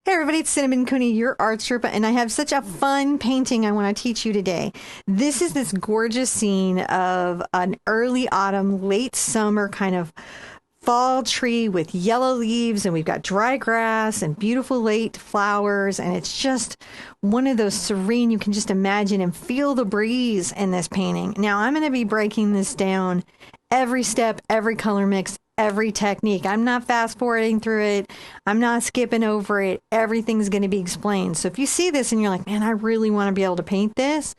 Hey everybody, it's Cinnamon Cooney, your Art Sherpa, and I have such a fun painting I want to teach you today. This is this gorgeous scene of an early autumn, late summer kind of fall tree with yellow leaves, and we've got dry grass and beautiful late flowers, and it's just one of those serene, you can just imagine and feel the breeze in this painting. Now I'm going to be breaking this down every step, every color mix, every technique. I'm not fast forwarding through it. I'm not skipping over it. Everything's going to be explained. So if you see this and you're like, man, I really want to be able to paint this,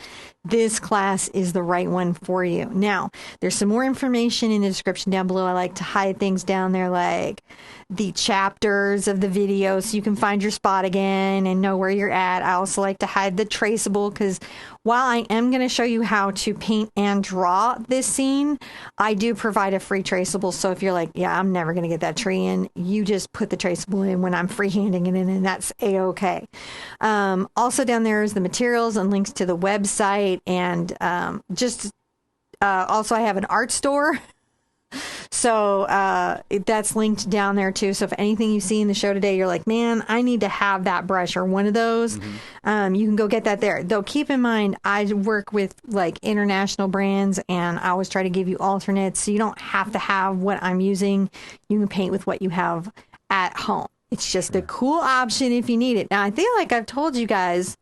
this class is the right one for you. Now, there's some more information in the description down below. I like to hide things down there like the chapters of the video so you can find your spot again and know where you're at. I also like to hide the traceable because while I am going to show you how to paint and draw this scene, I do provide a free traceable. So if you're like, yeah, I'm never going to get that tree in, you just put the traceable in when I'm freehanding it in, and that's a-okay. Also down there is the materials and links to the website, and also I have an art store. So that's linked down there too. So if anything you see in the show today, you're like, man, I need to have that brush or one of those, you can go get that there. Though keep in mind, I work with like international brands, and I always try to give you alternates. So you don't have to have what I'm using. You can paint with what you have at home. It's just a cool option if you need it. Now, I feel like I've told you guys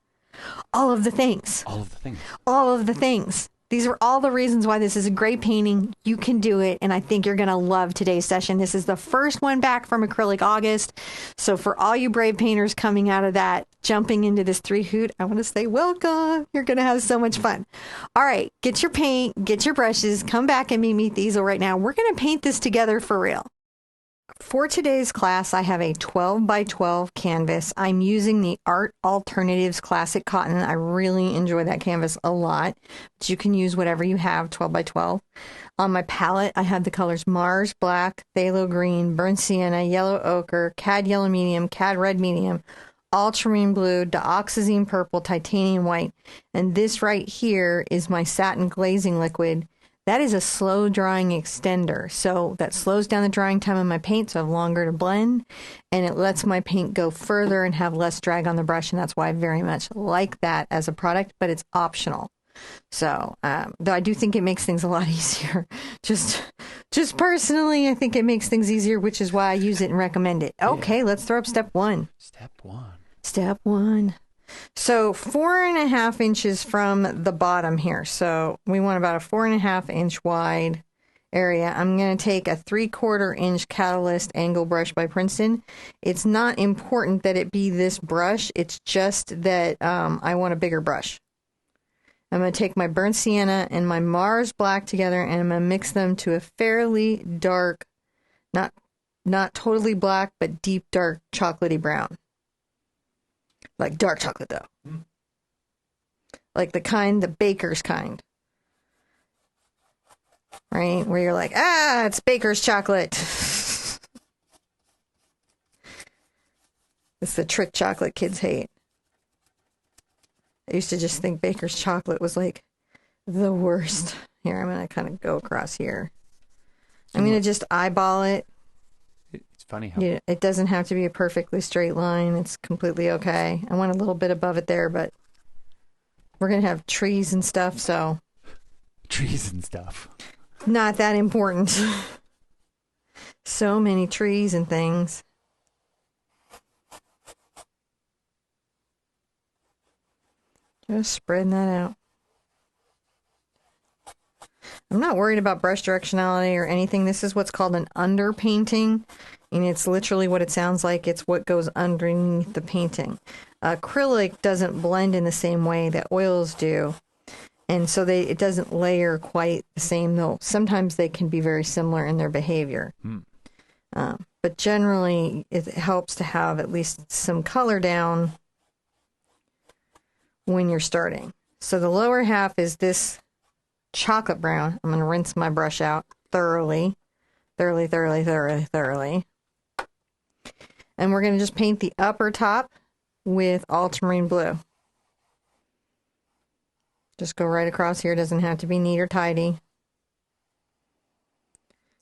all of the things. All of the things. All of the things. These are all the reasons why this is a great painting. You can do it, and I think you're going to love today's session. This is the first one back from Acrylic August. So for all you brave painters coming out of that, jumping into this 3-hoot, I want to say welcome. You're going to have so much fun. All right, get your paint, get your brushes, come back and meet me at the easel right now. We're going to paint this together for real. For today's class, I have a 12 by 12 canvas. I'm using the Art Alternatives Classic Cotton. I really enjoy that canvas a lot, but you can use whatever you have, 12 by 12. On my palette, I have the colors Mars Black, Phthalo Green, Burnt Sienna, Yellow Ochre, Cad Yellow Medium, Cad Red Medium, Ultramarine Blue, Dioxazine Purple, Titanium White, and this right here is my Satin Glazing Liquid. That is a slow drying extender, so that slows down the drying time of my paint, so I have longer to blend, and it lets my paint go further and have less drag on the brush, and that's why I very much like that as a product, but it's optional. So, though I do think it makes things a lot easier. Just personally, I think it makes things easier, which is why I use it and recommend it. Okay, let's throw up step one. Step one. So 4.5 inches from the bottom here. So we want about a 4.5 inch wide area. I'm going to take a 3/4 inch Catalyst angle brush by Princeton. It's not important that it be this brush. It's just that I want a bigger brush. I'm going to take my Burnt Sienna and my Mars Black together, and I'm going to mix them to a fairly dark, not totally black, but deep dark chocolatey brown. Like dark chocolate, though. Like the baker's kind. Right? Where you're like, it's baker's chocolate. It's the trick chocolate kids hate. I used to just think baker's chocolate was like the worst. Here, I'm going to kind of go across here. I'm going to just eyeball it. Funny how it doesn't have to be a perfectly straight line. It's completely okay. I want a little bit above it there, but we're going to have trees and stuff, so... Trees and stuff. Not that important. So many trees and things. Just spreading that out. I'm not worried about brush directionality or anything. This is what's called an underpainting, and it's literally what it sounds like. It's what goes underneath the painting. Acrylic doesn't blend in the same way that oils do, and so it doesn't layer quite the same, though sometimes they can be very similar in their behavior. But generally, it helps to have at least some color down when you're starting. So the lower half is this chocolate brown. I'm going to rinse my brush out thoroughly. And we're going to just paint the upper top with ultramarine blue. Just go right across here. It doesn't have to be neat or tidy.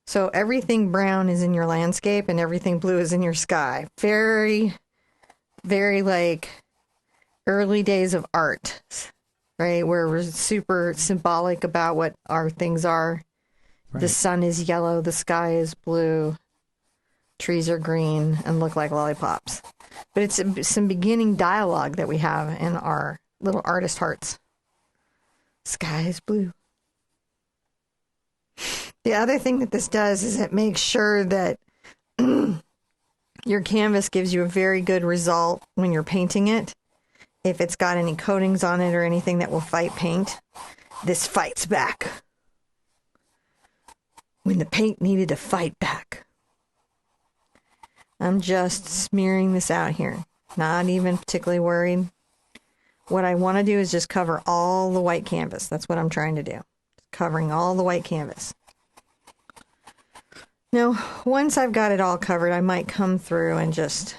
So everything brown is in your landscape and everything blue is in your sky. Very very like early days of art, right? Where we're super symbolic about what our things are. Right. The sun is yellow, the sky is blue, trees are green and look like lollipops. But it's some beginning dialogue that we have in our little artist hearts. Sky is blue. The other thing that this does is it makes sure that your canvas gives you a very good result when you're painting it. If it's got any coatings on it or anything that will fight paint, this fights back. When the paint needed to fight back. I'm just smearing this out here. Not even particularly worried. What I want to do is just cover all the white canvas. That's what I'm trying to do. Covering all the white canvas. Now, once I've got it all covered, I might come through and just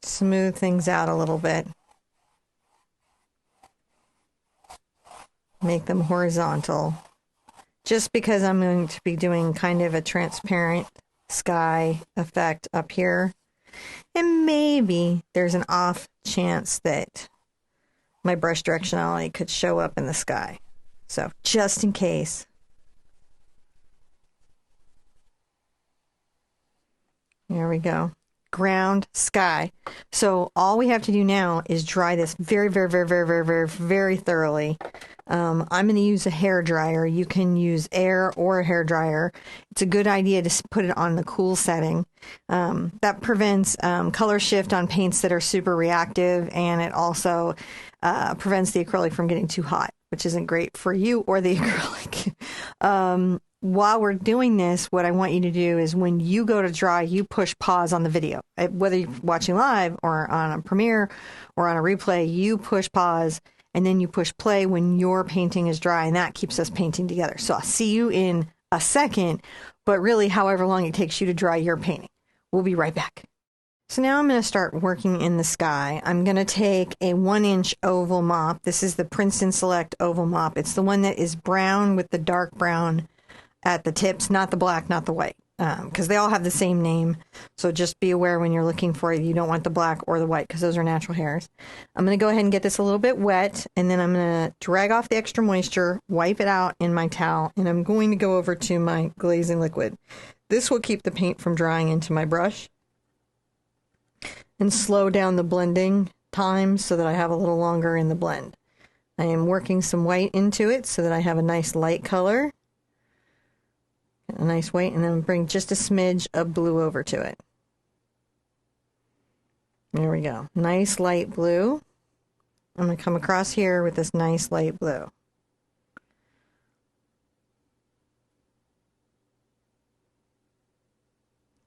smooth things out a little bit. Make them horizontal. Just because I'm going to be doing kind of a transparent sky effect up here. And maybe there's an off chance that my brush directionality could show up in the sky. So just in case. There we go. Ground, sky. So all we have to do now is dry this very, very, very, very, very, very, very thoroughly. I'm going to use a hair dryer. You can use air or a hair dryer. It's a good idea to put it on the cool setting. That prevents color shift on paints that are super reactive, and it also prevents the acrylic from getting too hot, which isn't great for you or the acrylic. While we're doing this, what I want you to do is when you go to dry, you push pause on the video. Whether you're watching live or on a premiere or on a replay, you push pause and then you push play when your painting is dry, and that keeps us painting together. So I'll see you in a second, but really however long it takes you to dry your painting. We'll be right back. So now I'm going to start working in the sky. I'm going to take a 1-inch oval mop. This is the Princeton Select oval mop. It's the one that is brown with the dark brown at the tips, not the black, not the white, because they all have the same name. So just be aware when you're looking for it, you don't want the black or the white because those are natural hairs. I'm going to go ahead and get this a little bit wet, and then I'm going to drag off the extra moisture, wipe it out in my towel, and I'm going to go over to my glazing liquid. This will keep the paint from drying into my brush and slow down the blending time so that I have a little longer in the blend. I am working some white into it so that I have a nice light color. A nice white, and then bring just a smidge of blue over to it. There we go. Nice light blue. I'm going to come across here with this nice light blue.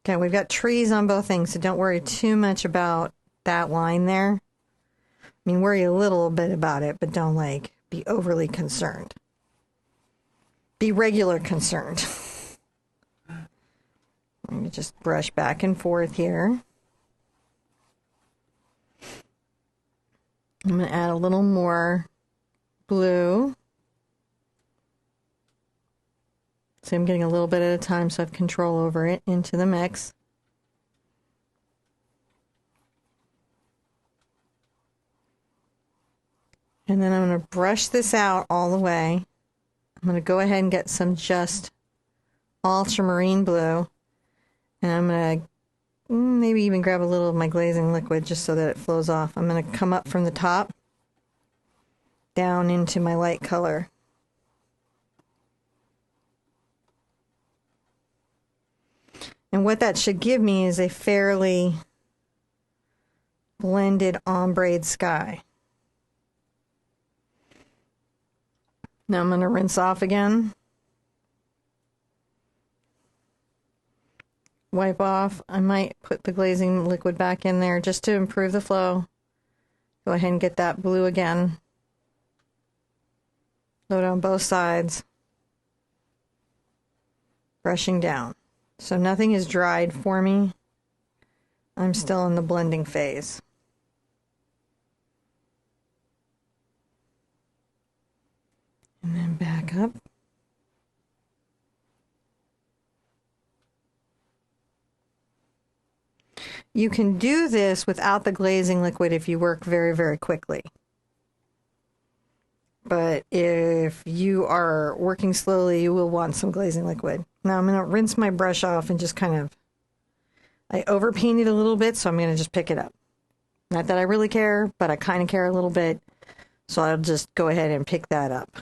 Okay, we've got trees on both things, so don't worry too much about that line there. I mean, worry a little bit about it, but don't be overly concerned. Be regular concerned. Let me just brush back and forth here. I'm going to add a little more blue. So I'm getting a little bit at a time so I have control over it into the mix. And then I'm going to brush this out all the way. I'm going to go ahead and get some just ultramarine blue. And I'm going to maybe even grab a little of my glazing liquid just so that it flows off. I'm going to come up from the top down into my light color. And what that should give me is a fairly blended ombre sky. Now I'm going to rinse off again. Wipe off. I might put the glazing liquid back in there just to improve the flow. Go ahead and get that blue again. Load on both sides. Brushing down. So nothing is dried for me. I'm still in the blending phase. And then back up. you can do this without the glazing liquid if you work very, very quickly. But if you are working slowly, you will want some glazing liquid. Now I'm going to rinse my brush off and just kind of, I overpainted a little bit, so I'm going to just pick it up. Not that I really care, but I kind of care a little bit. So I'll just go ahead and pick that up.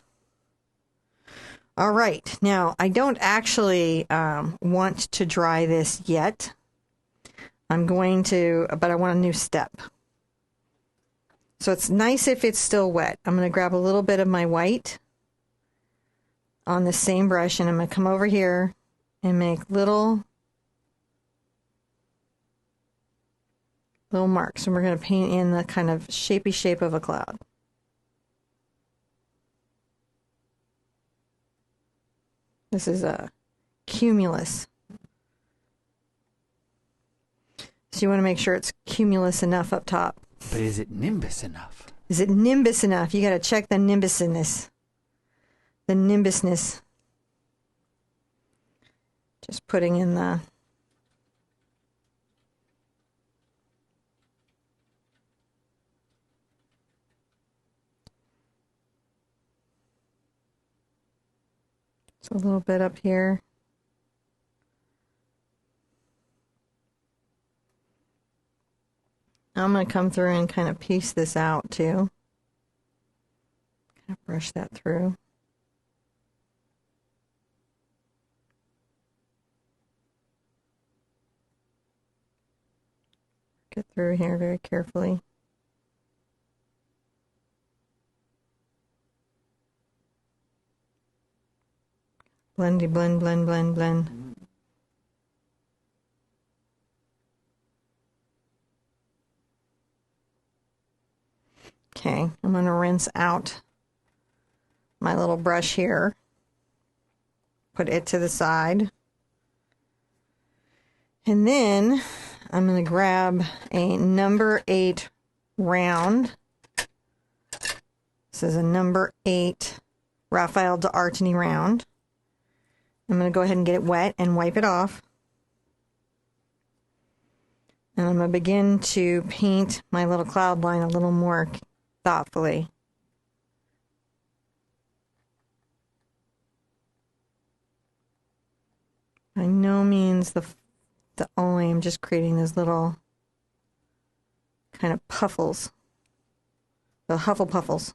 All right. Now, I don't actually want to dry this yet. I'm going to, but I want a new step. So it's nice if it's still wet. I'm going to grab a little bit of my white on the same brush, and I'm going to come over here and make little marks. And we're going to paint in the kind of shapy shape of a cloud. This is a cumulus. So you want to make sure it's cumulus enough up top. But is it nimbus enough? Is it nimbus enough? You got to check the nimbusness. The nimbusness. Just putting in the... Just a little bit up here. I'm going to come through and kind of piece this out too. Kind of brush that through. Get through here very carefully. Blendy, blend, blend, blend, blend. Okay, I'm going to rinse out my little brush here. Put it to the side. And then I'm going to grab a number 8 round. This is a number 8 Raphael d'Artagnan round. I'm going to go ahead and get it wet and wipe it off. And I'm going to begin to paint my little cloud line a little more thoughtfully. By no means the only, I'm just creating those little kind of puffles, the Hufflepuffles.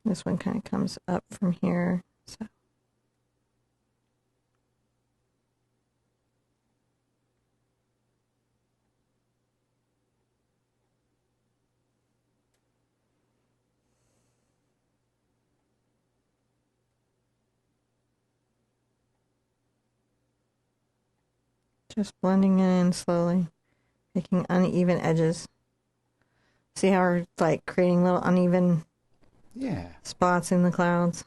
This one kind of comes up from here. So. Just blending it in slowly, making uneven edges. See how we're like creating little uneven spots in the clouds?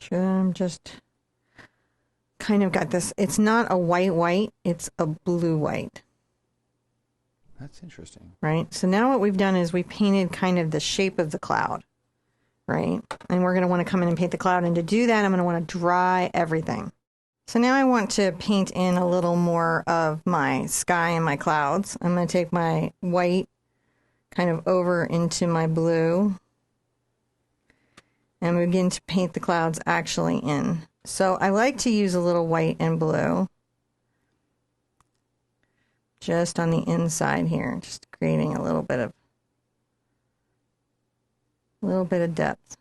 Sure, I'm just kind of got this. It's not a white, it's a blue white. That's interesting. Right? So now what we've done is we painted kind of the shape of the cloud, right? And we're going to want to come in and paint the cloud. And to do that, I'm going to want to dry everything. So now I want to paint in a little more of my sky and my clouds. I'm going to take my white kind of over into my blue and begin to paint the clouds actually in. So I like to use a little white and blue just on the inside here, just creating a little bit of depth.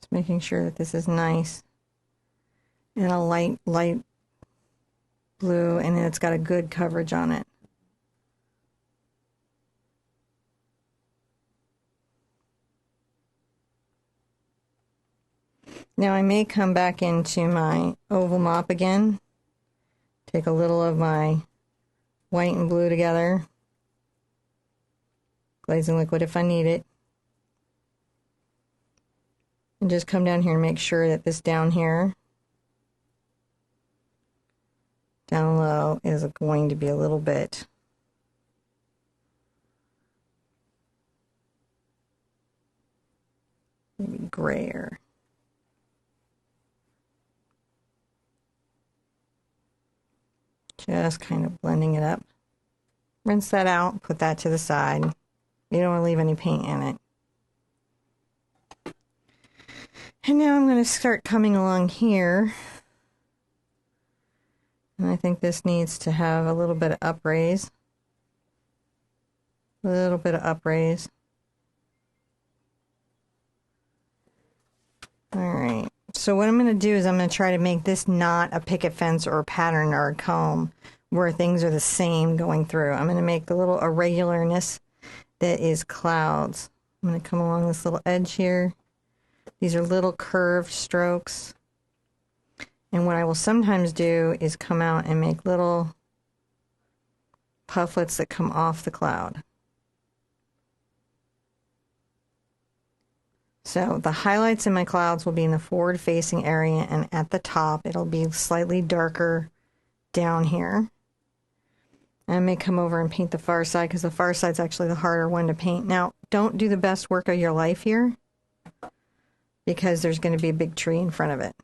Just making sure that this is nice and a light blue, and then it's got a good coverage on it. Now I may come back into my oval mop again, take a little of my white and blue together, glazing liquid if I need it, and just come down here and make sure that this down here, down low, is going to be a little bit maybe grayer. Just kind of blending it up. Rinse that out, put that to the side. You don't want to leave any paint in it. And now I'm going to start coming along here. And I think this needs to have a little bit of upraise. A little bit of upraise. Alright, so what I'm going to do is I'm going to try to make this not a picket fence or a pattern or a comb where things are the same going through. I'm going to make the little irregularness that is clouds. I'm going to come along this little edge here. These are little curved strokes. And what I will sometimes do is come out and make little pufflets that come off the cloud. So the highlights in my clouds will be in the forward facing area, and at the top it'll be slightly darker down here. And I may come over and paint the far side because the far side's actually the harder one to paint. Now, don't do the best work of your life here because there's going to be a big tree in front of it.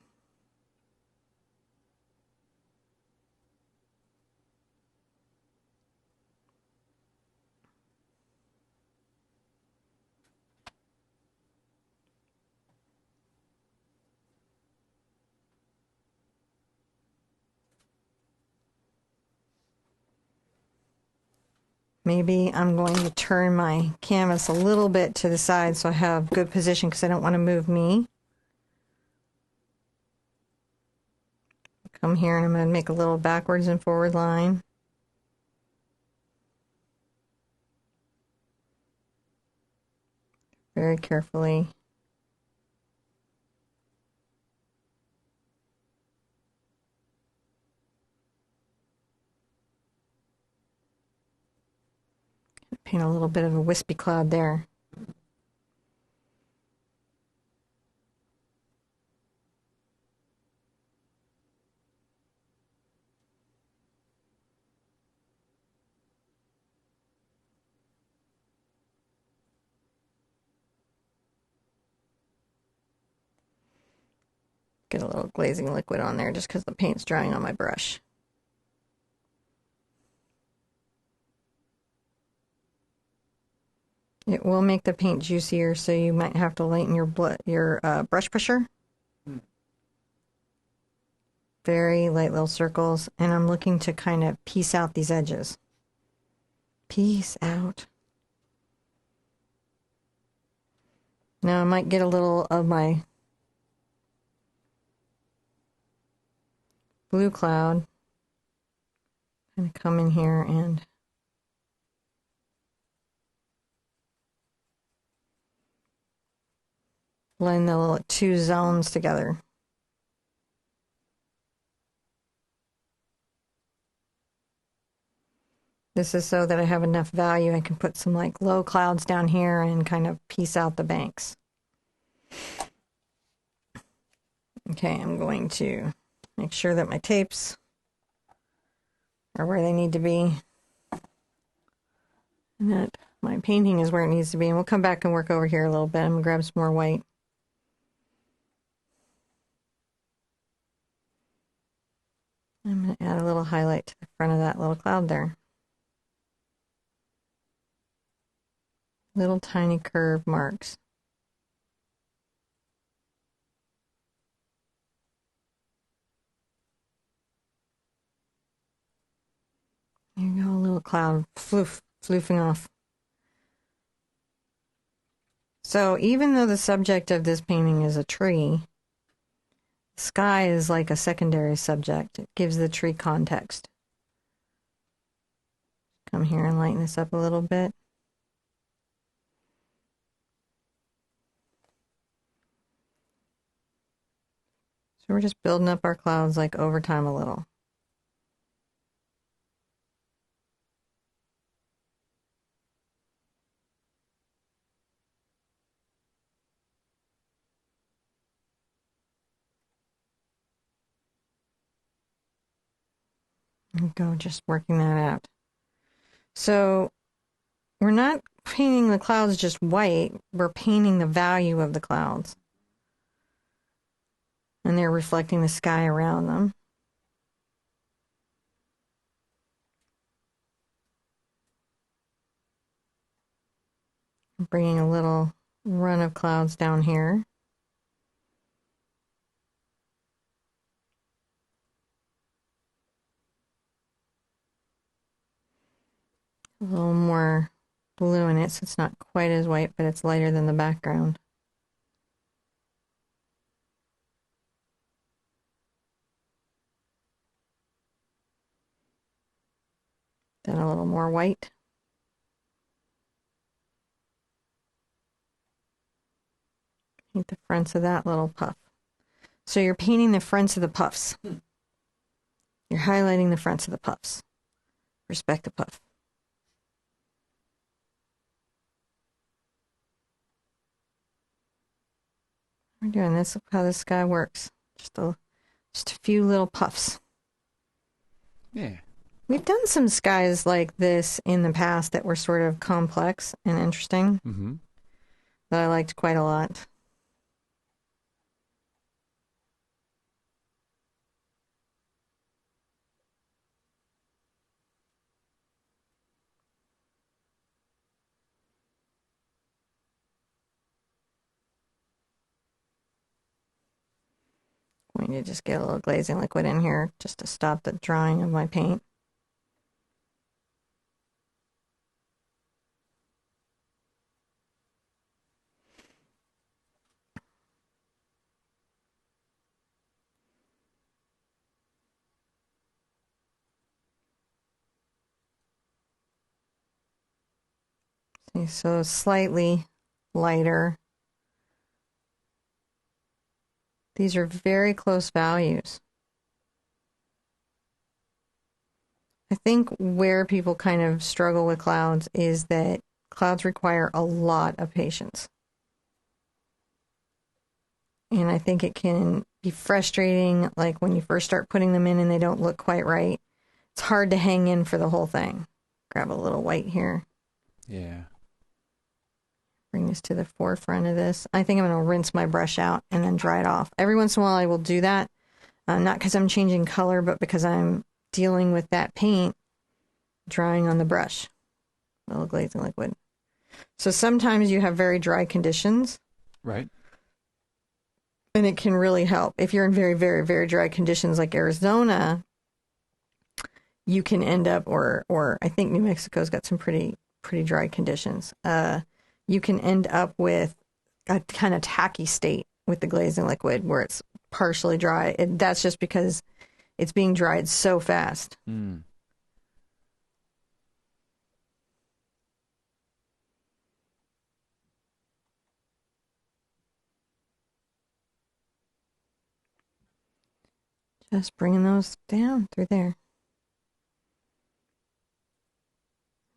Maybe I'm going to turn my canvas a little bit to the side so I have good position because I don't want to move me. Come here and I'm going to make a little backwards and forward line. Very carefully. Paint a little bit of a wispy cloud there. Get a little glazing liquid on there just because the paint's drying on my brush. It will make the paint juicier, so you might have to lighten your brush pusher. Very light little circles, and I'm looking to kind of piece out these edges. Piece out. Now I might get a little of my blue cloud. Kind of come in here and blend the little two zones together. This is so that I have enough value. I can put some like low clouds down here and kind of piece out the banks. Okay, I'm going to make sure that my tapes are where they need to be. And that my painting is where it needs to be. And we'll come back and work over here a little bit. I'm going to grab some more white. I'm going to add a little highlight to the front of that little cloud there. Little tiny curve marks. There you go, a little cloud floofing off. So even though the subject of this painting is a tree, the sky is like a secondary subject. It gives the tree context. Come here and lighten this up a little bit. So we're just building up our clouds like over time a little. There we go, just working that out. So we're not painting the clouds just white, we're painting the value of the clouds. And they're reflecting the sky around them. Bringing a little run of clouds down here. A little more blue in it, so it's not quite as white, but it's lighter than the background. Then a little more white. Paint the fronts of that little puff. So you're painting the fronts of the puffs. You're highlighting the fronts of the puffs. Respect the puff. We're doing this. Look how the sky works. Just a few little puffs. Yeah. We've done some skies like this in the past that were sort of complex and interesting. Mm-hmm. That I liked quite a lot. I'm going to just get a little glazing liquid in here just to stop the drying of my paint. See, so slightly lighter. These are very close values. I think where people kind of struggle with clouds is that clouds require a lot of patience. And I think it can be frustrating, like when you first start putting them in and they don't look quite right. It's hard to hang in for the whole thing. Grab a little white here. Yeah. Bring this to the forefront of this. I think I'm going to rinse my brush out and then dry it off. Every once in a while I will do that. Not because I'm changing color, but because I'm dealing with that paint drying on the brush. A little glazing liquid. So sometimes you have very dry conditions. Right. And it can really help. If you're in very, very, very dry conditions like Arizona, you can end up, or I think New Mexico's got some pretty dry conditions. You can end up with a kind of tacky state with the glazing liquid where it's partially dry. And that's just because it's being dried so fast. Mm. Just bringing those down through there.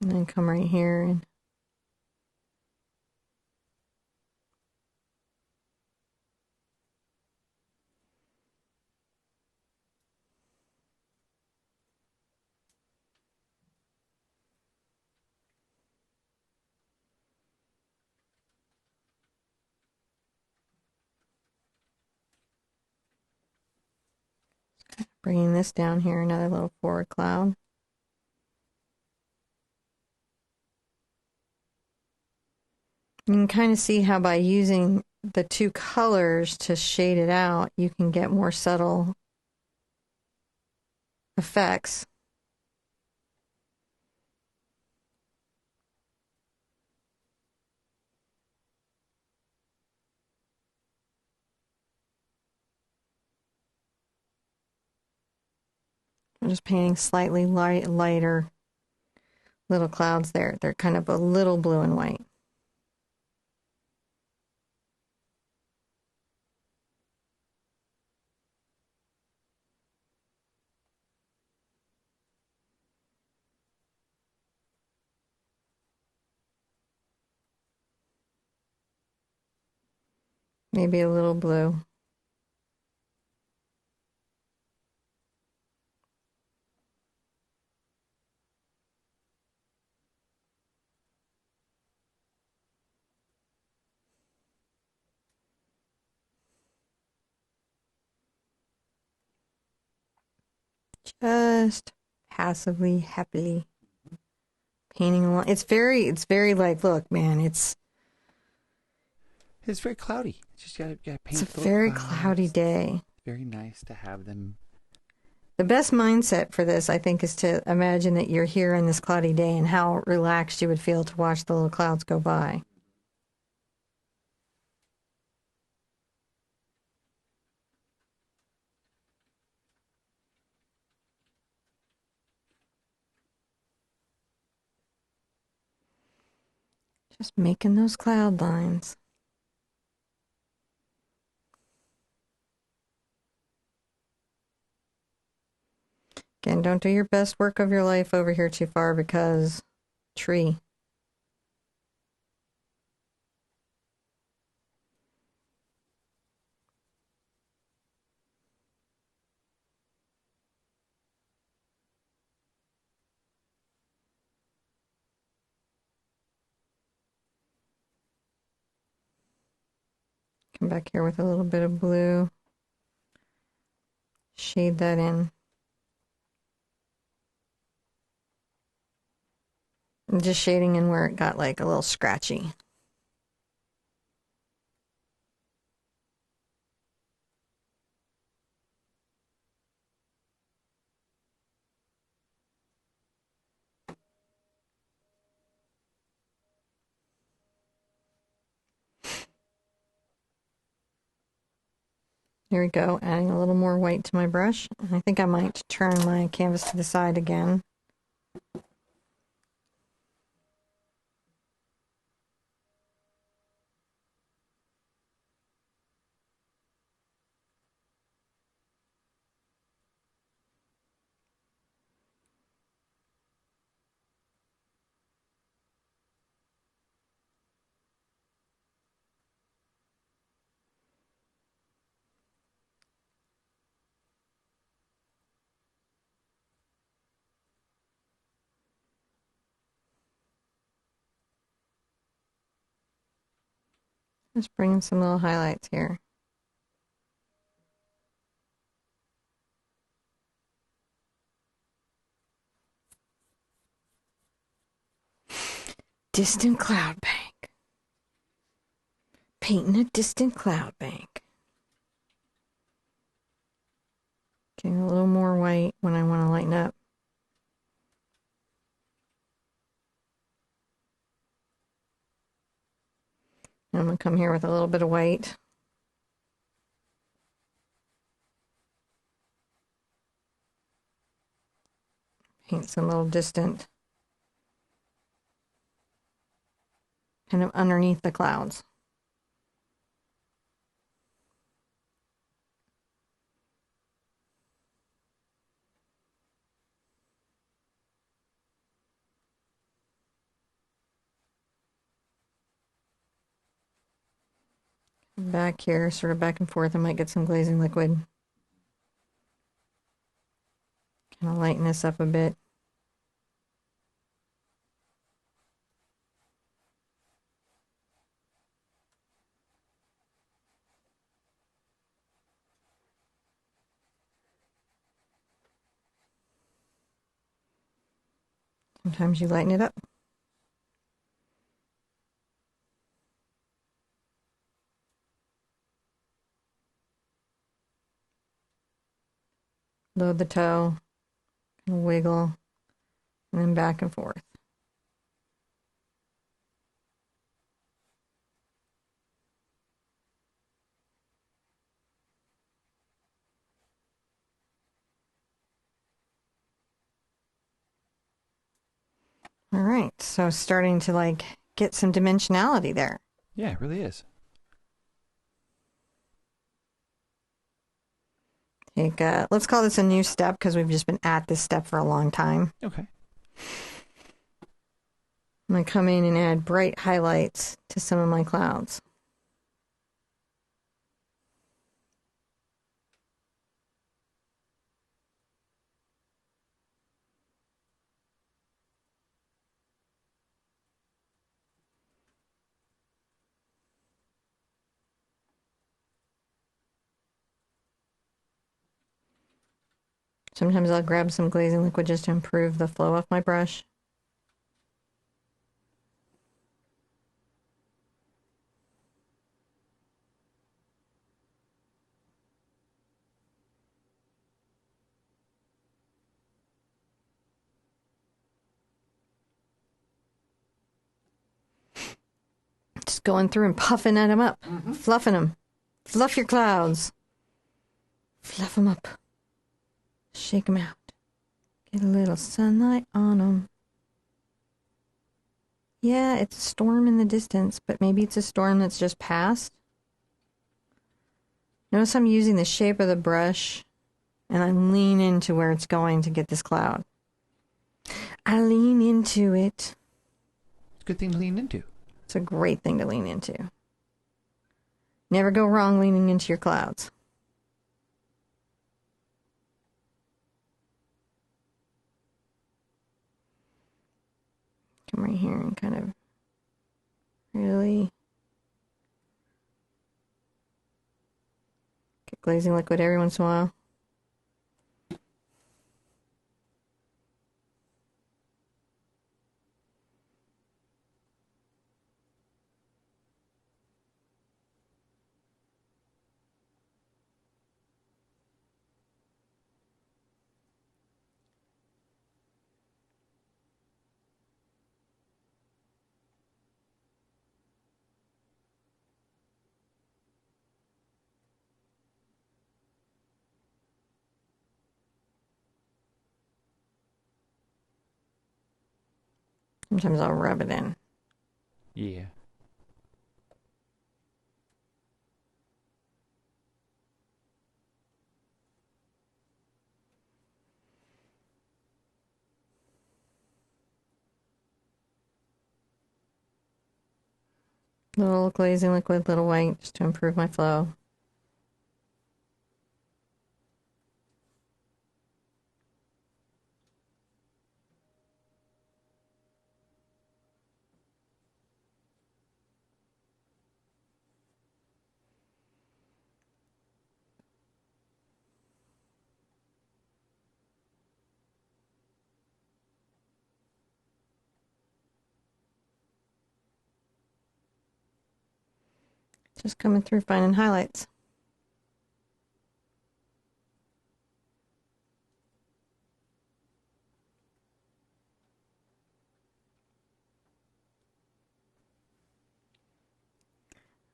And then come right here and bringing this down here, another little forward cloud. You can kind of see how by using the two colors to shade it out, you can get more subtle effects. I'm just painting slightly lighter little clouds there. They're kind of a little blue and white. Maybe a little blue. Just passively, happily painting along. It's very like, look, man, it's very cloudy. Just gotta paint. It's a very cloudy day. Very nice to have them. The best mindset for this, I think, is to imagine that you're here on this cloudy day and how relaxed you would feel to watch the little clouds go by. Just making those cloud lines. Again, don't do your best work of your life over here too far because tree. Come back here with a little bit of blue. Shade that in. And just shading in where it got like a little scratchy. There we go, adding a little more white to my brush. I think I might turn my canvas to the side again. Just bringing some little highlights here. Distant cloud bank. Painting a distant cloud bank. Getting a little more white when I want to lighten up. I'm going to come here with a little bit of white. Paint some little distant, kind of underneath the clouds. Back here, sort of back and forth, I might get some glazing liquid. Kind of lighten this up a bit. Sometimes you lighten it up. Load the toe, wiggle, and then back and forth. All right, so starting to like get some dimensionality there. Yeah, it really is. Take let's call this a new step because we've just been at this step for a long time. Okay. I'm going to come in and add bright highlights to some of my clouds. Sometimes I'll grab some glazing liquid just to improve the flow of my brush. Just going through and puffing at them up, fluffing them. Fluff your clouds. Fluff them up. Shake them out. Get a little sunlight on them. Yeah, it's a storm in the distance, but maybe it's a storm that's just passed. Notice I'm using the shape of the brush, and I lean into where it's going to get this cloud. I lean into it. It's a good thing to lean into. It's a great thing to lean into. Never go wrong leaning into your clouds. Come right here and kind of really get glazing liquid every once in a while. Sometimes I'll rub it in. Yeah. Little glazing liquid, little white, just to improve my flow. Just coming through finding highlights.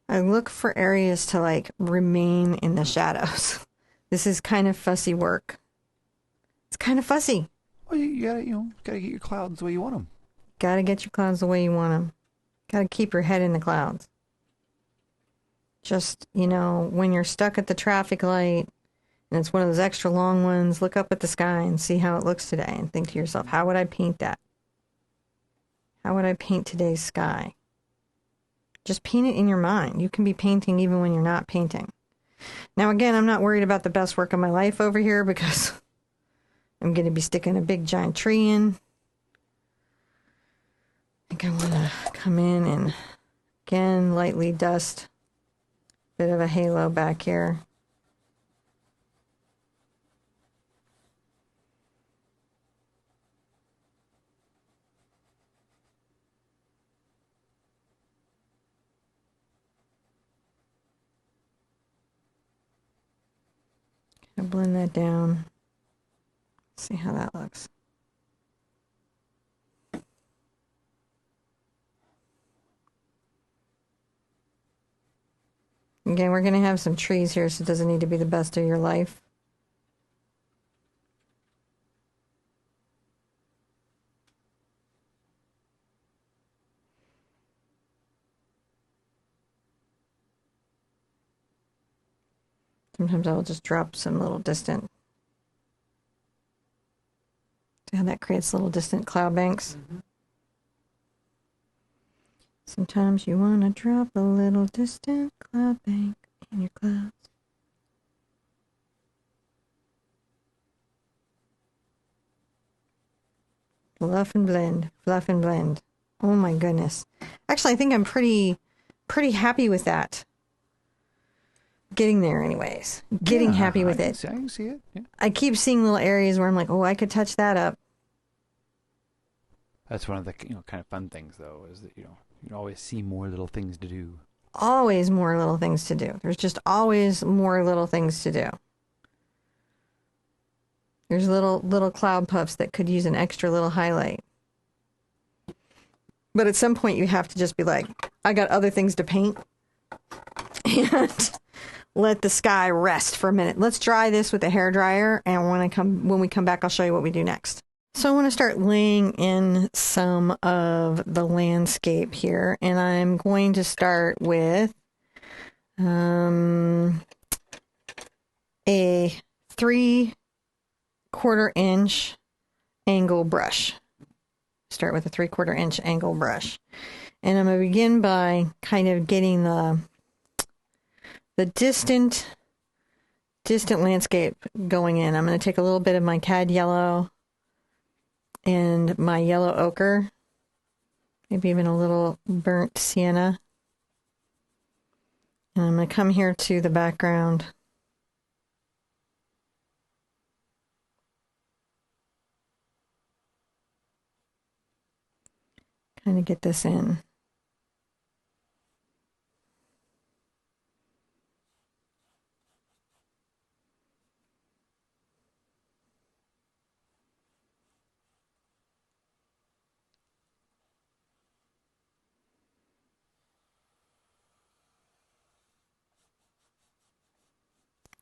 I look for areas to like remain in the shadows. This is kind of fussy work. It's kind of fussy. Well, you gotta get your clouds the way you want them. Gotta get your clouds the way you want them. Gotta keep your head in the clouds. Just, when you're stuck at the traffic light and it's one of those extra long ones, look up at the sky and see how it looks today and think to yourself, how would I paint that? How would I paint today's sky? Just paint it in your mind. You can be painting even when you're not painting. Now, again, I'm not worried about the best work of my life over here because I'm going to be sticking a big giant tree in. I think I want to come in and, again, lightly dust. Bit of a halo back here. Kind of blend that down. See how that looks. Again, we're going to have some trees here, so it doesn't need to be the best of your life. Sometimes I'll just drop some little distant. See how that creates little distant cloud banks? Sometimes you want to drop a little distant cloud bank in your clouds. Fluff and blend, fluff and blend. Oh my goodness. Actually, I think I'm pretty happy with that. Getting there anyways. Getting happy with it. I can see it. Yeah. I keep seeing little areas where I'm like, oh, I could touch that up. That's one of the kind of fun things though, is that you always see more little things to do. Always more little things to do. There's just always more little things to do. There's little cloud puffs that could use an extra little highlight. But at some point you have to just be like, I got other things to paint. And let the sky rest for a minute. Let's dry this with a hairdryer, and when we come back, I'll show you what we do next. So I want to start laying in some of the landscape here, and I'm going to start with a 3/4 inch angle brush. Start with a 3/4 inch angle brush, and I'm going to begin by kind of getting the distant landscape going in. I'm going to take a little bit of my cad yellow and my yellow ochre, maybe even a little burnt sienna. And I'm going to come here to the background. Kind of get this in.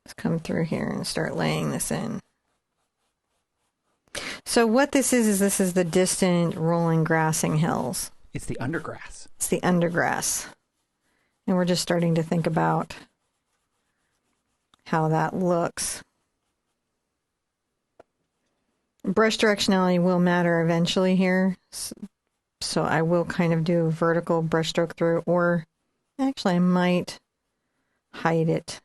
Let's come through here and start laying this in. So what this is the distant rolling grassing hills. It's the undergrass. It's the undergrass. And we're just starting to think about how that looks. Brush directionality will matter eventually here. So I will kind of do a vertical brush stroke through, or actually I might hide it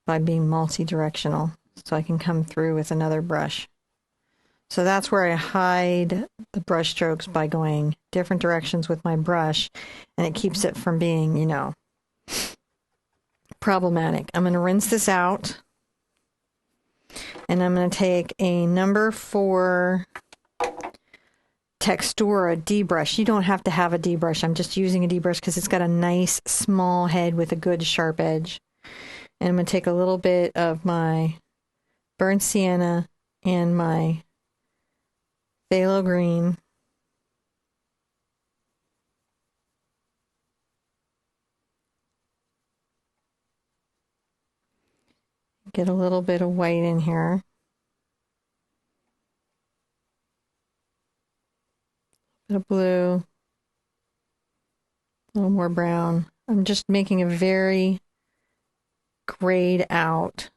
by being multi-directional, so I can come through with another brush. So that's where I hide the brush strokes, by going different directions with my brush, and it keeps it from being, problematic. I'm going to rinse this out, and I'm going to take a number 4 Textura D brush. You don't have to have a D brush. I'm just using a D brush because it's got a nice small head with a good sharp edge. And I'm going to take a little bit of my burnt sienna and my phthalo green. Get a little bit of white in here. A bit of blue. A little more brown. I'm just making a very grayed out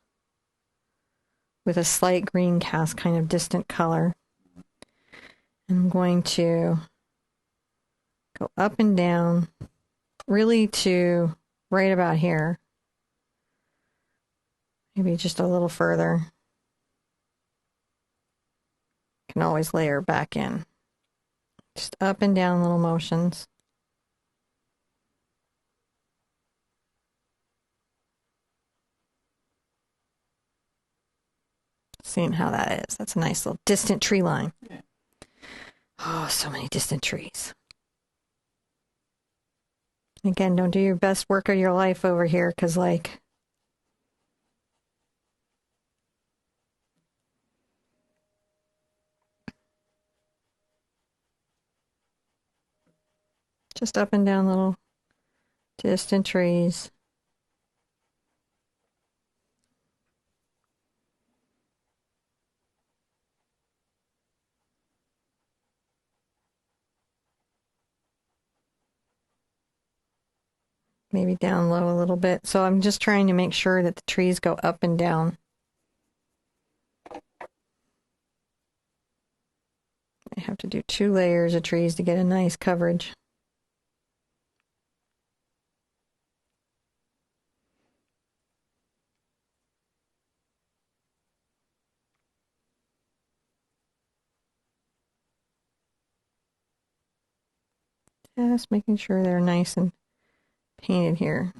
with a slight green cast, kind of distant color. I'm going to go up and down, really to right about here. Maybe just a little further. Can always layer back in. Just up and down little motions. Seeing how that is. That's a nice little distant tree line. Yeah. Oh, so many distant trees. Again, don't do your best work of your life over here, because just up and down little distant trees. maybe down low a little bit. So I'm just trying to make sure that the trees go up and down. I have to do 2 layers of trees to get a nice coverage. Just making sure they're nice and painted here.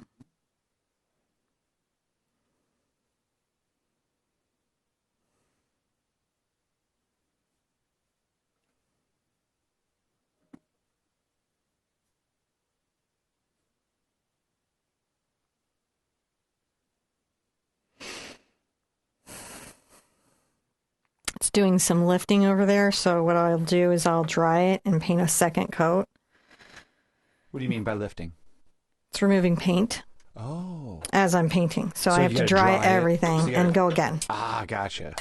It's doing some lifting over there, so what I'll do is I'll dry it and paint a second coat. What do you mean by lifting? It's removing paint. Oh. As I'm painting. So I have to dry everything and go again. Ah, gotcha.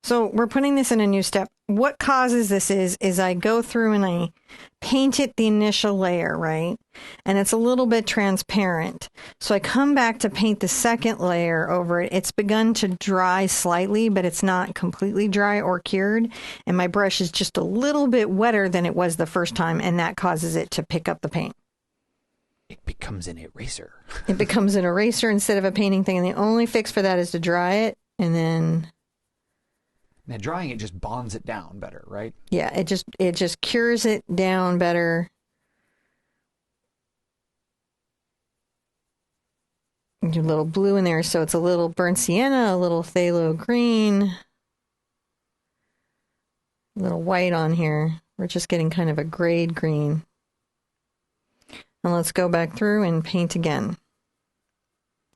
So we're putting this in a new step. What causes this is I go through and I paint it the initial layer, right? And it's a little bit transparent. So I come back to paint the second layer over it. It's begun to dry slightly, but it's not completely dry or cured. And my brush is just a little bit wetter than it was the first time, and that causes it to pick up the paint. It becomes an eraser. It becomes an eraser instead of a painting thing. And the only fix for that is to dry it and then... Now drying it just bonds it down better, right? Yeah, it just cures it down better. Do a little blue in there, so it's a little burnt sienna, a little phthalo green, a little white on here. We're just getting kind of a grayed green. And let's go back through and paint again.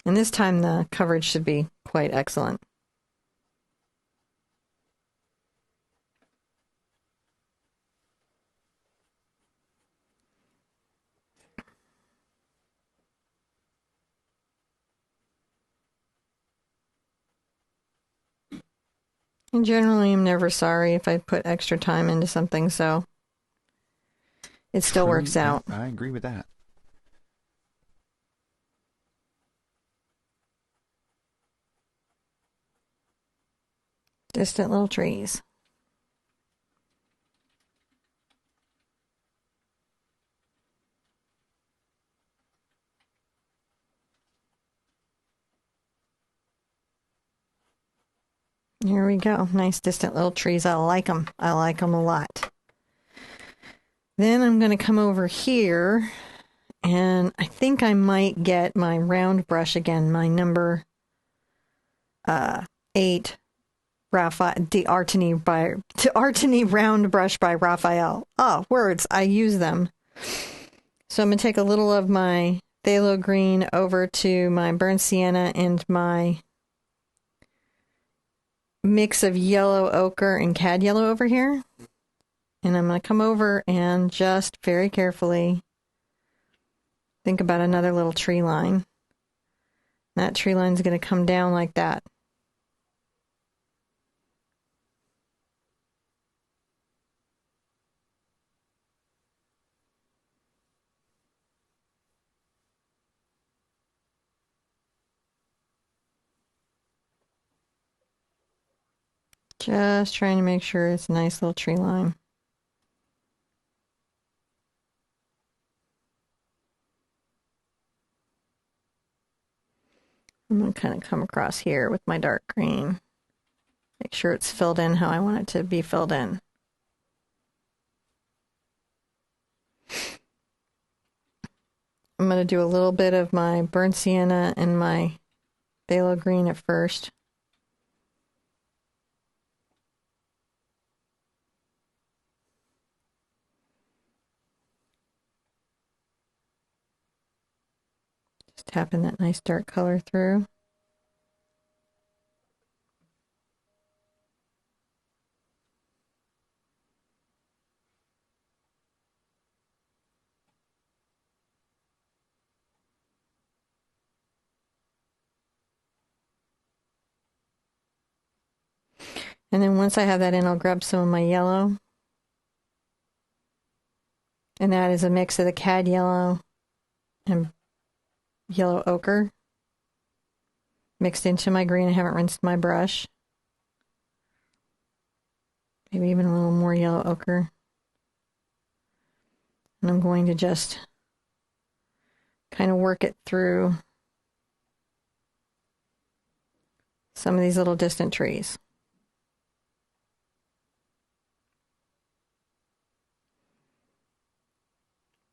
And this time the coverage should be quite excellent. And generally, I'm never sorry if I put extra time into something, so it still works out. I agree with that. Distant little trees. Here we go. Nice distant little trees. I like them. I like them a lot. Then I'm going to come over here, and I think I might get my round brush again, my number 8 D'Artini round brush by Raphael. Oh, words. I use them. So I'm going to take a little of my phthalo green over to my burnt sienna and my mix of yellow ochre and cad yellow over here. And I'm going to come over and just very carefully think about another little tree line. That tree line is going to come down like that. Just trying to make sure it's a nice little tree line. I'm going to kind of come across here with my dark green. Make sure it's filled in how I want it to be filled in. I'm going to do a little bit of my burnt sienna and my phthalo green at first. Just tapping that nice dark color through. And then once I have that in, I'll grab some of my yellow. And that is a mix of the cad yellow and yellow ochre mixed into my green. I haven't rinsed my brush. Maybe even a little more yellow ochre. And I'm going to just kind of work it through some of these little distant trees.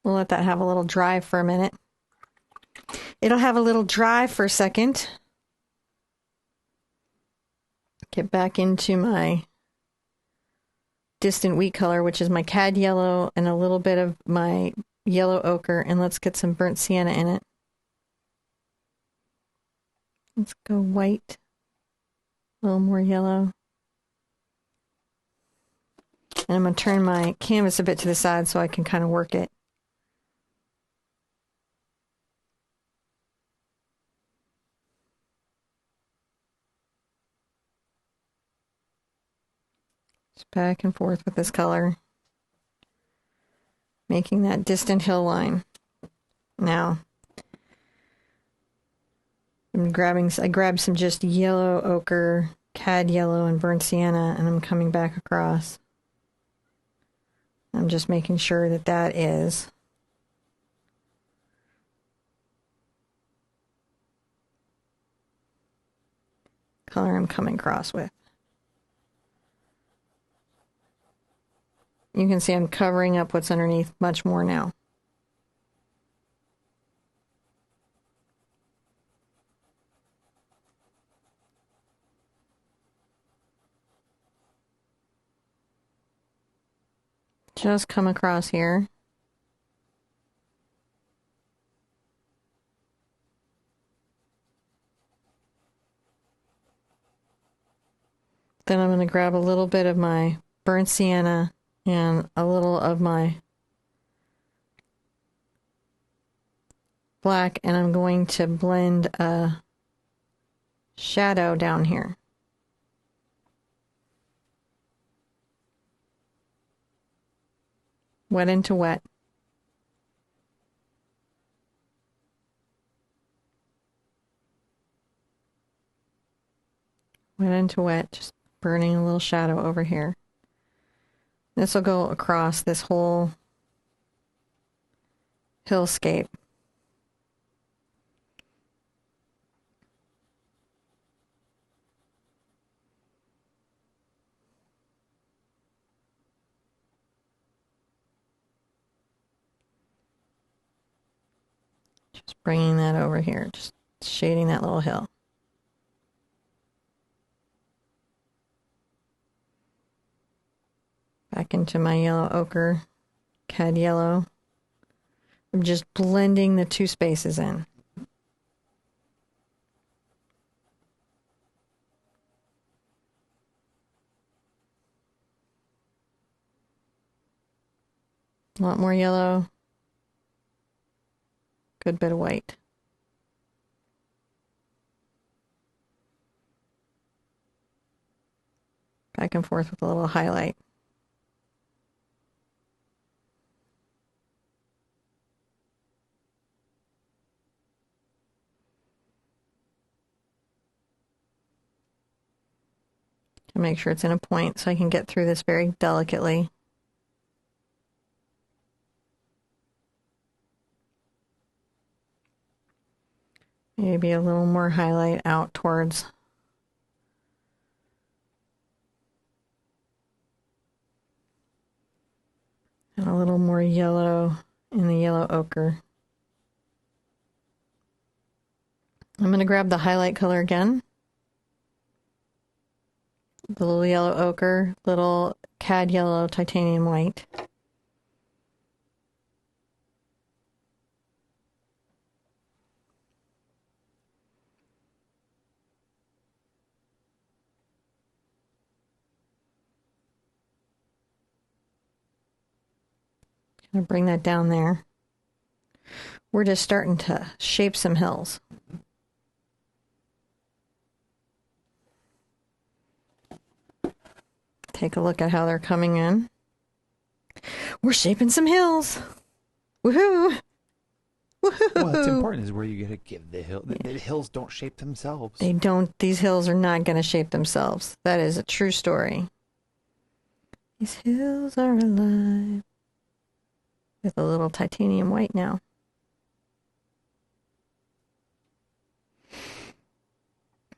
We'll let that have a little dry for a minute. It'll have a little dry for a second. Get back into my distant wheat color, which is my cad yellow and a little bit of my yellow ochre, and let's get some burnt sienna in it. Let's go white, a little more yellow. And I'm going to turn my canvas a bit to the side so I can kind of work it. Just back and forth with this color, making that distant hill line. Now, I grabbed some just yellow ochre, cad yellow, and burnt sienna, and I'm coming back across. I'm just making sure that that is color I'm coming across with. You can see I'm covering up what's underneath much more now. Just come across here. Then I'm going to grab a little bit of my burnt sienna and a little of my black, and I'm going to blend a shadow down here. Wet into wet. Wet into wet, just burning a little shadow over here. This will go across this whole hillscape. Just bringing that over here, just shading that little hill. Back into my yellow ochre, cad yellow. I'm just blending the two spaces in. A lot more yellow. Good bit of white. Back and forth with a little highlight. To make sure it's in a point so I can get through this very delicately. Maybe a little more highlight out towards and a little more yellow in the yellow ochre. I'm going to grab the highlight color again. The little yellow ochre, little cad yellow, titanium white. Gonna bring that down there. We're just starting to shape some hills. Take a look at how they're coming in. We're shaping some hills. Woohoo! Well, what's important is where you gotta give the hill. The hills don't shape themselves. They don't. These hills are not going to shape themselves. That is a true story. These hills are alive. With a little titanium white now.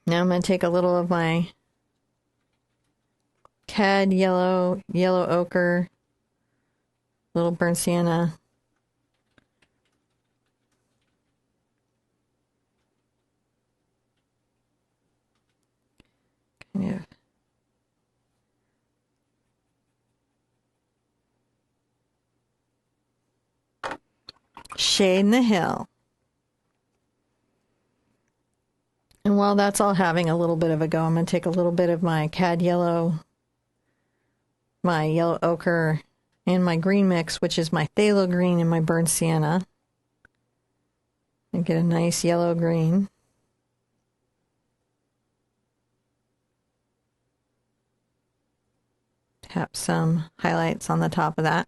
Now I'm going to take a little of my cad yellow, yellow ochre, little burnt sienna. Kind of shade in the hill. And while that's all having a little bit of a go, I'm going to take a little bit of my cad yellow, my yellow ochre, and my green mix, which is my phthalo green and my burnt sienna. And get a nice yellow green. Tap some highlights on the top of that.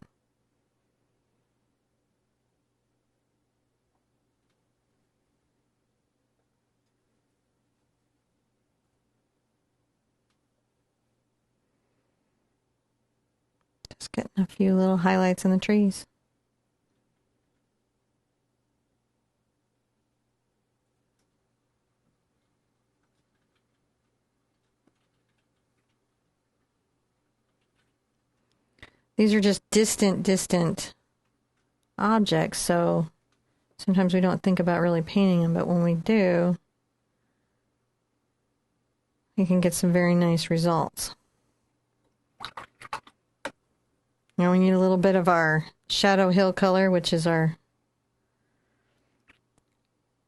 Just getting a few little highlights in the trees. These are just distant objects, so sometimes we don't think about really painting them, but when we do, we can get some very nice results. Now we need a little bit of our Shadow Hill color, which is our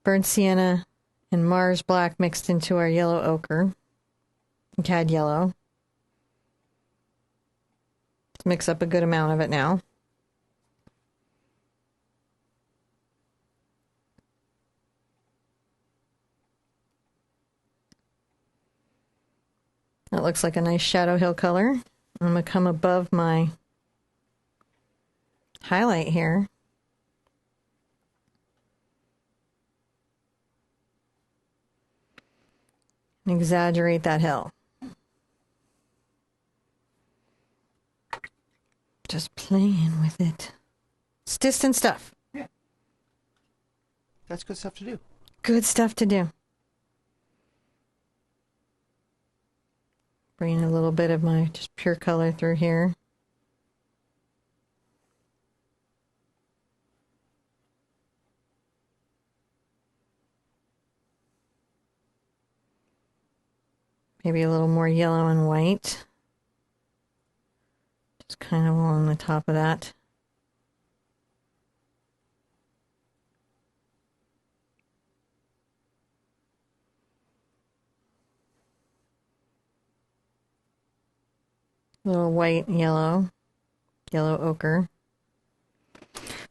burnt sienna and Mars black mixed into our yellow ochre, cad yellow. Let's mix up a good amount of it now. That looks like a nice Shadow Hill color. I'm going to come above my highlight here. And exaggerate that hill. Just playing with it. It's distant stuff. Yeah. That's good stuff to do. Good stuff to do. Bring a little bit of my just pure color through here. Maybe a little more yellow and white. Just kind of along the top of that. A little white and yellow, yellow ochre.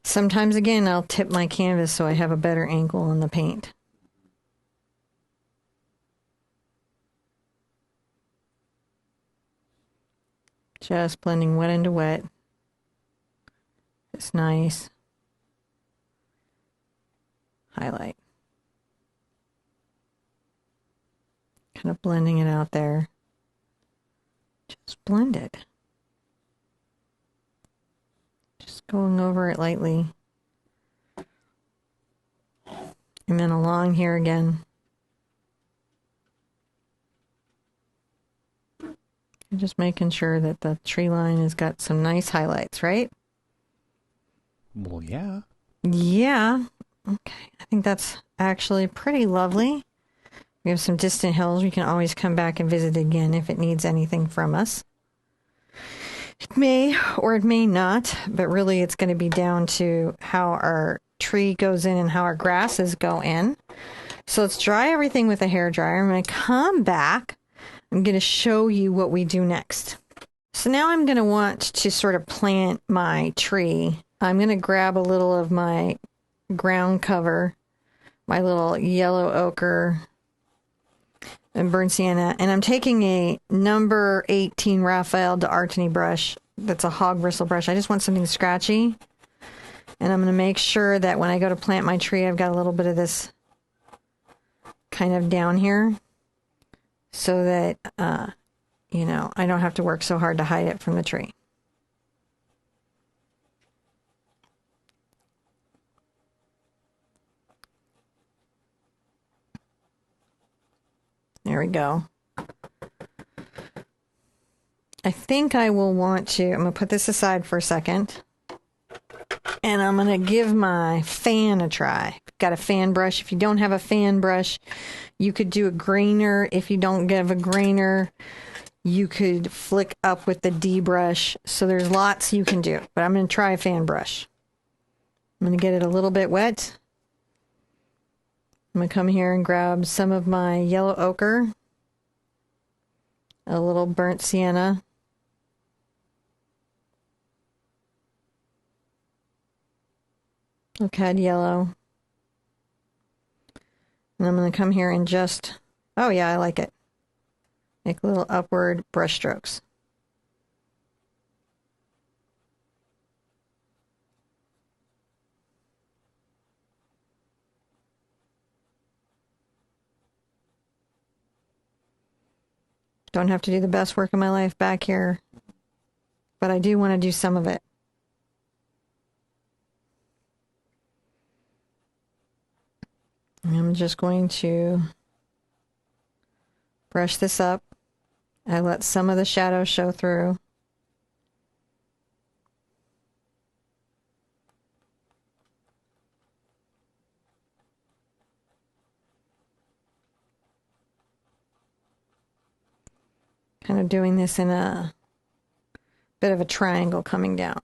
Sometimes, again, I'll tip my canvas so I have a better angle on the paint. Just blending wet into wet. It's nice. Highlight. Kind of blending it out there. Just blend it. Just going over it lightly. And then along here again. And just making sure that the tree line has got some nice highlights, right? Well, yeah. Yeah. Okay. I think that's actually pretty lovely. We have some distant hills. We can always come back and visit again if it needs anything from us. It may or it may not, but really it's going to be down to how our tree goes in and how our grasses go in. So let's dry everything with a hairdryer. I'm going to come back. I'm going to show you what we do next. So now I'm going to want to sort of plant my tree. I'm going to grab a little of my ground cover, my little yellow ochre and burnt sienna, and I'm taking a number 18 Raphael d'Artagnan brush. That's a hog bristle brush. I just want something scratchy. And I'm going to make sure that when I go to plant my tree, I've got a little bit of this kind of down here so that, you know, I don't have to work so hard to hide it from the tree. There we go. I think I will want to, I'm going to put this aside for a second. And I'm going to give my fan a try. Got a fan brush. If you don't have a fan brush, you could do a grainer. If you don't have a grainer, you could flick up with the D brush. So there's lots you can do. But I'm going to try a fan brush. I'm going to get it a little bit wet. I'm going to come here and grab some of my yellow ochre, a little burnt sienna, cad yellow, and I'm going to come here and just, oh yeah, I like it, make little upward brush strokes. Don't have to do the best work of my life back here, but I do want to do some of it. I'm just going to brush this up. I let some of the shadow show through. Kind of doing this in a bit of a triangle coming down.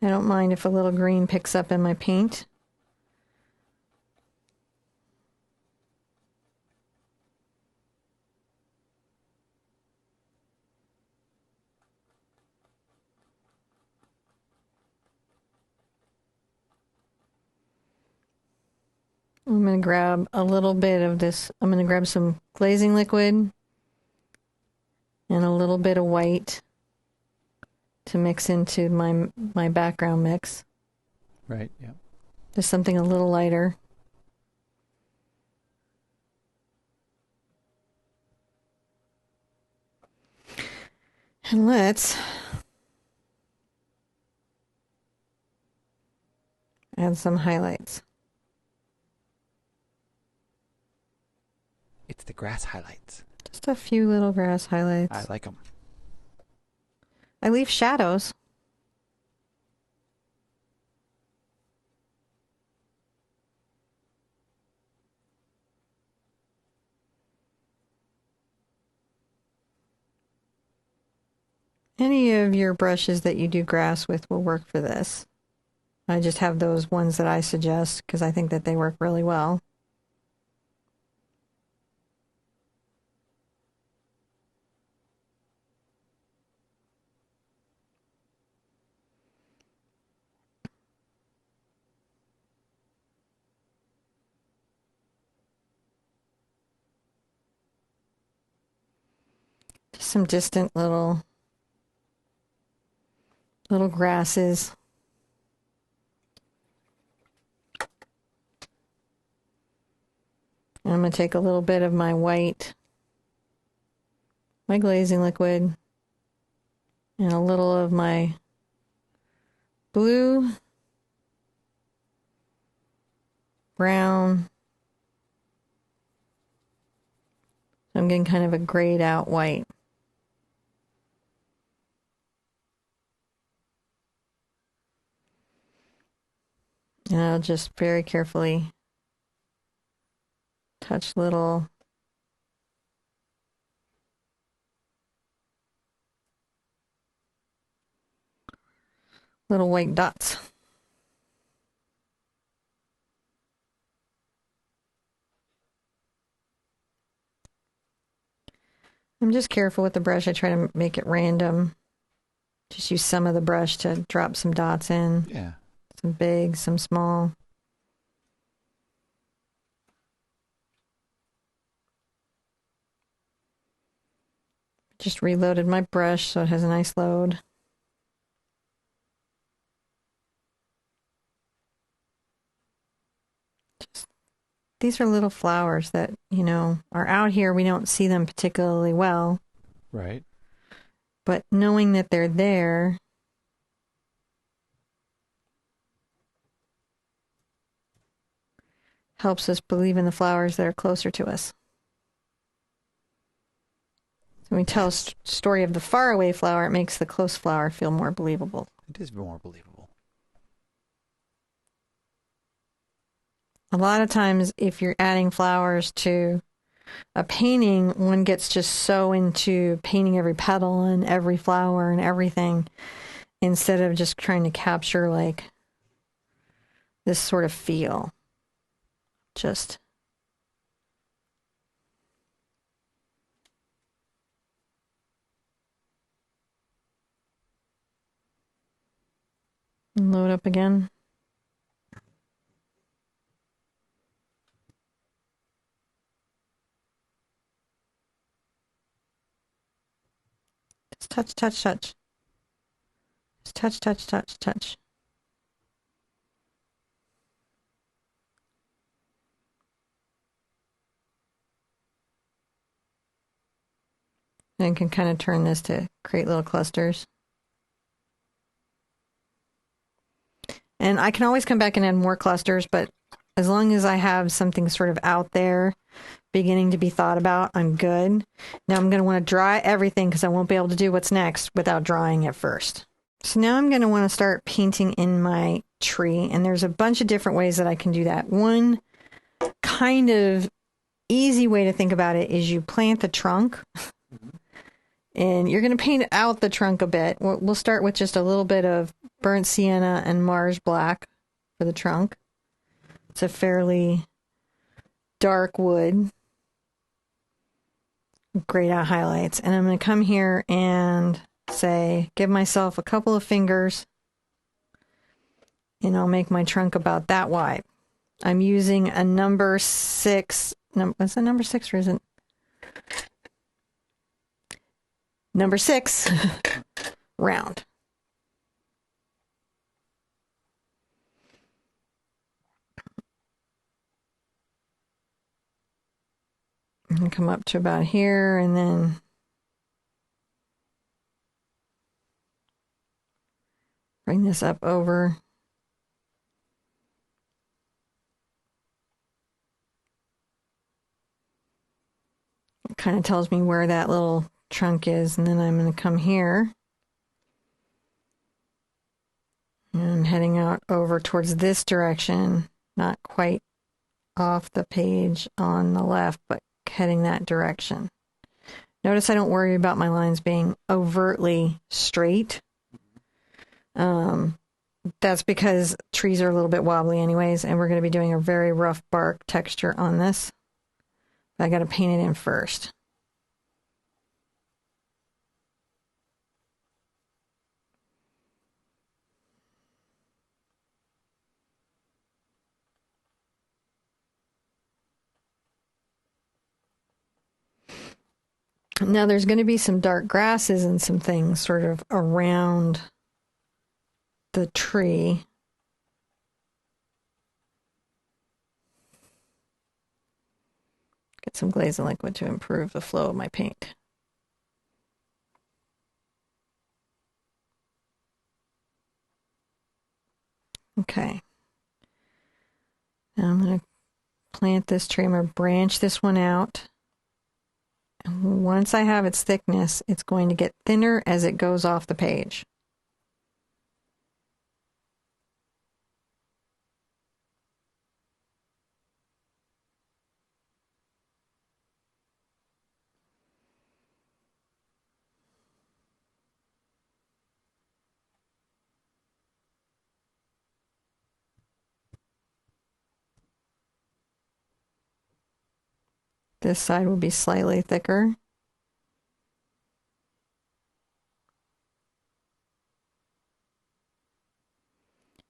I don't mind if a little green picks up in my paint. I'm going to grab a little bit of this. I'm going to grab some glazing liquid and a little bit of white to mix into my background mix. Right, yeah. Just something a little lighter. And let's add some highlights. It's the grass highlights. Just a few little grass highlights. I like them. I leave shadows. Any of your brushes that you do grass with will work for this. I just have those ones that I suggest because I think that they work really well. Just some distant little grasses. And I'm going to take a little bit of my white, my glazing liquid, and a little of my blue, brown. I'm getting kind of a grayed out white. And I'll just very carefully touch little white dots. I'm just careful with the brush. I try to make it random. Just use some of the brush to drop some dots in. Yeah. Some big, some small. Just reloaded my brush so it has a nice load. These are little flowers that, you know, are out here. We don't see them particularly well. Right. But knowing that they're there helps us believe in the flowers that are closer to us. So when we tell a story of the faraway flower, it makes the close flower feel more believable. It is more believable. A lot of times, if you're adding flowers to a painting, one gets just so into painting every petal and every flower and everything, instead of just trying to capture like this sort of feel. Just load up again. Just touch, touch, touch. Just touch, touch, touch, touch. And can kind of turn this to create little clusters. And I can always come back and add more clusters, but as long as I have something sort of out there beginning to be thought about, I'm good. Now I'm going to want to dry everything because I won't be able to do what's next without drying it first. So now I'm going to want to start painting in my tree, and there's a bunch of different ways that I can do that. One kind of easy way to think about it is you plant the trunk, and you're going to paint out the trunk a bit. We'll start with just a little bit of burnt sienna and Mars black for the trunk. It's a fairly dark wood. Grayed out highlights. And I'm going to come here and say, give myself a couple of fingers, and I'll make my trunk about that wide. I'm using a number 6. Is that number 6 or is it? Number 6 round. And come up to about here, and then bring this up over. It kind of tells me where that little trunk is, and then I'm going to come here. And I'm heading out over towards this direction, not quite off the page on the left, but heading that direction. Notice I don't worry about my lines being overtly straight. That's because trees are a little bit wobbly anyways, and we're going to be doing a very rough bark texture on this. I got to paint it in first. Now there's going to be some dark grasses and some things sort of around the tree. Get some glaze and liquid to improve the flow of my paint. Okay. Now I'm going to plant this tree. I'm going to branch this one out. And once I have its thickness, it's going to get thinner as it goes off the page. This side will be slightly thicker.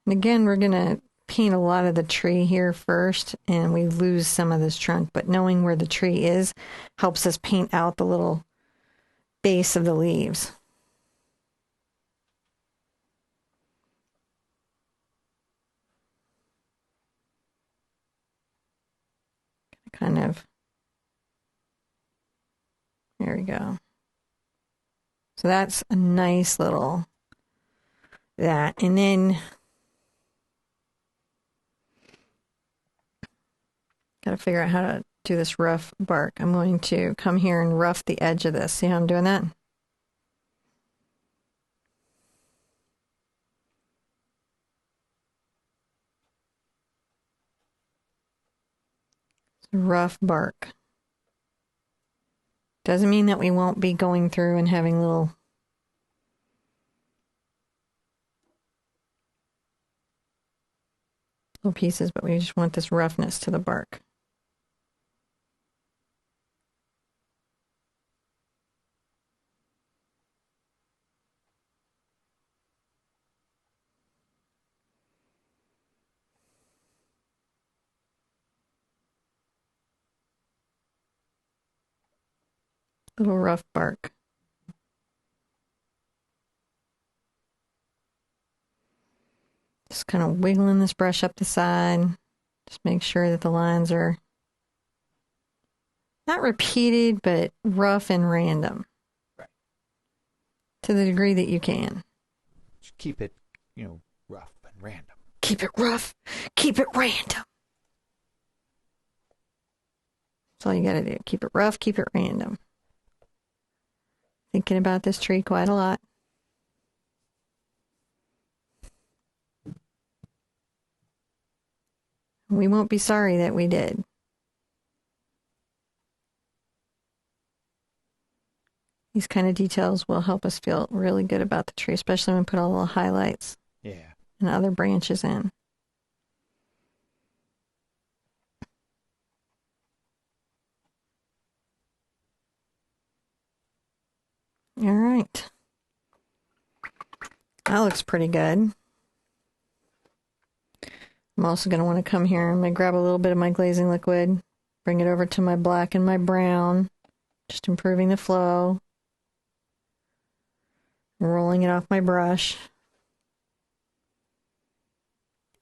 And again, we're going to paint a lot of the tree here first, and we lose some of this trunk, but knowing where the tree is helps us paint out the little base of the leaves. Kind of, there we go. So that's a nice little, that. And then, got to figure out how to do this rough bark. I'm going to come here and rough the edge of this. See how I'm doing that? Rough bark. Doesn't mean that we won't be going through and having little pieces, but we just want this roughness to the bark. Little rough bark. Just kind of wiggling this brush up the side. Just make sure that the lines are not repeated, but rough and random. Right. To the degree that you can. Just keep it, rough and random. Keep it rough. Keep it random. That's all you gotta do. Keep it rough, keep it random. Thinking about this tree quite a lot. We won't be sorry that we did. These kind of details will help us feel really good about the tree, especially when we put all the little highlights and other branches in. All right. That looks pretty good. I'm also going to want to come here. I'm going to grab a little bit of my glazing liquid, bring it over to my black and my brown, just improving the flow. Rolling it off my brush.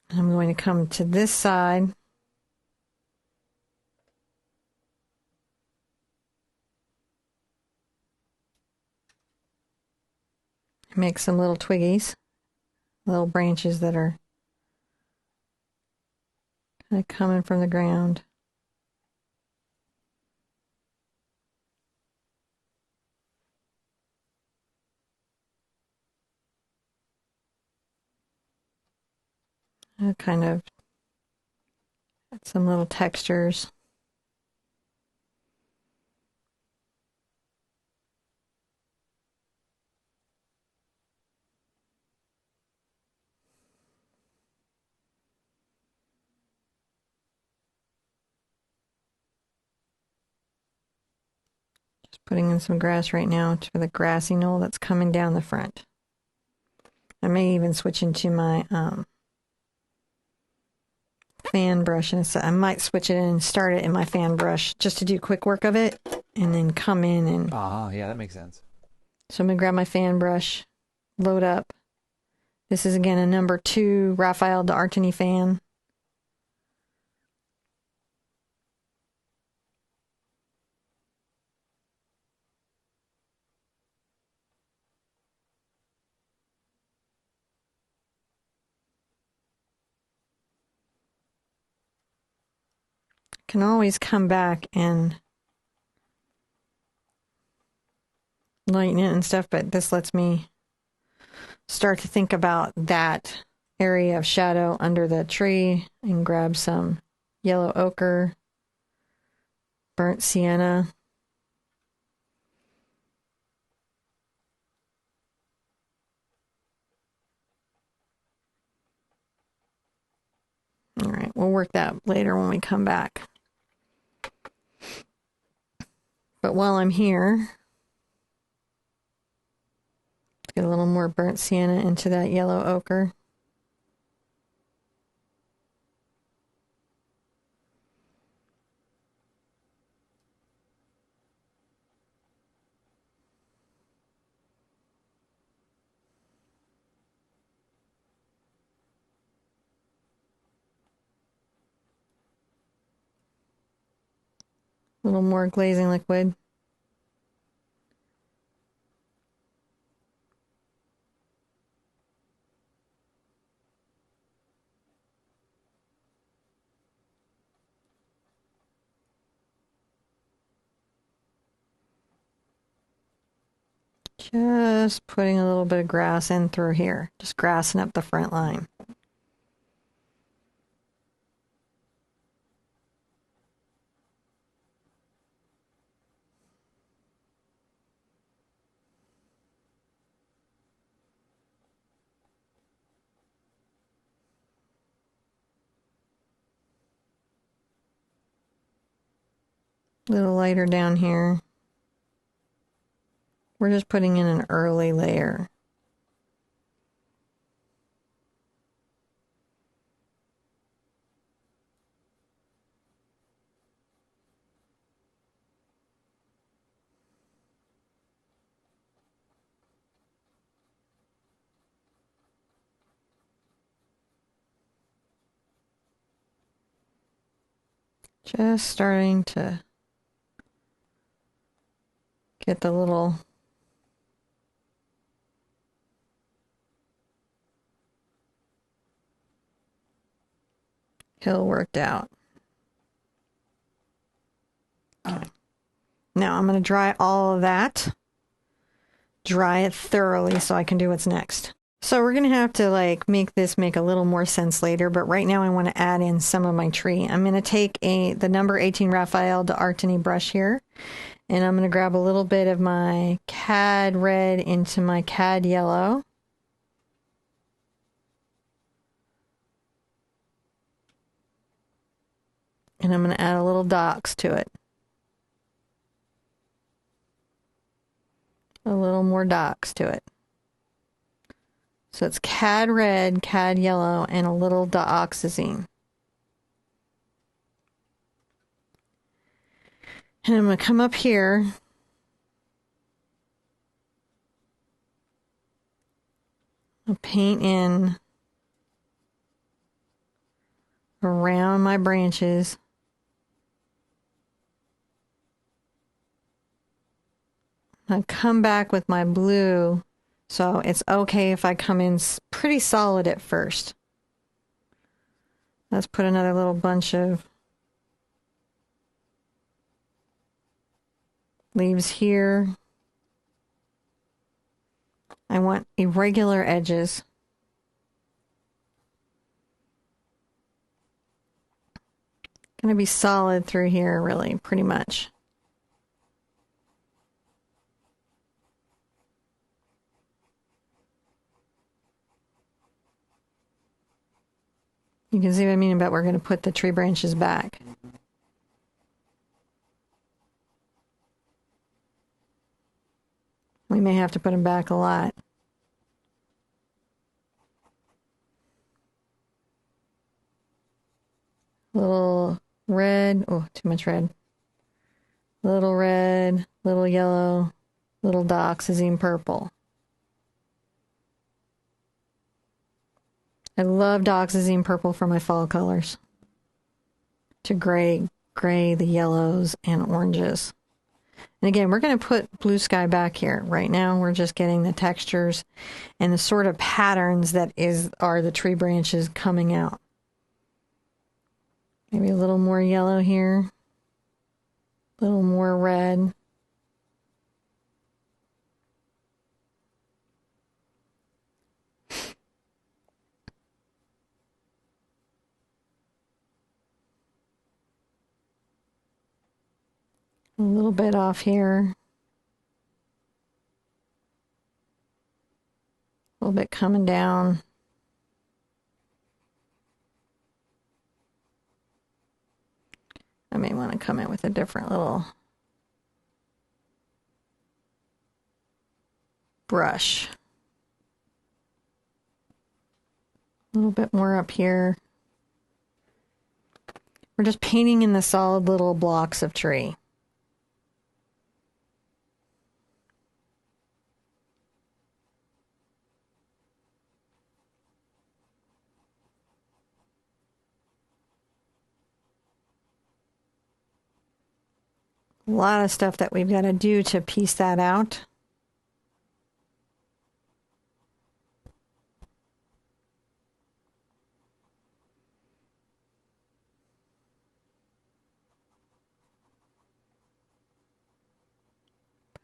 I'm going to come to this side. Make some little twiggies, little branches that are kind of coming from the ground. Kind of add some little textures. Just putting in some grass right now for the grassy knoll that's coming down the front. I may even switch into my fan brush, and I might switch it and start it in my fan brush just to do quick work of it, and then come in and... yeah, that makes sense. So I'm going to grab my fan brush, load up. This is again a number 2 Raphael d'Artagnan fan. Can always come back and lighten it and stuff, but this lets me start to think about that area of shadow under the tree and grab some yellow ochre, burnt sienna. All right, we'll work that later when we come back. But while I'm here, get a little more burnt sienna into that yellow ochre. A little more glazing liquid. Just putting a little bit of grass in through here. Just grassing up the front line. A little lighter down here. We're just putting in an early layer. Just starting to get the little hill worked out. Okay. Now I'm going to dry all of that. Dry it thoroughly so I can do what's next. So we're going to have to like make this make a little more sense later, but right now I want to add in some of my tree. I'm going to take the number 18 Raphael d'Artagnan brush here, and I'm going to grab a little bit of my cad red into my cad yellow. And I'm going to add a little docks to it. A little more docks to it. So it's cad red, cad yellow, and a little dioxazine. And I'm going to come up here I'll paint in around my branches. I'll come back with my blue, so it's okay if I come in pretty solid at first. Let's put another little bunch of leaves here. I want irregular edges. Gonna be solid through here, really, pretty much. You can see what I mean about we're going to put the tree branches back. We may have to put them back a lot. Little red, oh, too much red. Little red, little yellow, little dioxazine purple. I love dioxazine purple for my fall colors. To gray the yellows and oranges. And again, we're going to put blue sky back here. Right now, we're just getting the textures and the sort of patterns that are the tree branches coming out. Maybe a little more yellow here. A little more red. A little bit off here. A little bit coming down. I may want to come in with a different little brush. A little bit more up here. We're just painting in the solid little blocks of tree. A lot of stuff that we've got to do to piece that out.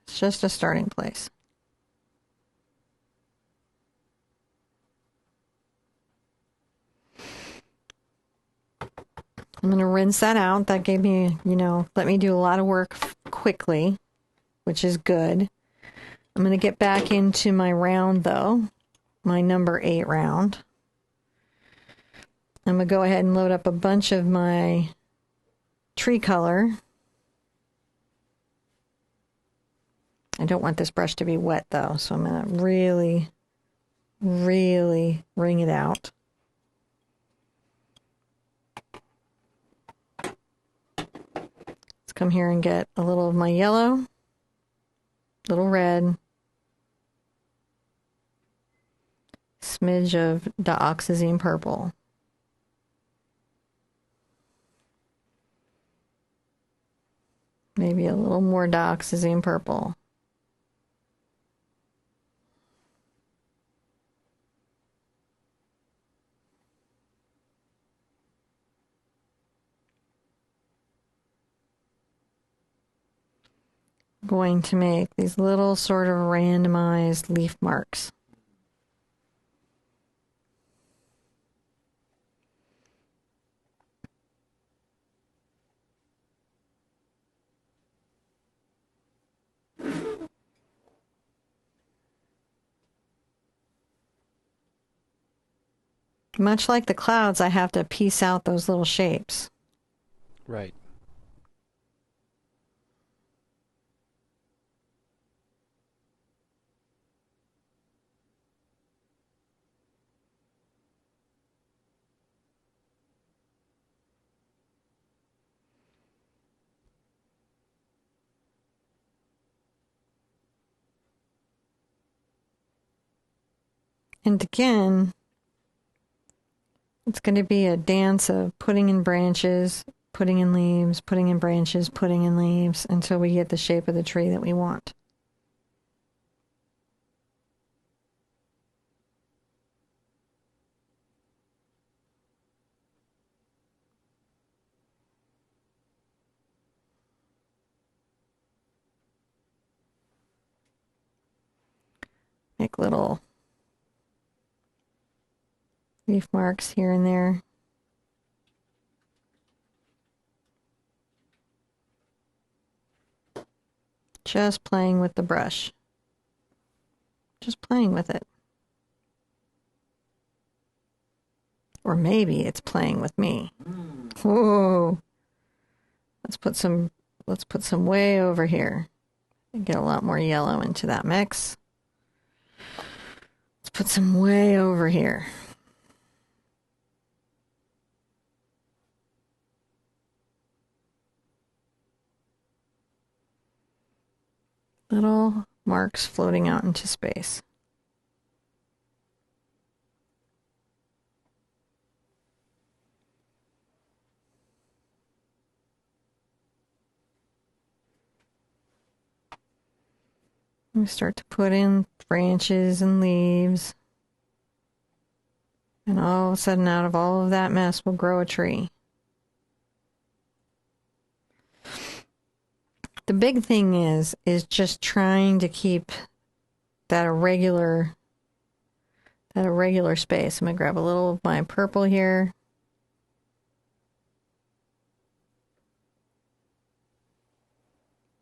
It's just a starting place. I'm going to rinse that out. That gave me, let me do a lot of work quickly, which is good. I'm going to get back into my round, though, my number 8 round. I'm going to go ahead and load up a bunch of my tree color. I don't want this brush to be wet, though, so I'm going to really, really wring it out. Let's come here and get a little of my yellow, little red, smidge of dioxazine purple. Maybe a little more dioxazine purple. Going to make these little sort of randomized leaf marks. Much like the clouds, I have to piece out those little shapes. Right. And again, it's going to be a dance of putting in branches, putting in leaves, putting in branches, putting in leaves, until we get the shape of the tree that we want. Make little leaf marks here and there. Just playing with the brush. Just playing with it. Or maybe it's playing with me. Whoa. Let's put some way over here. Get a lot more yellow into that mix. Let's put some way over here. Little marks floating out into space. We start to put in branches and leaves. And all of a sudden, out of all of that mess will grow a tree. The big thing is just trying to keep that irregular space. I'm going to grab a little of my purple here.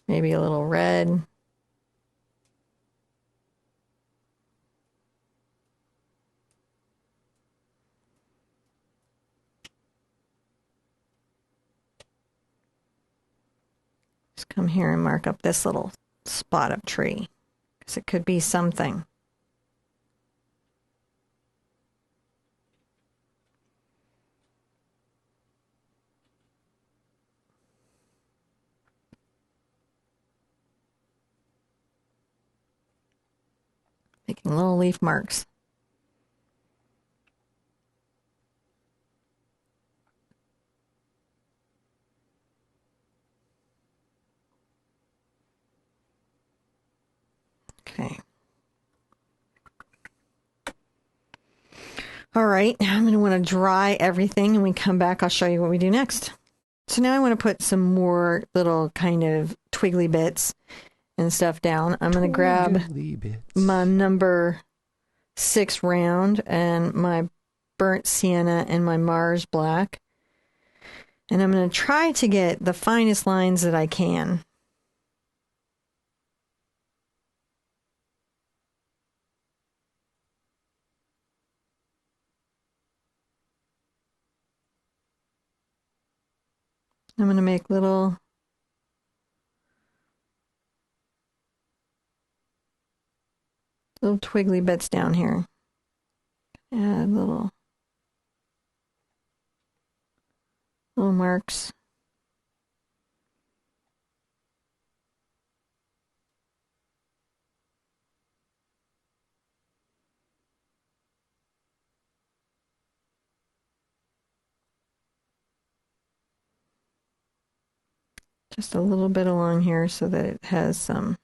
Maybe a little red. Just come here and mark up this little spot of tree, because it could be something. Making little leaf marks. All right, I'm going to want to dry everything, and when we come back, I'll show you what we do next. So now I want to put some more little kind of twiggly bits and stuff down. I'm going to grab my number 6 round and my burnt sienna and my Mars black. And I'm going to try to get the finest lines that I can. I'm going to make little twiggly bits down here. Add little marks. Just a little bit along here so that it has some.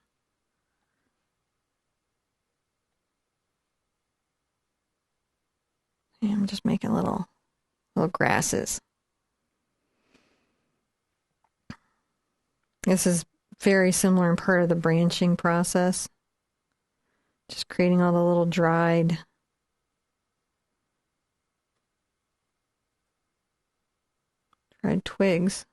Yeah, I'm just making little grasses. This is very similar in part of the branching process. Just creating all the little dried twigs.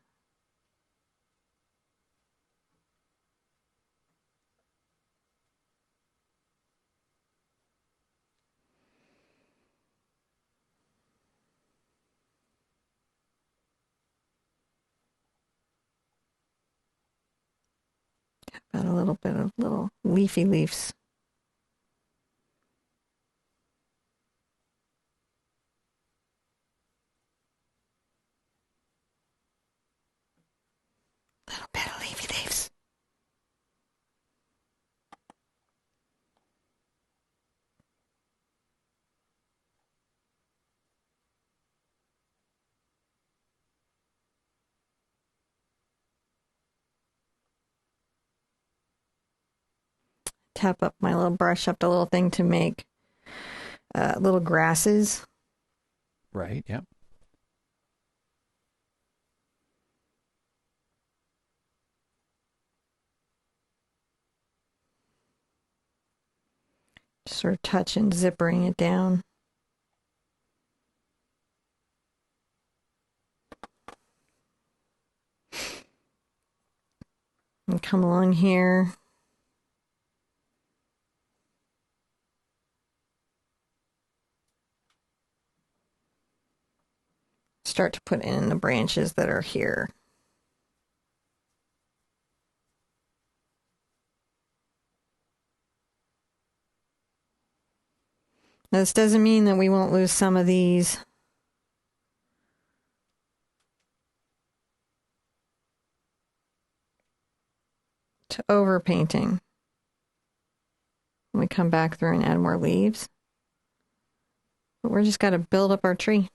Got a little bit of little leafy leaves. Little bit of leafy leaves. Tap up my little brush up the little thing to make little grasses. Right, yep. Just sort of touch and zippering it down. And come along here. Start to put in the branches that are here. Now, this doesn't mean that we won't lose some of these to overpainting when we come back through and add more leaves. But we're just got to build up our tree.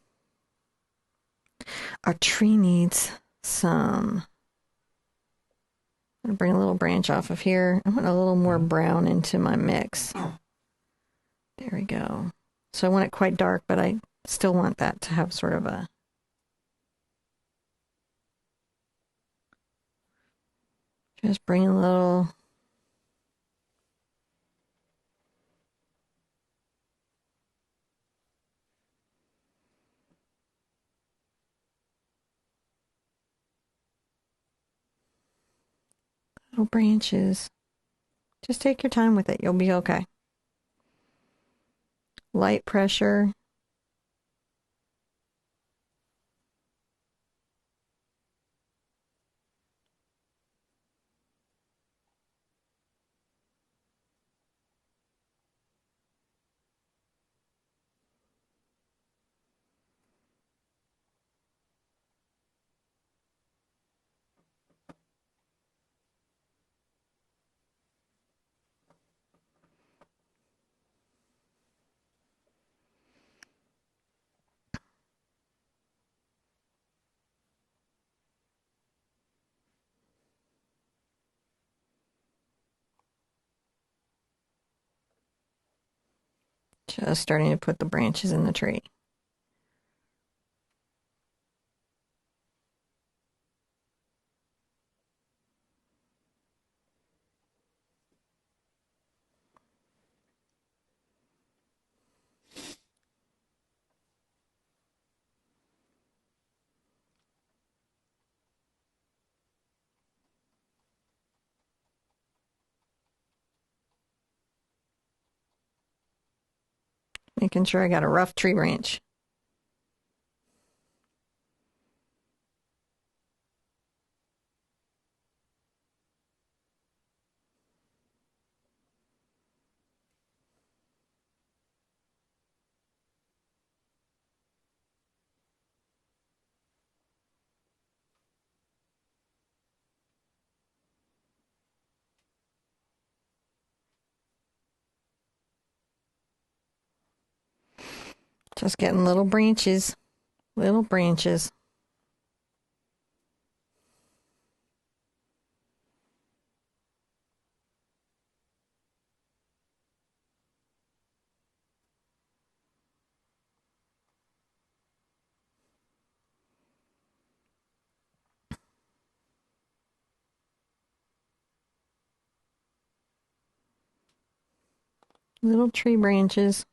Our tree needs some. I'm going to bring a little branch off of here. I want a little more brown into my mix. There we go. So I want it quite dark, but I still want that to have sort of a just bring a little branches. Just take your time with it. You'll be okay. Light pressure. Just starting to put the branches in the tree. Making sure I got a rough tree branch. Just getting little branches. Little branches. Little tree branches.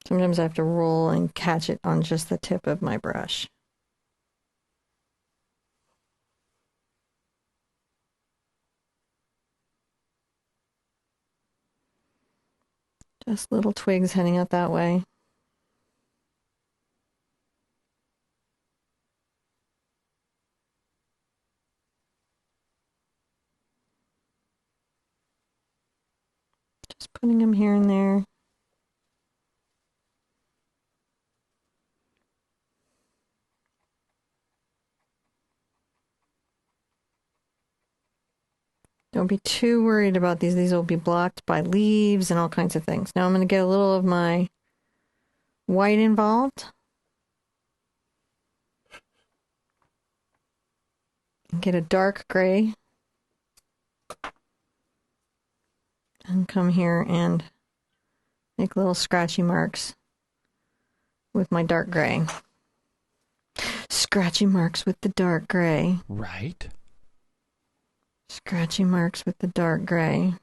Sometimes I have to roll and catch it on just the tip of my brush. Just little twigs heading out that way. Just putting them here and there. Don't be too worried about these. These will be blocked by leaves and all kinds of things. Now I'm going to get a little of my white involved. Get a dark gray. And come here and make little scratchy marks with my dark gray. Scratchy marks with the dark gray. Right. Scratchy marks with the dark gray.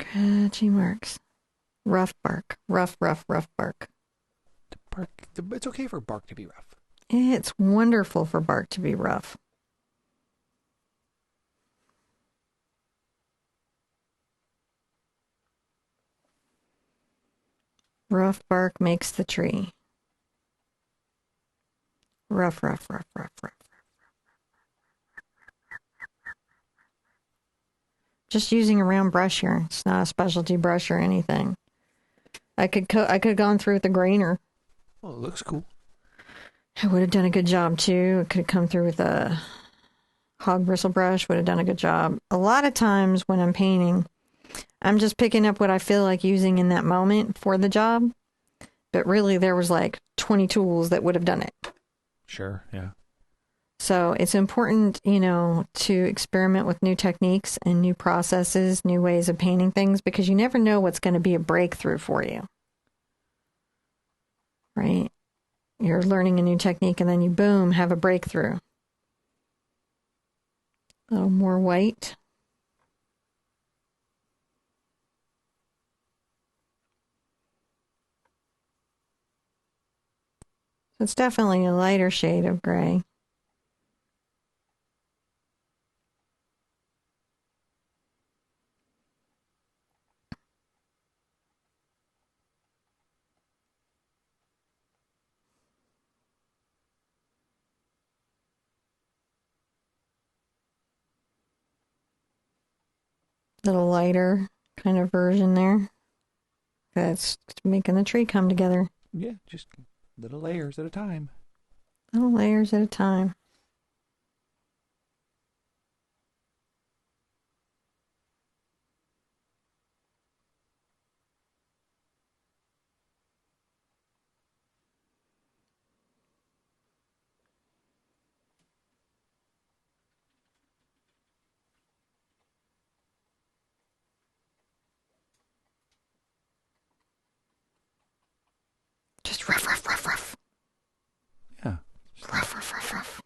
Scratchy marks. Rough bark. Rough, rough, rough bark. It's okay for bark to be rough. It's wonderful for bark to be rough. Rough bark makes the tree. Rough, rough, rough, rough, rough. Just using a round brush here. It's not a specialty brush or anything. I could have gone through with a grainer. Well, it looks cool. I would have done a good job too. It could have come through with a hog bristle brush. Would have done a good job. A lot of times when I'm painting, I'm just picking up what I feel like using in that moment for the job. But really, there was like 20 tools that would have done it. Sure, yeah. So it's important, to experiment with new techniques and new processes, new ways of painting things, because you never know what's going to be a breakthrough for you. Right? You're learning a new technique and then you, boom, have a breakthrough. A little more white. It's definitely a lighter shade of gray. little lighter kind of version there. That's making the tree come together. Yeah, just little layers at a time. Little layers at a time. Just rough, rough, rough, rough. Yeah. Rough, rough, rough, rough.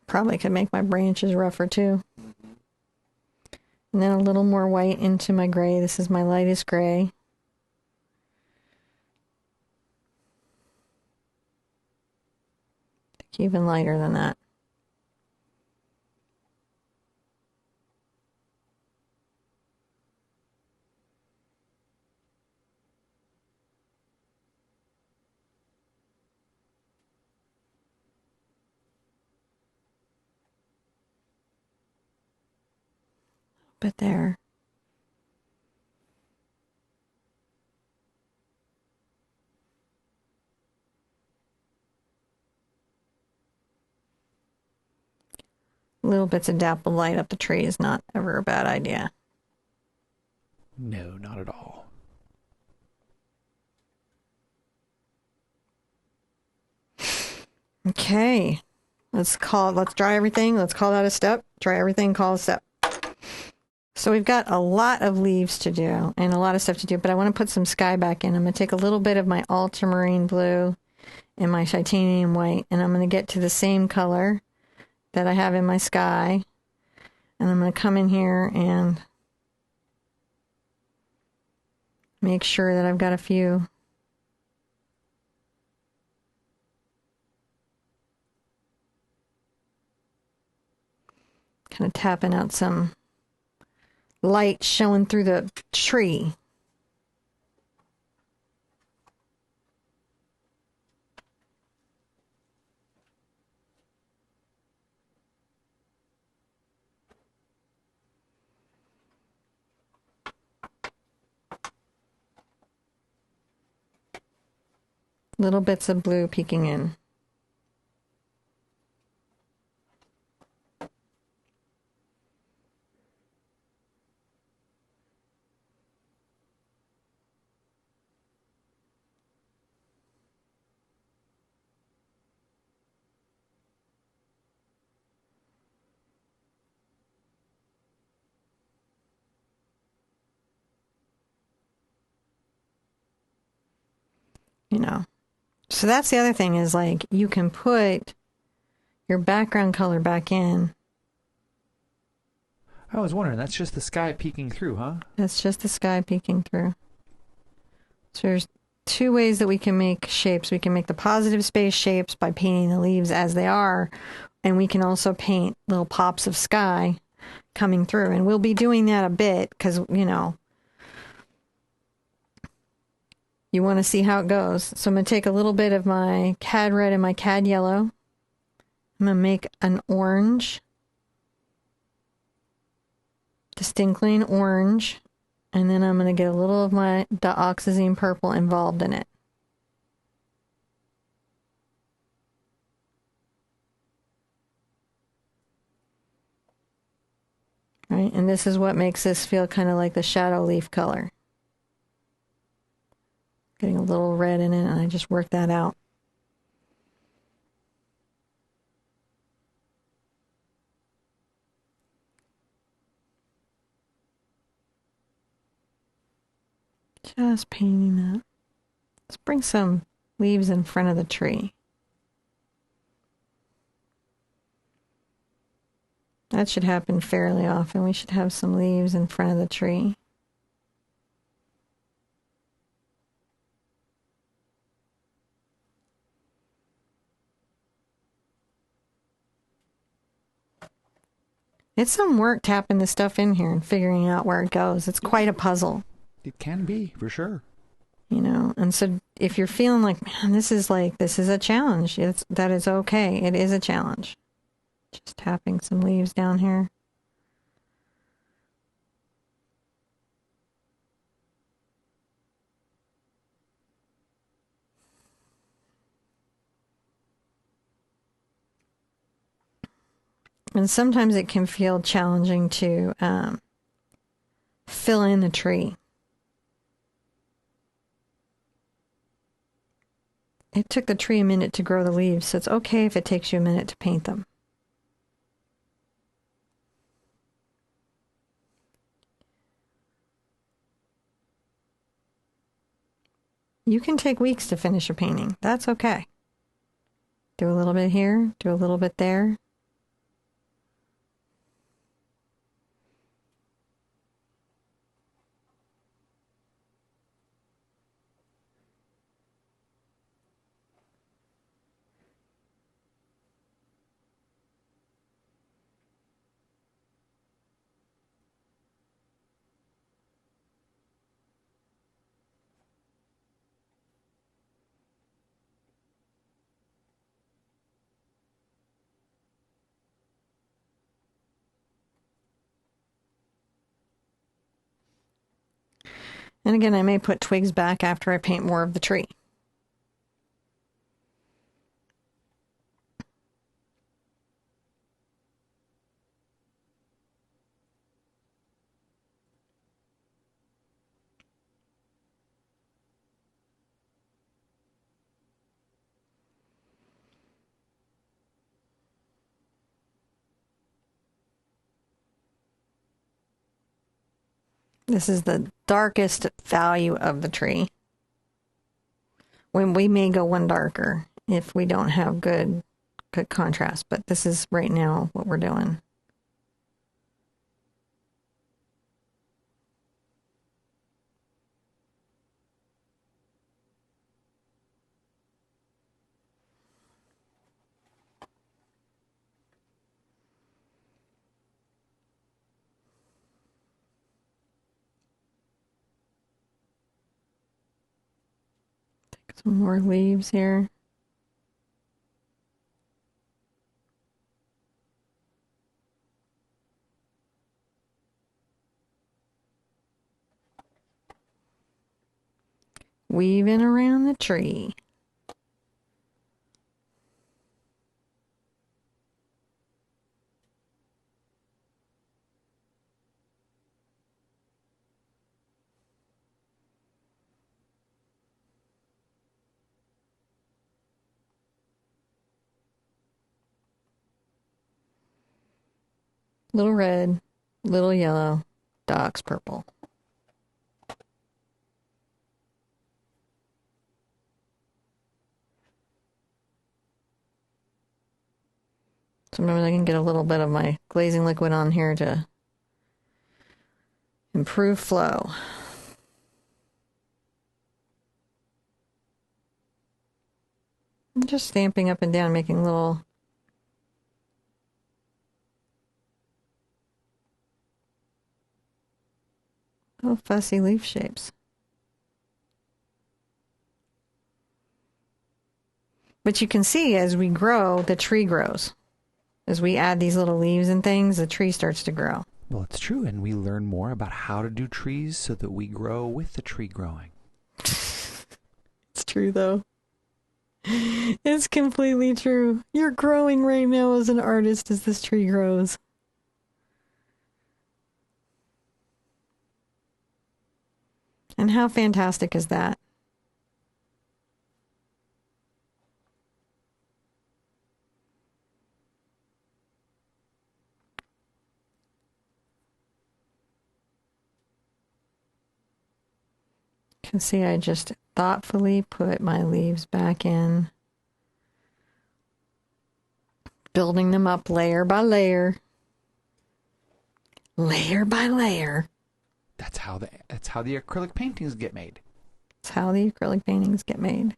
Probably could make my branches rougher too. And then a little more white into my gray. This is my lightest gray. Even lighter than that. But there. Little bits of dappled light up the tree is not ever a bad idea. No, not at all. Okay. Let's dry everything. Let's call that a step. Dry everything, call a step. So we've got a lot of leaves to do and a lot of stuff to do, but I want to put some sky back in. I'm going to take a little bit of my ultramarine blue and my titanium white, and I'm going to get to the same color that I have in my sky. And I'm going to come in here and make sure that I've got a few kind of tapping out some light showing through the tree. Little bits of blue peeking in. You know. So that's the other thing is like you can put your background color back in. I was wondering, that's just the sky peeking through, huh? That's just the sky peeking through. So there's two ways that we can make shapes. We can make the positive space shapes by painting the leaves as they are, and we can also paint little pops of sky coming through. And we'll be doing that a bit because, you know, you want to see how it goes. So I'm going to take a little bit of my cad red and my cad yellow. I'm going to make an orange, distinctly an orange, and then I'm going to get a little of my dioxazine purple involved in it. Right, and this is what makes this feel kind of like the shadow leaf color. Getting a little red in it, and I just work that out. Just painting that. Let's bring some leaves in front of the tree. That should happen fairly often. We should have some leaves in front of the tree. It's some work tapping the stuff in here and figuring out where it goes. It's quite a puzzle. It can be, for sure. You know, and so if you're feeling like, man, this is a challenge, that is okay. It is a challenge. Just tapping some leaves down here. And sometimes it can feel challenging to fill in a tree. It took the tree a minute to grow the leaves, so it's okay if it takes you a minute to paint them. You can take weeks to finish a painting. That's okay. Do a little bit here, do a little bit there. And again, I may put twigs back after I paint more of the tree. This is the darkest value of the tree. When we may go one darker if we don't have good contrast, but this is right now what we're doing. Some more leaves here. Weaving around the tree. Little red, little yellow, dogs purple. Sometimes I can get a little bit of my glazing liquid on here to improve flow. I'm just stamping up and down, making little fussy leaf shapes. But you can see as we grow, the tree grows. As we add these little leaves and things, the tree starts to grow. Well, it's true, and we learn more about how to do trees so that we grow with the tree growing. It's true, though. It's completely true. You're growing right now as an artist as this tree grows. And how fantastic is that? You can see I just thoughtfully put my leaves back in, building them up layer by layer. Layer by layer. That's how the acrylic paintings get made. That's how the acrylic paintings get made.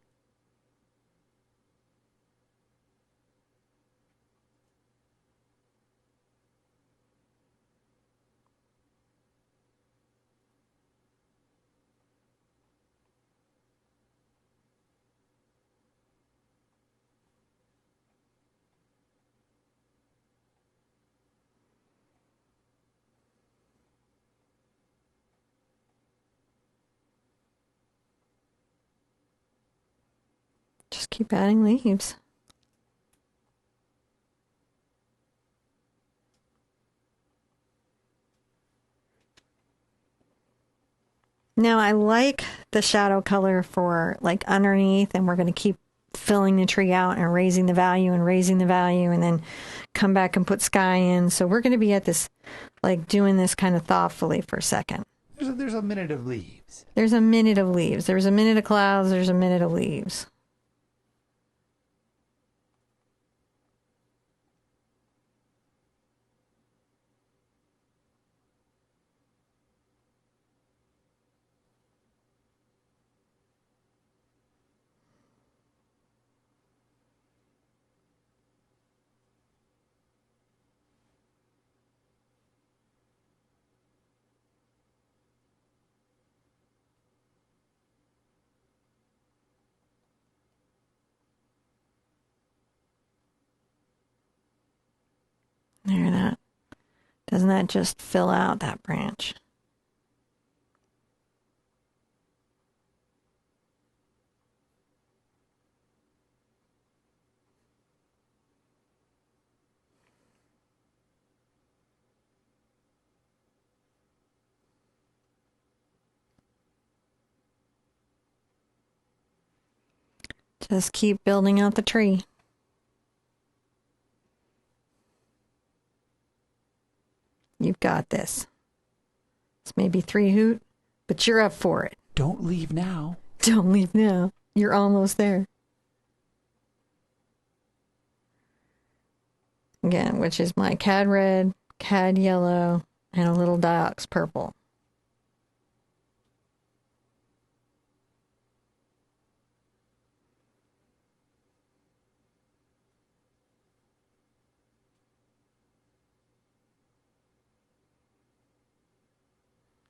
Just keep adding leaves. Now I like the shadow color for like underneath, and we're going to keep filling the tree out and raising the value and raising the value, and then come back and put sky in. So we're going to be at this, like doing this kind of thoughtfully for a second. There's a minute of leaves. There's a minute of leaves. There's a minute of clouds. There's a minute of leaves. There, that. Doesn't that just fill out that branch? Just keep building out the tree. You've got this. It's maybe 3 hoot, but you're up for it. Don't leave now. Don't leave now. You're almost there. Again, which is my cad red, cad yellow, and a little diox purple.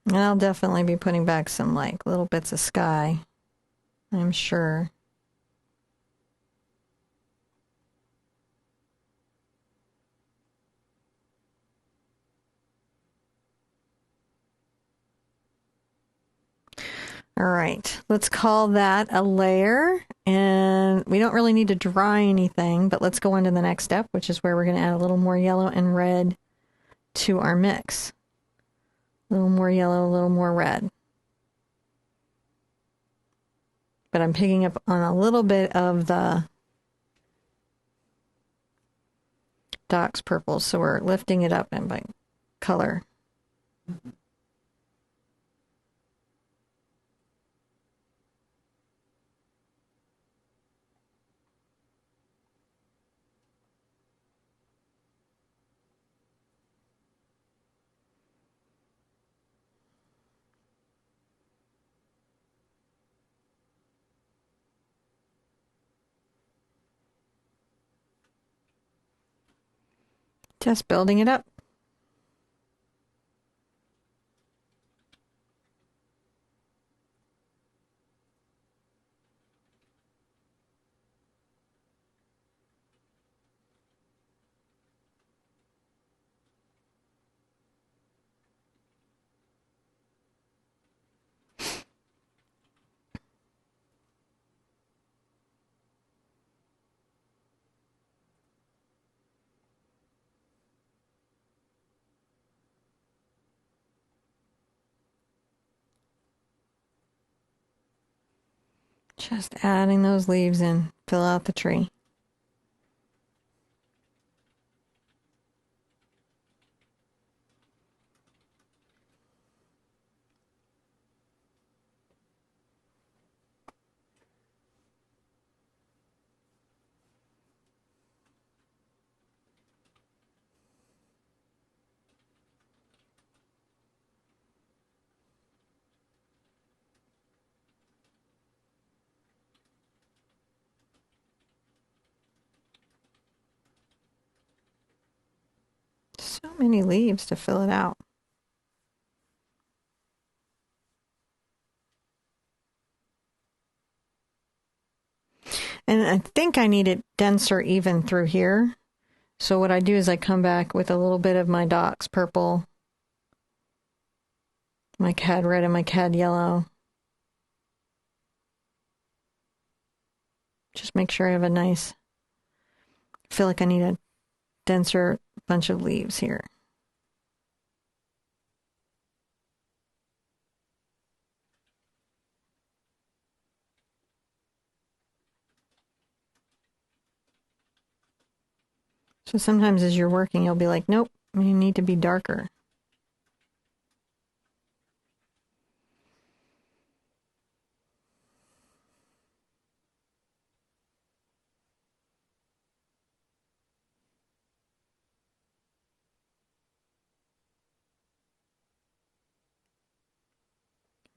And I'll definitely be putting back some like little bits of sky, I'm sure. All right, let's call that a layer. And we don't really need to dry anything, but let's go into the next step, which is where we're going to add a little more yellow and red to our mix. A little more yellow, a little more red. But I'm picking up on a little bit of the Doc's purple, so we're lifting it up and by color. Just building it up. Just adding those leaves in, fill out the tree. So many leaves to fill it out. And I think I need it denser even through here. So what I do is I come back with a little bit of my Doc's purple, my cad red, and my cad yellow. Just make sure I have a nice, I feel like I need a denser bunch of leaves here. So sometimes as you're working, you'll be like, nope, you need to be darker.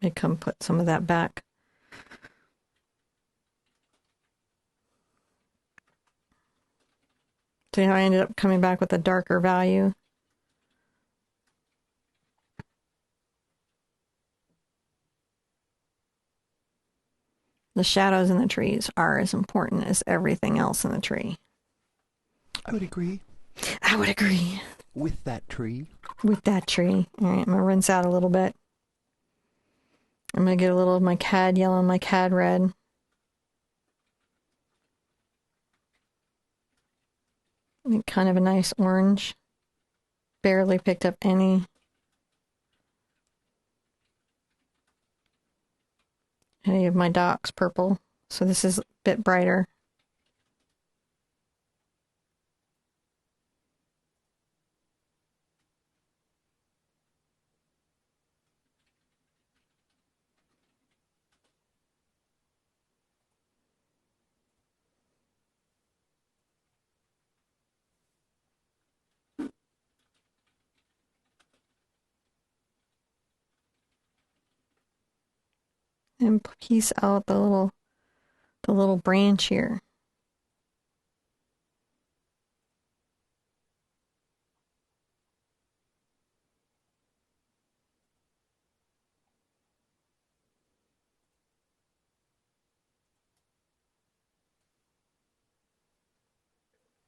May come put some of that back. So I ended up coming back with a darker value. The shadows in the trees are as important as everything else in the tree. I would agree. I would agree. With that tree. With that tree. All right, I'm going to rinse out a little bit. I'm going to get a little of my cad yellow and my cad red. And kind of a nice orange. Barely picked up any. Any of my docks purple. So this is a bit brighter. And piece out the little branch here.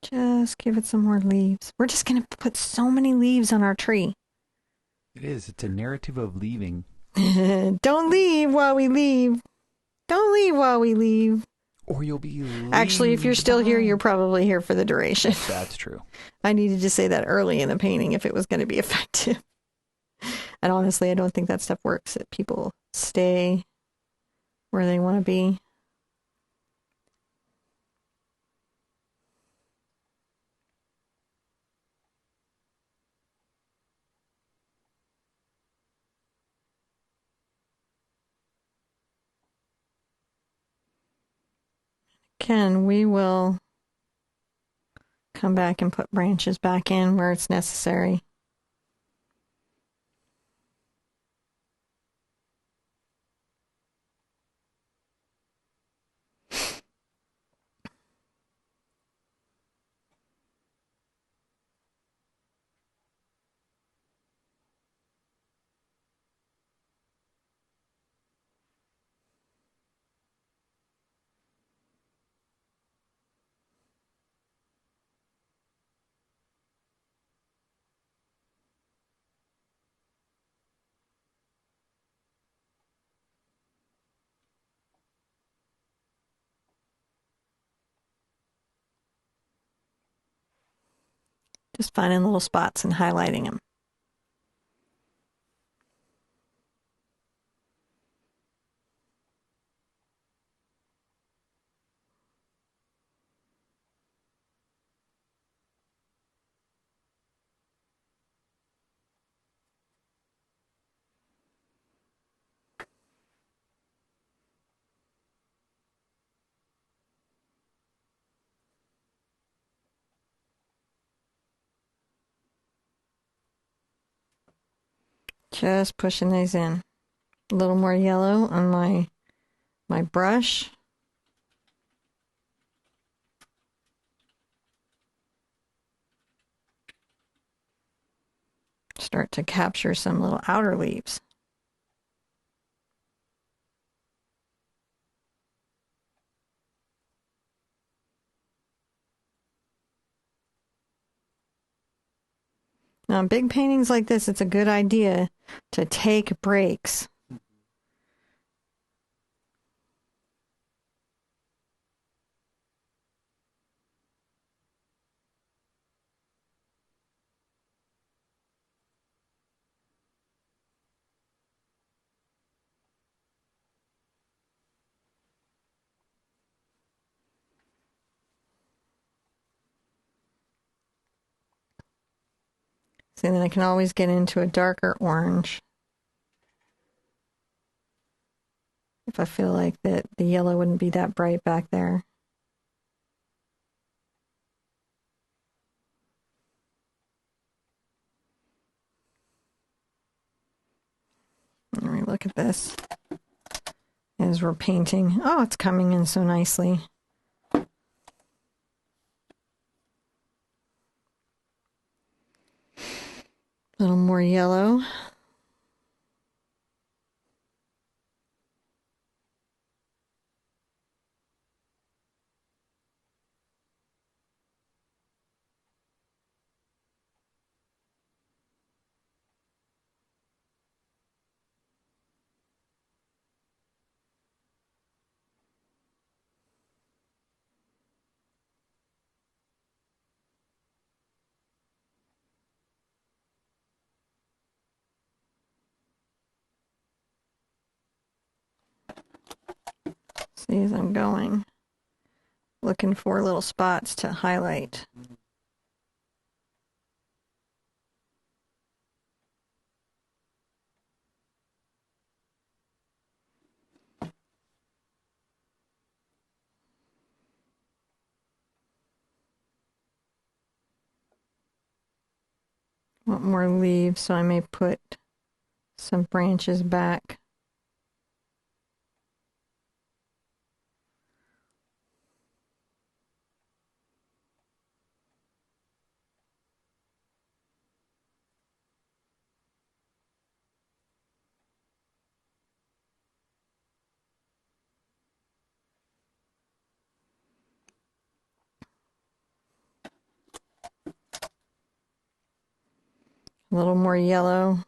Just give it some more leaves. We're just going to put so many leaves on our tree. It is. It's a narrative of leaving. Don't leave while we leave. Don't leave while we leave. Or you'll be Actually, if you're still here, you're probably here for the duration. That's true. I needed to say that early in the painting if it was going to be effective. And honestly, I don't think that stuff works, that people stay where they want to be. Again, we will come back and put branches back in where it's necessary. Just finding little spots and highlighting them. Just pushing these in. A little more yellow on my brush. Start to capture some little outer leaves. Now, in big paintings like this, it's a good idea to take breaks. See, then I can always get into a darker orange if I feel like that the yellow wouldn't be that bright back there. Let me look at this as we're painting. Oh, it's coming in so nicely. A little more yellow. See, as I'm going, looking for little spots to highlight. Want more leaves, so I may put some branches back. A little more yellow.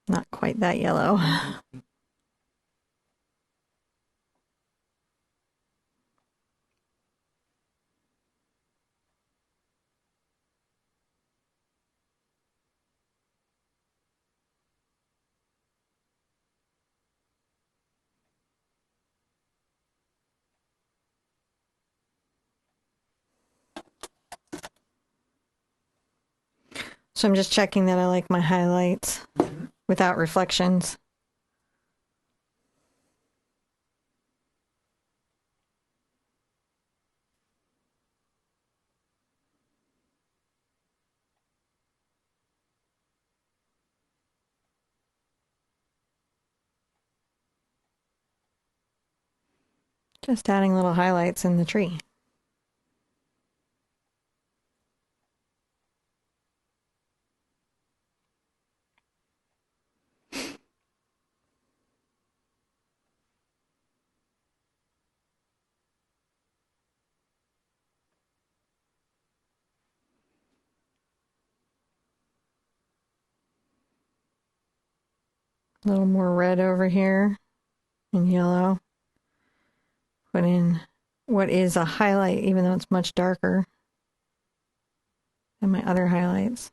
Not quite that yellow. So I'm just checking that I like my highlights without reflections. Just adding little highlights in the tree. A little more red over here and yellow. Put in what is a highlight, even though it's much darker than my other highlights.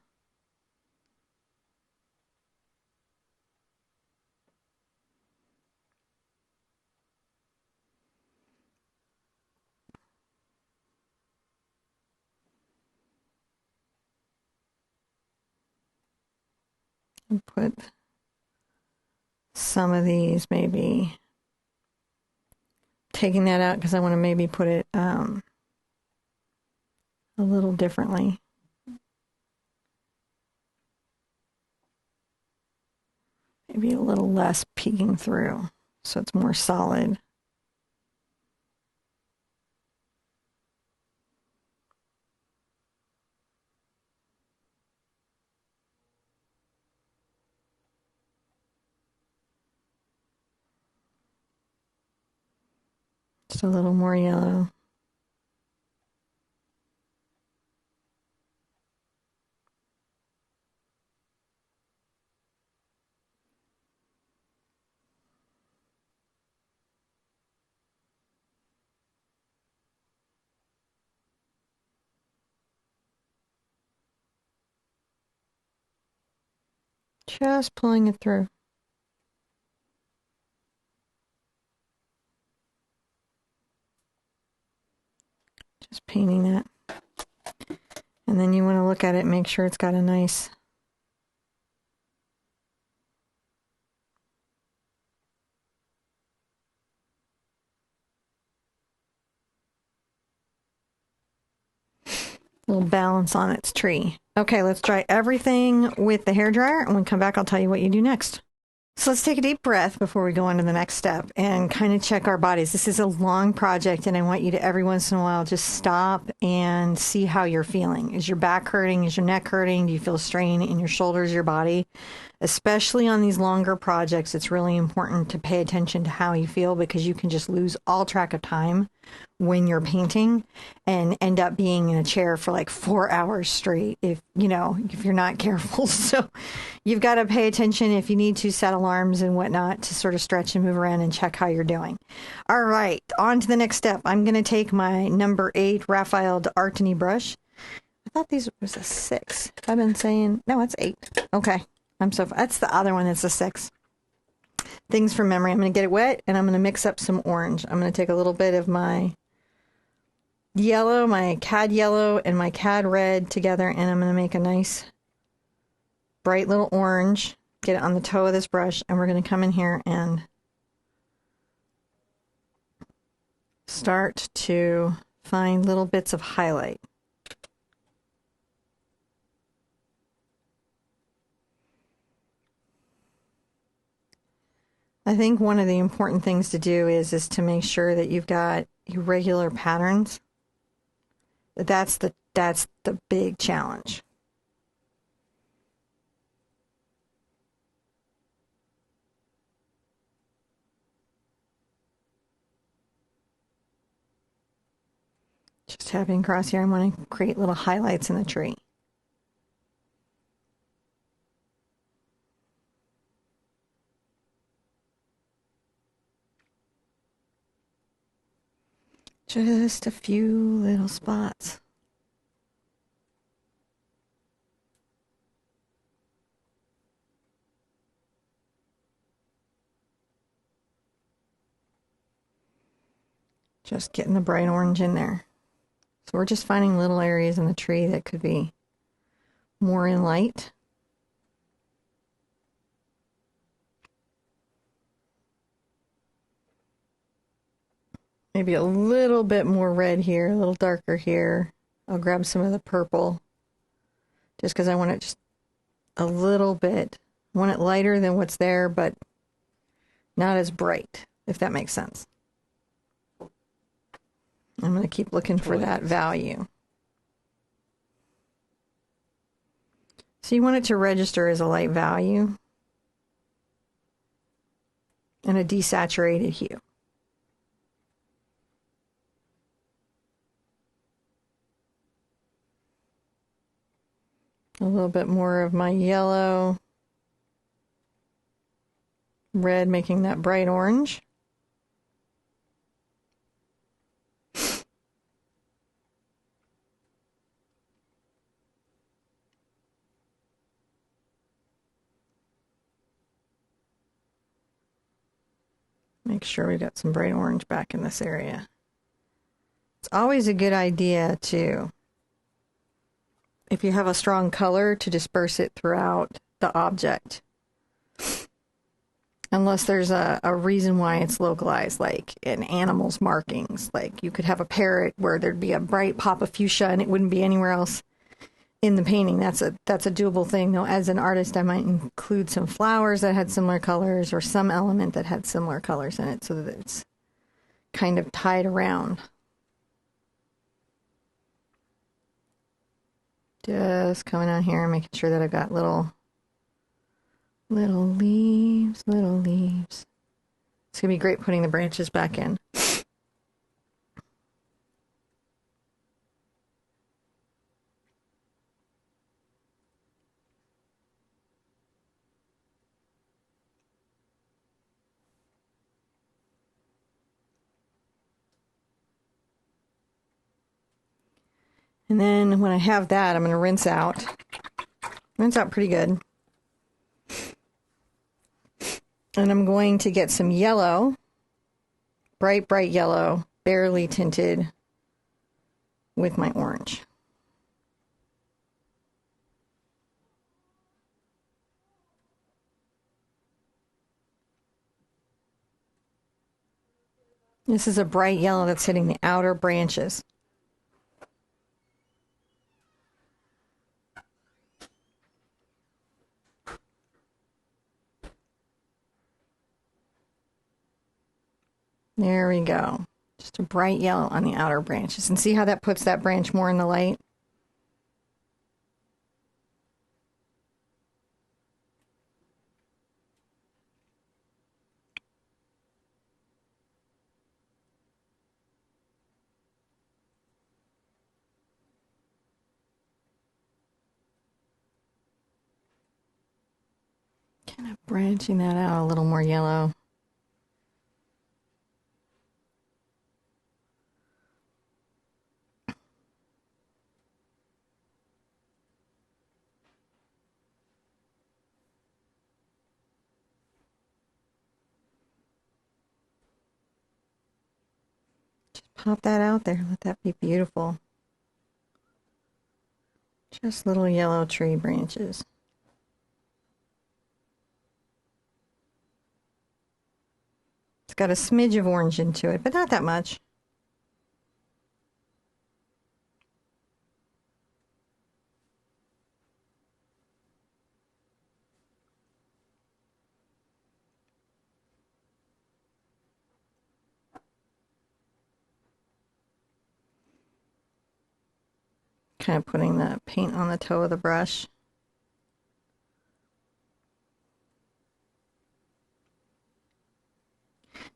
And put some of these, maybe taking that out because I want to maybe put it a little differently. Maybe a little less peeking through so it's more solid. Just a little more yellow. Just pulling it through. Just painting that. And then you want to look at it and make sure it's got a nice little balance on its tree. Okay, let's dry everything with the hairdryer, and when we come back, I'll tell you what you do next. So let's take a deep breath before we go on to the next step and kind of check our bodies. This is a long project, and I want you to every once in a while just stop and see how you're feeling. Is your back hurting? Is your neck hurting? Do you feel strain in your shoulders, your body? Especially on these longer projects, it's really important to pay attention to how you feel, because you can just lose all track of time when you're painting and end up being in a chair for like 4 hours straight if you're not careful. So you've got to pay attention. If you need to, set alarms and whatnot to sort of stretch and move around and check how you're doing. All right, on to the next step. I'm going to take my number 8 Raphael d'Artagnan brush. I thought these was a 6. I've been saying, no, it's 8. Okay, that's the other one that's a 6. Things from memory. I'm going to get it wet, and I'm going to mix up some orange. I'm going to take a little bit of my yellow, my cad yellow, and my cad red together, and I'm going to make a nice bright little orange. Get it on the toe of this brush, and we're going to come in here and start to find little bits of highlight. I think one of the important things to do is to make sure that you've got irregular patterns. That's the big challenge. Just tapping across here, I want to create little highlights in the tree. Just a few little spots. Just getting the bright orange in there. So we're just finding little areas in the tree that could be more in light. Maybe a little bit more red here, a little darker here. I'll grab some of the purple just because I want it just a little bit. I want it lighter than what's there, but not as bright, if that makes sense. I'm going to keep looking for that value. So you want it to register as a light value and a desaturated hue. A little bit more of my yellow, red, making that bright orange. Make sure we got some bright orange back in this area. It's always a good idea to, if you have a strong color, to disperse it throughout the object. Unless there's a reason why it's localized, like in animals' markings. Like you could have a parrot where there'd be a bright pop of fuchsia and it wouldn't be anywhere else in the painting. That's a doable thing. Though as an artist, I might include some flowers that had similar colors or some element that had similar colors in it so that it's kind of tied around. Just coming out here and making sure that I've got little leaves, little leaves. It's going to be great putting the branches back in. And then when I have that, I'm going to rinse out. Rinse out pretty good. And I'm going to get some yellow, bright yellow, barely tinted with my orange. This is a bright yellow that's hitting the outer branches. There we go. Just a bright yellow on the outer branches. And see how that puts that branch more in the light? Kind of branching that out a little more yellow. Pop that out there. Let that be beautiful. Just little yellow tree branches. It's got a smidge of orange into it, but not that much. Kind of putting the paint on the toe of the brush.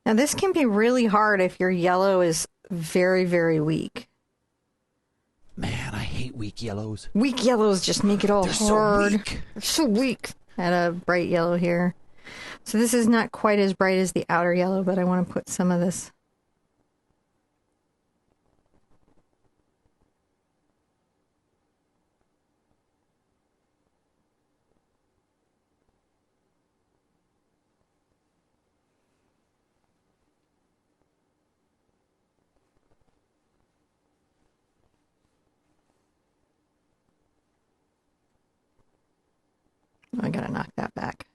Now this can be really hard if your yellow is very, very weak. Man, I hate weak yellows. Weak yellows just make it all They're hard. so weak. They're so weak. Add a bright yellow here. So this is not quite as bright as the outer yellow, but I want to put some of this. I gotta knock that back.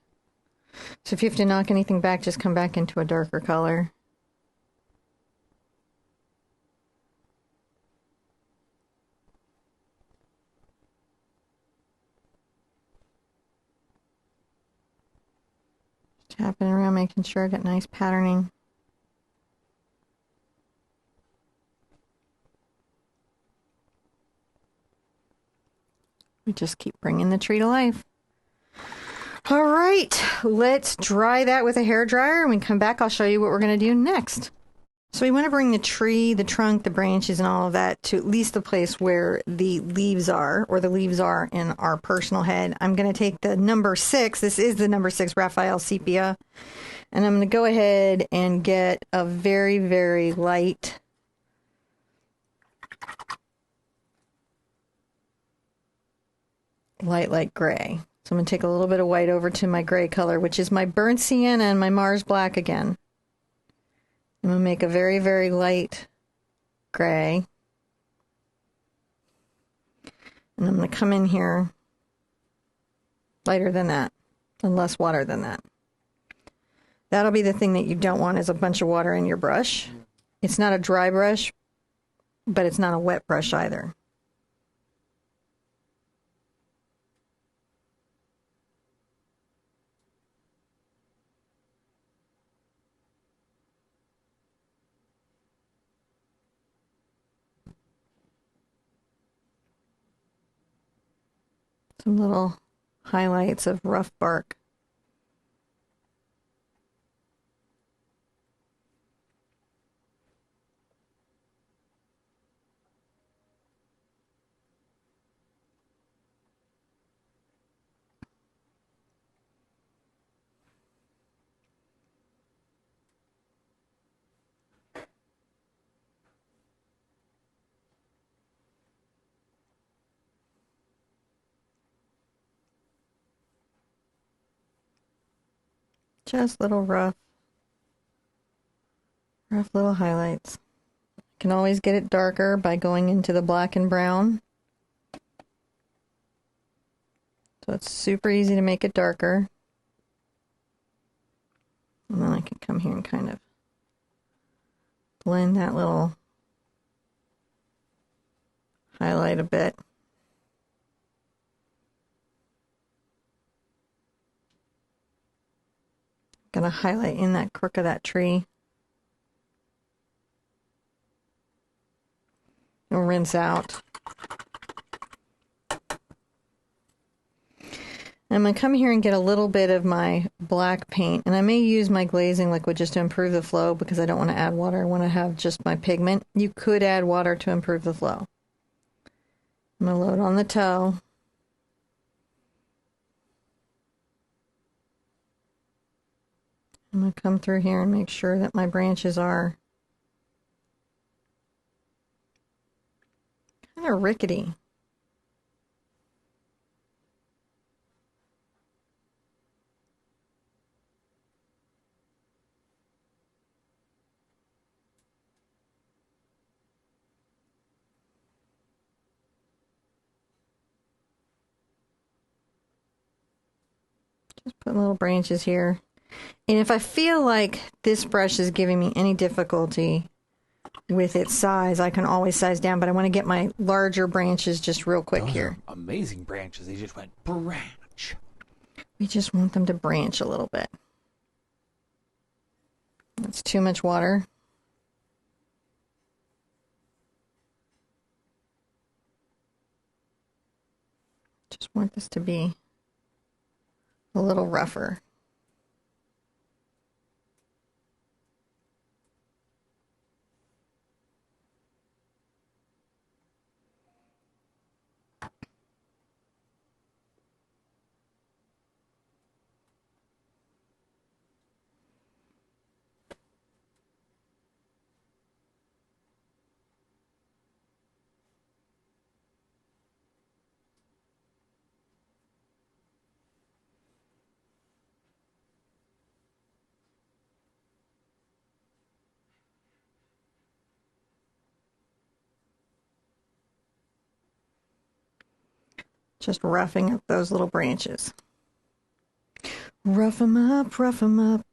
So if you have to knock anything back, just come back into a darker color. Tapping around, making sure I got nice patterning. We just keep bringing the tree to life. All right, let's dry that with a hairdryer. When we come back, I'll show you what we're going to do next. So we want to bring the tree, the trunk, the branches, and all of that to at least the place where the leaves are, or the leaves are in our personal head. I'm going to take the number 6. This is the number 6 Raphael Sepia. And I'm going to go ahead and get a very, very light gray. So I'm going to take a little bit of white over to my gray color, which is my burnt sienna and my Mars black again. I'm going to make a very, very light gray. And I'm going to come in here lighter than that and less water than that. That'll be the thing that you don't want, is a bunch of water in your brush. It's not a dry brush, but it's not a wet brush either. Some little highlights of rough bark. Just little rough little highlights. Can always get it darker by going into the black and brown. So it's super easy to make it darker. And then I can come here and kind of blend that little highlight a bit. Gonna highlight in that crook of that tree. And rinse out. I'm going to come here and get a little bit of my black paint, and I may use my glazing liquid just to improve the flow because I don't want to add water. I want to have just my pigment. You could add water to improve the flow. I'm going to load on the toe. I'm going to come through here and make sure that my branches are kind of rickety. Just put little branches here. And if I feel like this brush is giving me any difficulty with its size, I can always size down, but I want to get my larger branches just real quick. Those here. Are amazing branches. They just went branch. We just want them to branch a little bit. That's too much water. Just want this to be a little rougher. Just roughing up those little branches. Rough them up, rough them up.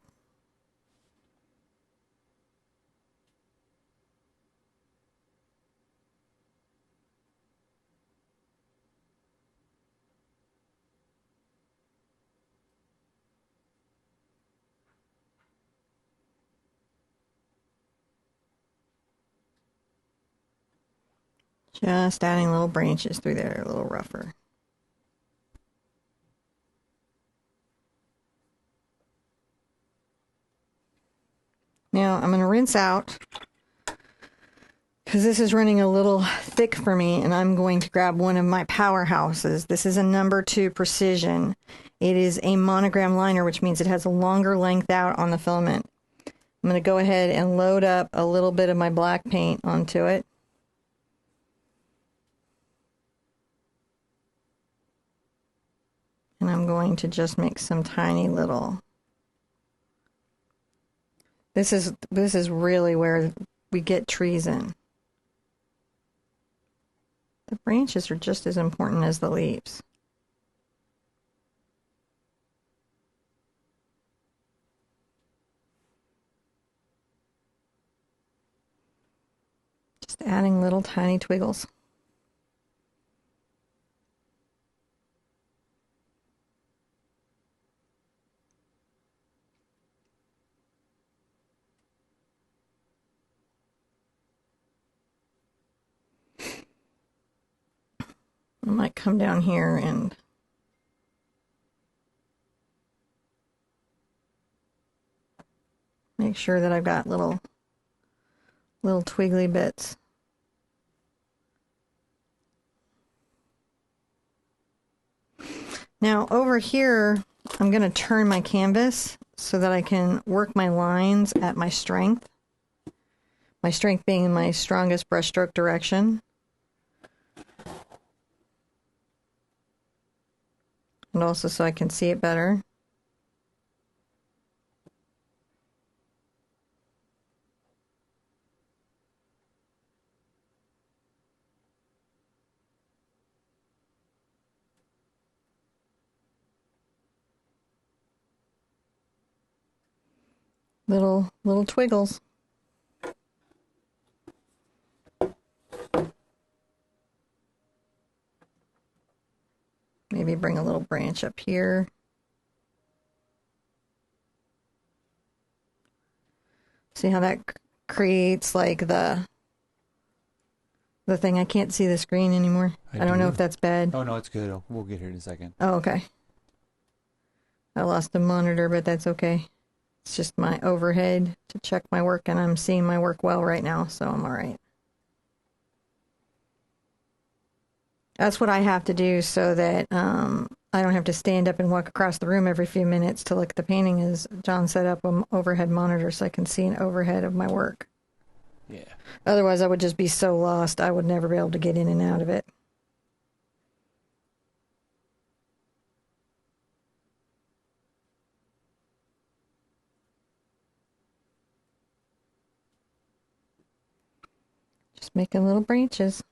Just adding little branches through there, a little rougher. Now I'm going to rinse out because this is running a little thick for me, and I'm going to grab one of my powerhouses. This is a number 2 precision. It is a monogram liner, which means it has a longer length out on the filament. I'm going to go ahead and load up a little bit of my black paint onto it. And I'm going to just make some tiny little... This is really where we get trees in. The branches are just as important as the leaves. Just adding little tiny twiggles. I might come down here and make sure that I've got little twiggly bits. Now over here, I'm going to turn my canvas so that I can work my lines at my strength. My strength being in my strongest brushstroke direction. And also so I can see it better. Little twiggles. Maybe bring a little branch up here. See how that creates like the thing. I can't see the screen anymore. I don't know if that's bad. Oh, no, it's good. We'll get here in a second. Oh, okay. I lost the monitor, but that's okay. It's just my overhead to check my work, and I'm seeing my work well right now, so I'm all right. That's what I have to do so that I don't have to stand up and walk across the room every few minutes to look at the painting. Is John set up an overhead monitor so I can see an overhead of my work. Yeah. Otherwise, I would just be so lost, I would never be able to get in and out of it. Just making little branches.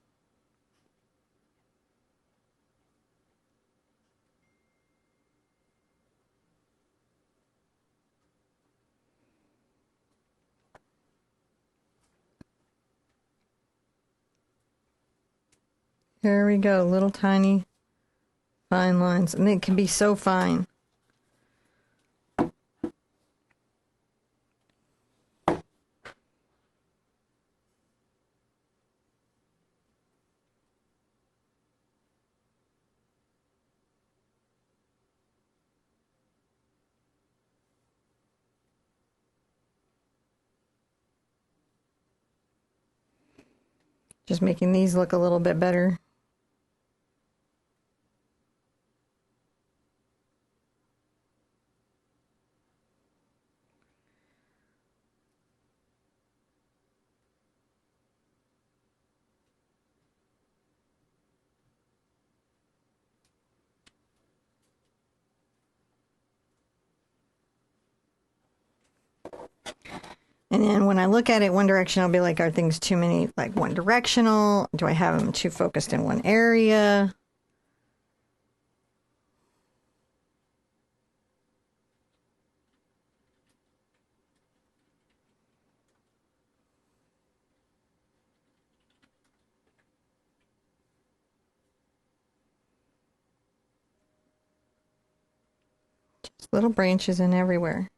There we go, little tiny fine lines, and it can be so fine. Just making these look a little bit better. And then when I look at it one direction, I'll be like, are things too many, like one directional? Do I have them too focused in one area? Just little branches in everywhere.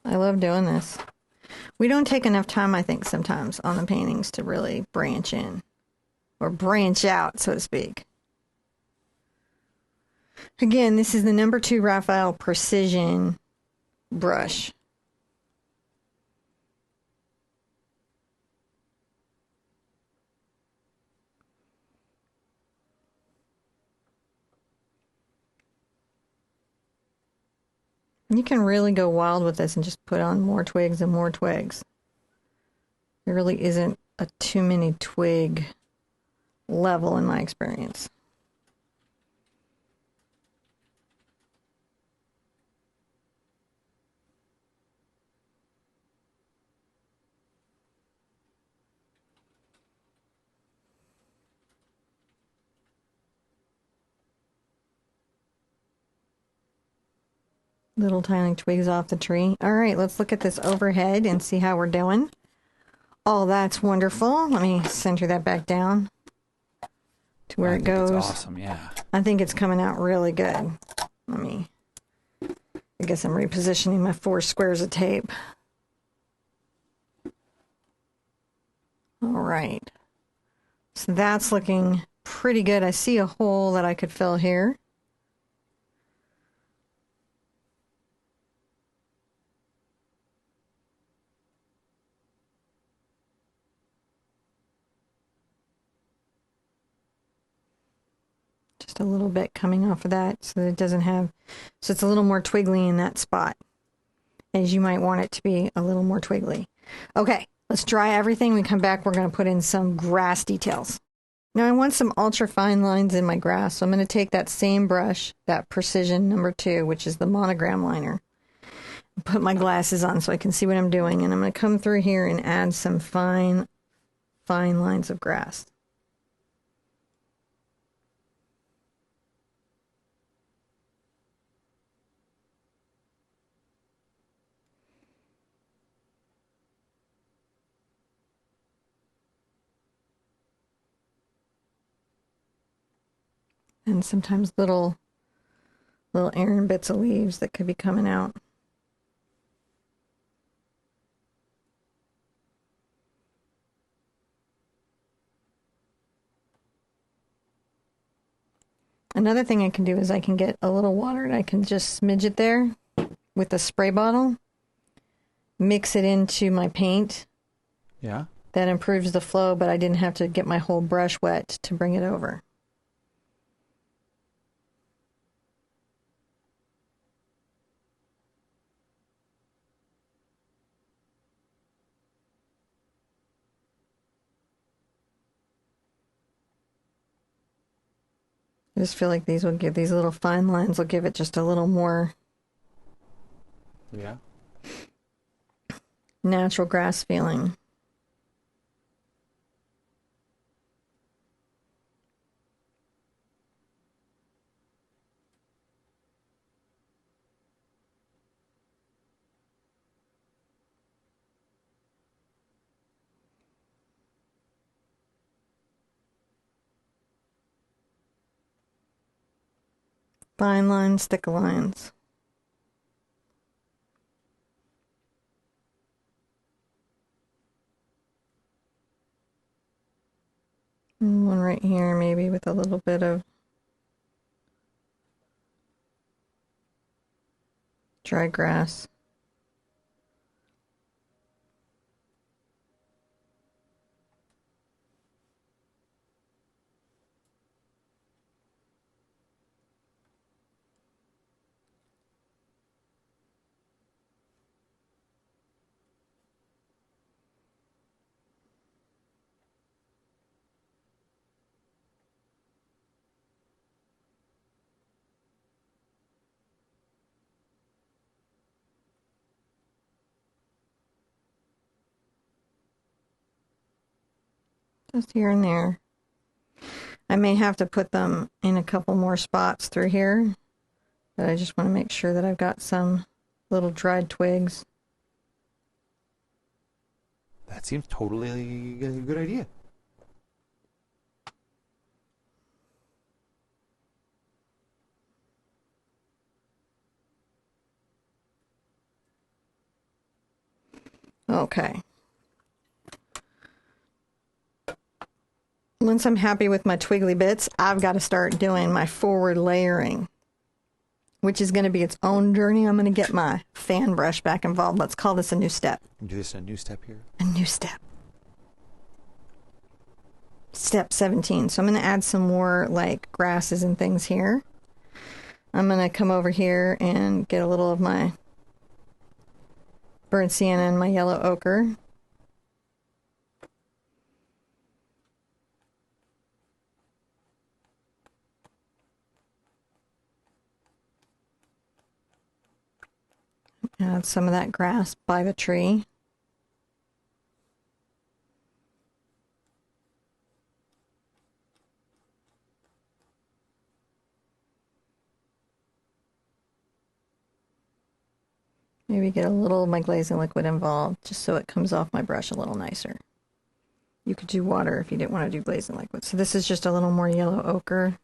I love doing this. We don't take enough time, I think, sometimes on the paintings to really branch in or branch out, so to speak. Again, this is the number 2 Raphael Precision brush. You can really go wild with this and just put on more twigs and more twigs. There really isn't a too many twig level in my experience. Little tiny twigs off the tree. All right, let's look at this overhead and see how we're doing. Oh, that's wonderful. Let me center that back down to where it goes. It's awesome, yeah. I think it's coming out really good. I guess I'm repositioning my 4 squares of tape. All right. So that's looking pretty good. I see a hole that I could fill here. Just a little bit coming off of that so that it doesn't have, so it's a little more twiggly in that spot, as you might want it to be a little more twiggly. Okay, Let's dry everything. When we come back, we're going to put in some grass details. Now I want some ultra fine lines in my grass, so I'm going to take that same brush, that Precision number 2, which is the monogram liner. Put my glasses on so I can see what I'm doing, and I'm going to come through here and add some fine lines of grass. And sometimes little errant bits of leaves that could be coming out. Another thing I can do is I can get a little water and I can just smidge it there with a spray bottle, mix it into my paint. Yeah. That improves the flow, but I didn't have to get my whole brush wet to bring it over. I just feel like these will give, these little fine lines will give it just a little more natural grass feeling. Fine lines, thick lines. And one right here, maybe with a little bit of dry grass. Just here and there. I may have to put them in a couple more spots through here, but I just want to make sure that I've got some little dried twigs. That seems totally a good idea. Okay. Once I'm happy with my twiggly bits, I've got to start doing my forward layering, which is going to be its own journey. I'm going to get my fan brush back involved. Let's call this a new step. Do this in a new step here. A new step. Step 17. So I'm going to add some more like grasses and things here. I'm going to come over here and get a little of my burnt sienna and my yellow ochre. Add some of that grass by the tree. Maybe get a little of my glazing liquid involved just so it comes off my brush a little nicer. You could do water if you didn't want to do glazing liquid. So this is just a little more yellow ochre.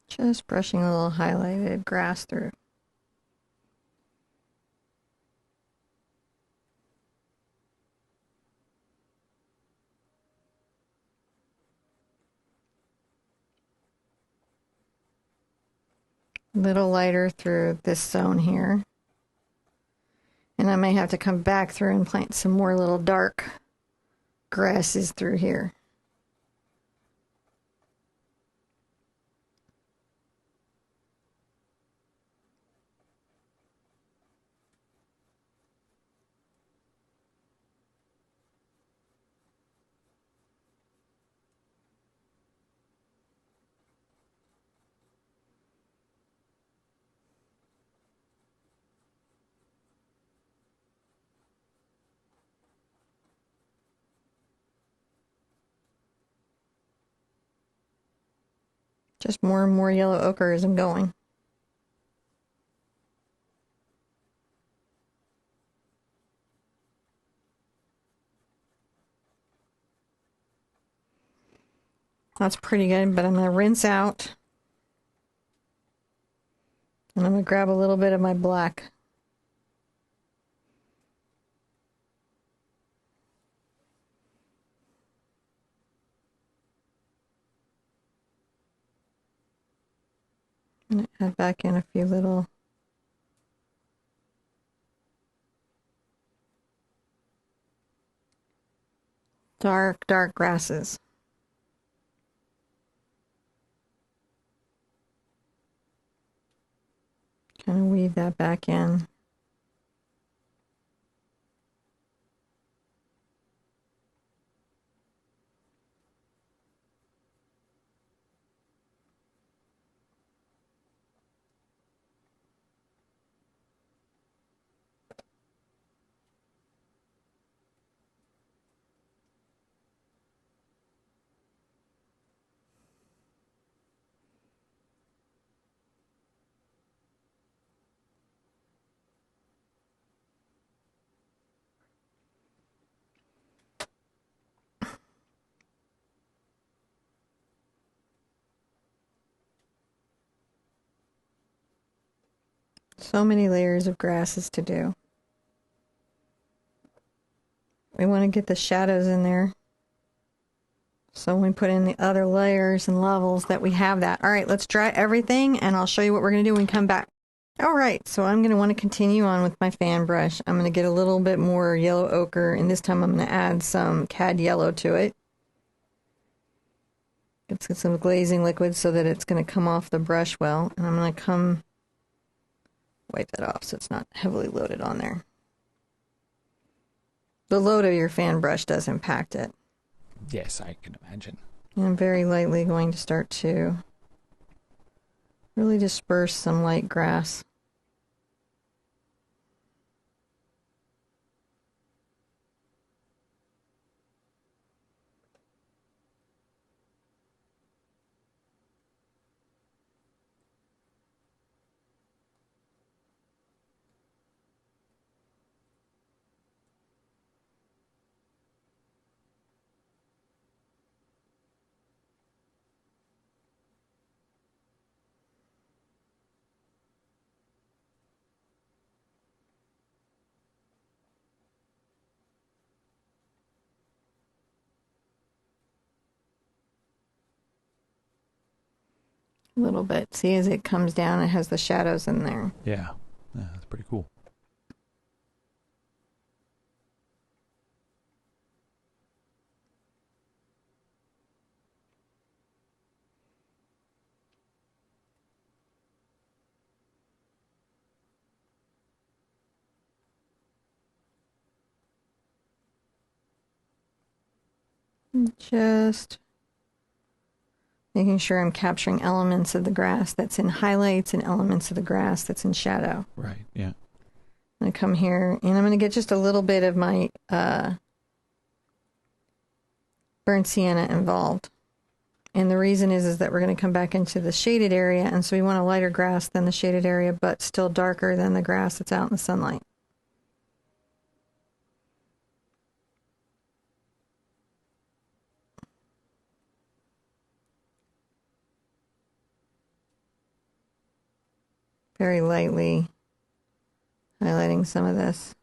Just brushing a little highlighted grass through. A little lighter through this zone here. And I may have to come back through and plant some more little dark grasses through here. Just more and more yellow ochre as I'm going. That's pretty good, but I'm going to rinse out. And I'm going to grab a little bit of my black. And add back in a few little dark grasses. Kind of weave that back in. So many layers of grasses to do. We want to get the shadows in there. So when we put in the other layers and levels that we have that. All right, let's dry everything and I'll show you what we're going to do when we come back. All right, so I'm going to want to continue on with my fan brush. I'm going to get a little bit more yellow ochre, and this time I'm going to add some cad yellow to it. Let's get some glazing liquid so that it's going to come off the brush well. And I'm going to wipe that off so it's not heavily loaded on there. The load of your fan brush does impact it. Yes, I can imagine. And I'm very lightly going to start to really disperse some light grass. A little bit. See, as it comes down, it has the shadows in there. Yeah, that's pretty cool. Just making sure I'm capturing elements of the grass that's in highlights and elements of the grass that's in shadow. Right, yeah. I'm going to come here and I'm going to get just a little bit of my burnt sienna involved. And the reason is that we're going to come back into the shaded area, and so we want a lighter grass than the shaded area, but still darker than the grass that's out in the sunlight. Very lightly highlighting some of this.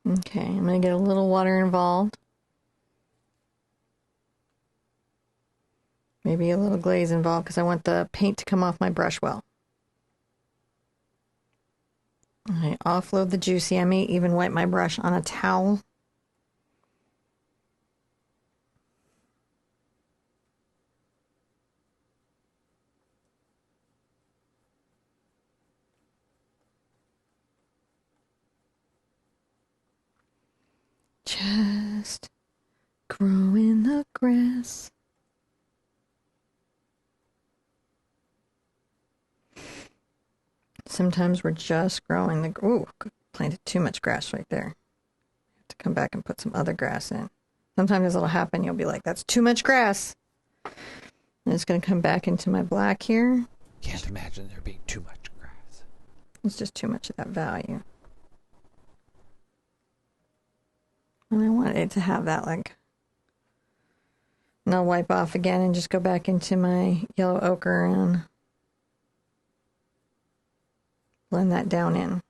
Okay, I'm going to get a little water involved. Maybe a little glaze involved because I want the paint to come off my brush well. I offload the juicy. I may even wipe my brush on a towel. Just growing the grass. Sometimes we're just growing the... Ooh, planted too much grass right there. Have to come back and put some other grass in. Sometimes it'll happen. You'll be like, that's too much grass. And it's going to come back into my black here. Can't imagine there being too much grass. It's just too much of that value. And I want it to have that, like... And I'll wipe off again and just go back into my yellow ochre and blend that down in.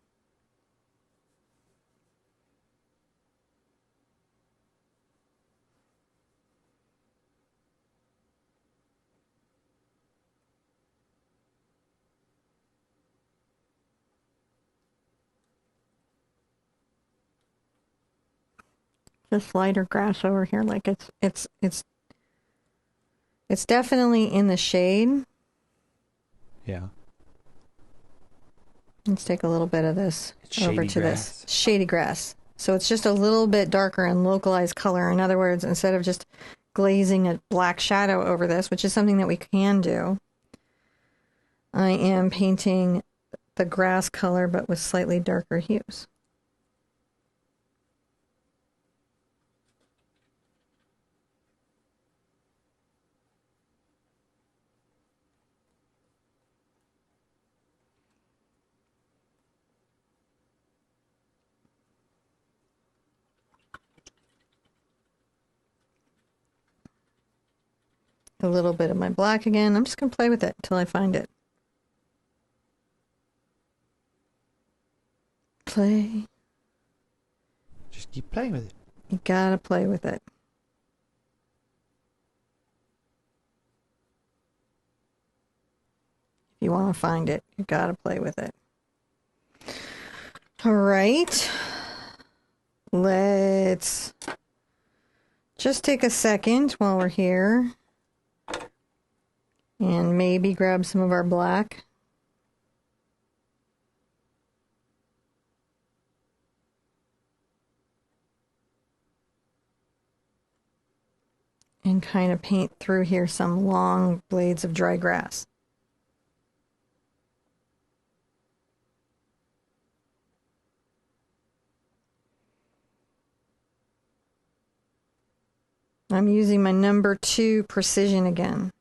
Just lighter grass over here, like it's definitely in the shade. Yeah. Let's take a little bit of this over to grass. this shady grass. So it's just a little bit darker and localized color. In other words, instead of just glazing a black shadow over this, which is something that we can do, I am painting the grass color but with slightly darker hues. A little bit of my black again. I'm just going to play with it until I find it. Play. Just keep playing with it. You gotta play with it. If you want to find it, you gotta play with it. All right. Let's just take a second while we're here and maybe grab some of our black. And kind of paint through here some long blades of dry grass. I'm using my number 2 precision again.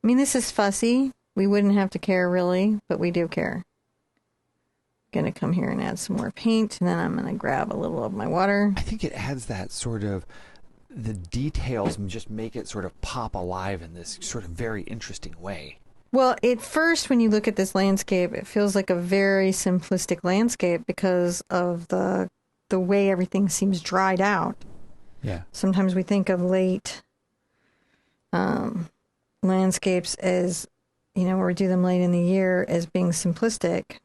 I mean, this is fussy. We wouldn't have to care really, but we do care. Gonna come here and add some more paint, and then I'm gonna grab a little of my water. I think it adds that sort of, the details just make it sort of pop alive in this sort of very interesting way. Well, at first, when you look at this landscape, it feels like a very simplistic landscape because of the way everything seems dried out. Yeah. Sometimes we think of late landscapes as, you know, where we do them late in the year as being simplistic.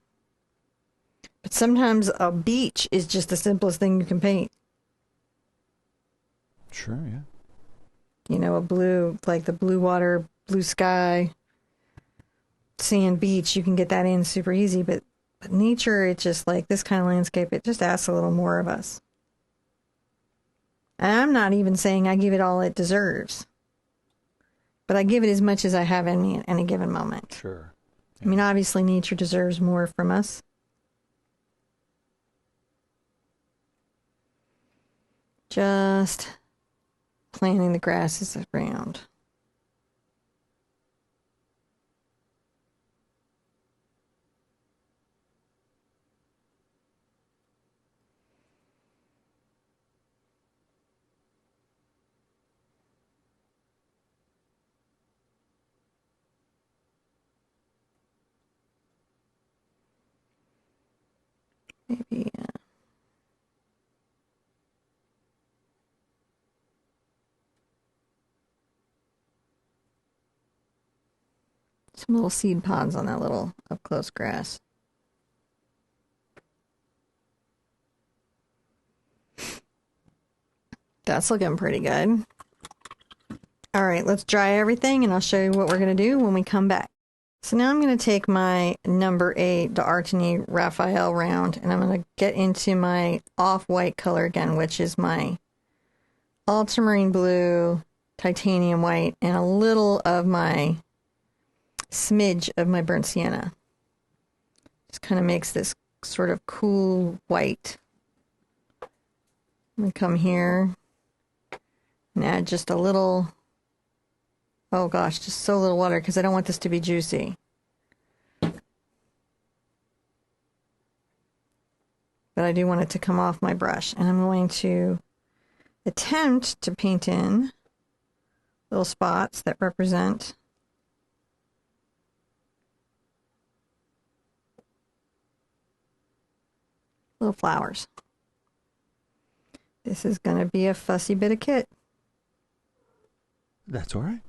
But sometimes a beach is just the simplest thing you can paint. Sure, yeah. You know, a blue, like the blue water, blue sky, sand beach, you can get that in super easy. But nature, it's just like this kind of landscape, it just asks a little more of us. And I'm not even saying I give it all it deserves. But I give it as much as I have in me at any given moment. Sure. Yeah. I mean, obviously nature deserves more from us. Just planting the grasses around. Maybe some little seed pods on that little up close grass. That's looking pretty good. All right, let's dry everything and I'll show you what we're going to do when we come back. So now I'm going to take my number 8, the Artini Raphael round, and I'm going to get into my off-white color again, which is my ultramarine blue, titanium white, and a little of my smidge of my burnt sienna. Just kind of makes this sort of cool white. I'm going to come here and add just a little, oh gosh, just so little water because I don't want this to be juicy. But I do want it to come off my brush. And I'm going to attempt to paint in little spots that represent little flowers. This is going to be a fussy bit of kit. That's all right.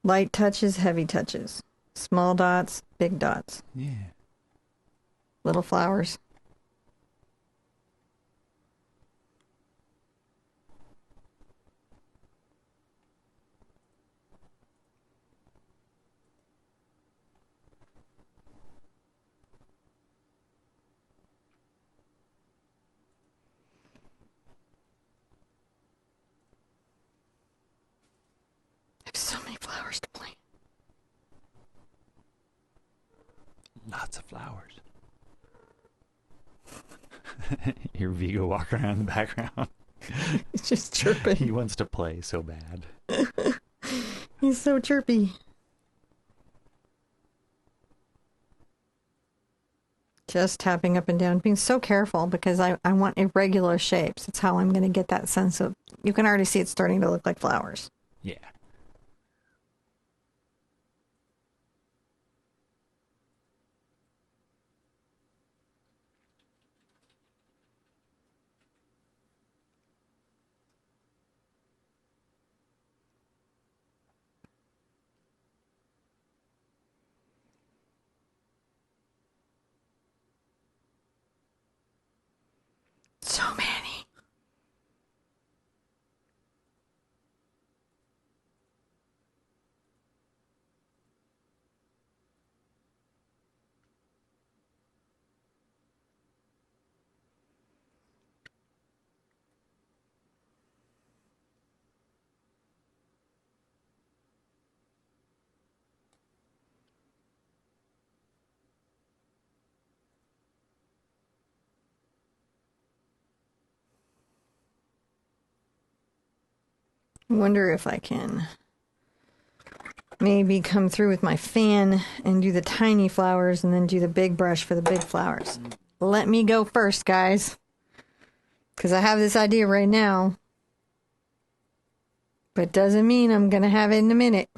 Light touches, heavy touches. Small dots, big dots. Yeah. Little flowers. I have so many flowers to plant. Lots of flowers. Hear Vigo walk around in the background. He's just chirping. He wants to play so bad. He's so chirpy. Just tapping up and down, being so careful because I want irregular shapes. That's how I'm going to get that sense of, you can already see it's starting to look like flowers. Yeah. So many. I wonder if I can maybe come through with my fan and do the tiny flowers and then do the big brush for the big flowers. Let me go first, guys. Because I have this idea right now. But doesn't mean I'm going to have it in a minute.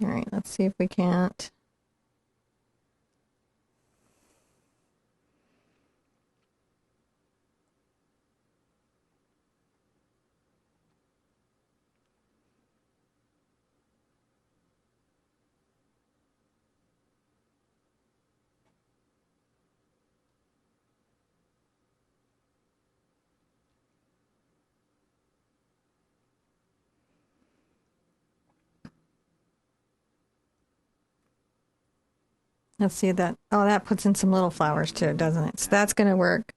All right, let's see if we can't. Let's see that. Oh, that puts in some little flowers too, doesn't it? So that's going to work.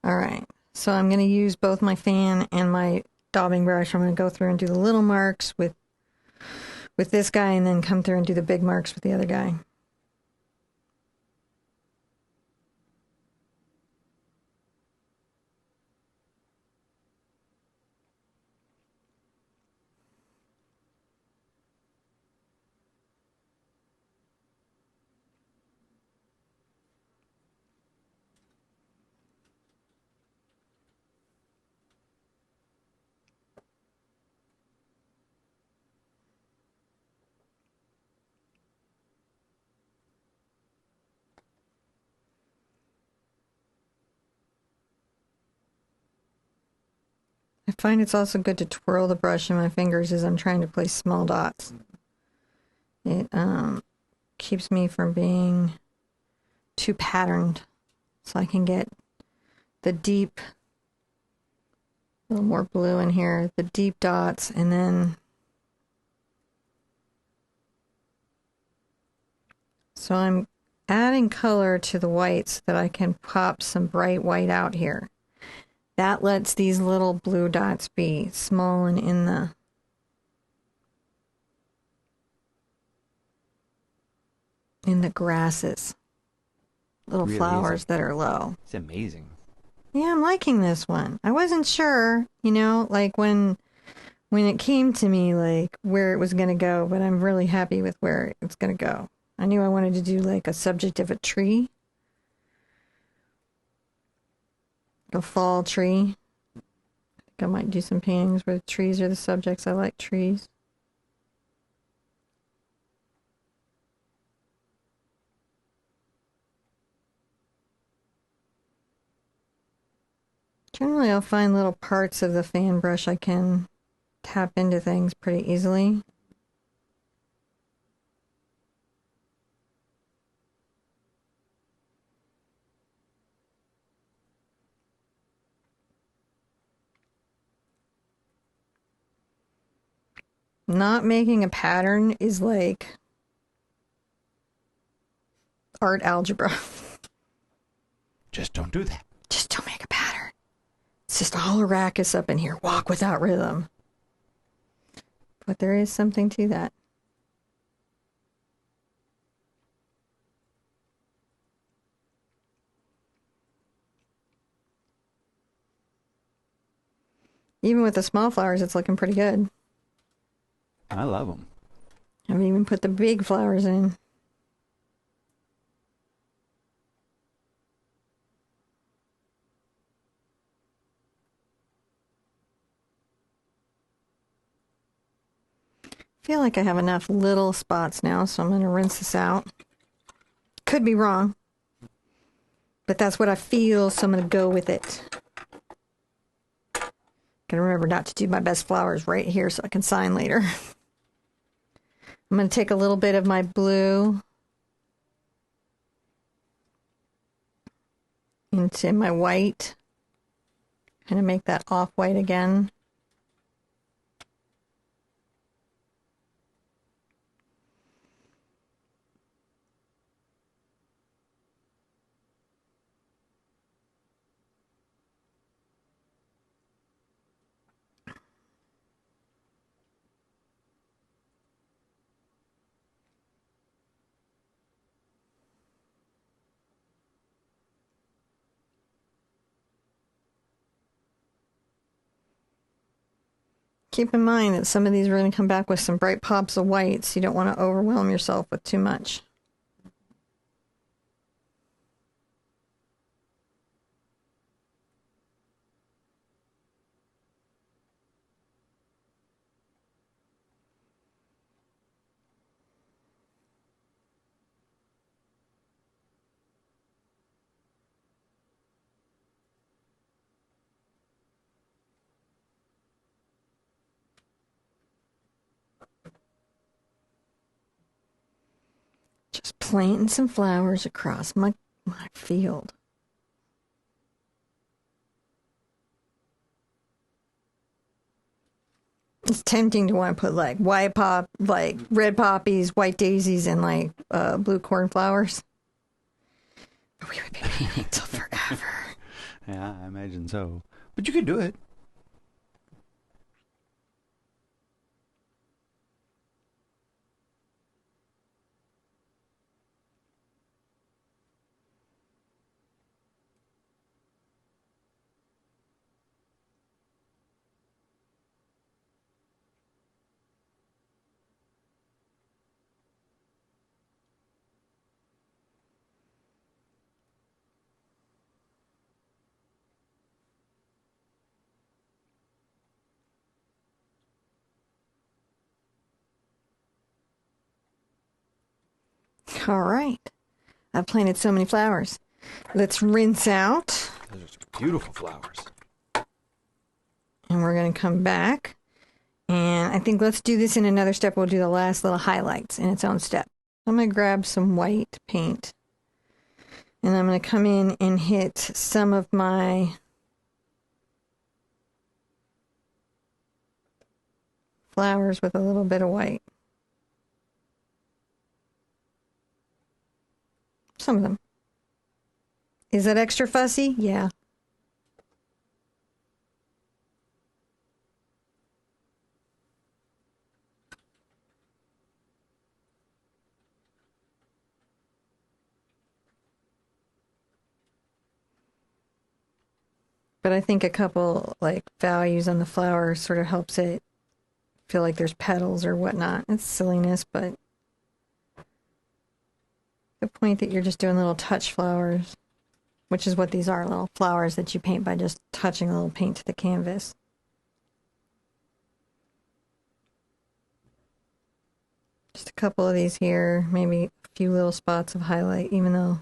All right. So I'm going to use both my fan and my daubing brush. I'm going to go through and do the little marks with this guy and then come through and do the big marks with the other guy. I find it's also good to twirl the brush in my fingers as I'm trying to place small dots. It keeps me from being too patterned, so I can get the deep, a little more blue in here, the deep dots, and then so I'm adding color to the white so that I can pop some bright white out here. That lets these little blue dots be small and in the grasses. Little Really flowers that are low. It's amazing. Yeah, I'm liking this one. I wasn't sure, like when it came to me, like where it was going to go, but I'm really happy with where it's going to go. I knew I wanted to do like a subject of a tree. A fall tree. I think I might do some paintings where the trees are the subjects. I like trees. Generally, I'll find little parts of the fan brush I can tap into things pretty easily. Not making a pattern is like art algebra. Just don't do that. Just don't make a pattern. It's just all a racket up in here. Walk without rhythm. But there is something to that. Even with the small flowers, it's looking pretty good. I love them. I haven't even put the big flowers in. I feel like I have enough little spots now, so I'm going to rinse this out. Could be wrong, but that's what I feel, so I'm going to go with it. Gotta remember not to do my best flowers right here so I can sign later. I'm going to take a little bit of my blue into my white, kind of make that off-white again. Keep in mind that some of these are going to come back with some bright pops of white, so you don't want to overwhelm yourself with too much. Just planting some flowers across my field. It's tempting to want to put like red poppies, white daisies, and like blue cornflowers. But we would be painting till forever. Yeah, I imagine so. But you could do it. All right. I've planted so many flowers. Let's rinse out. Those are some beautiful flowers. And we're going to come back. And I think let's do this in another step. We'll do the last little highlights in its own step. I'm going to grab some white paint. And I'm going to come in and hit some of my flowers with a little bit of white. Some of them. Is that extra fussy? Yeah. But I think a couple like values on the flower sort of helps it feel like there's petals or whatnot. It's silliness, but the point that you're just doing little touch flowers, which is what these are, little flowers that you paint by just touching a little paint to the canvas. Just a couple of these here, maybe a few little spots of highlight, even though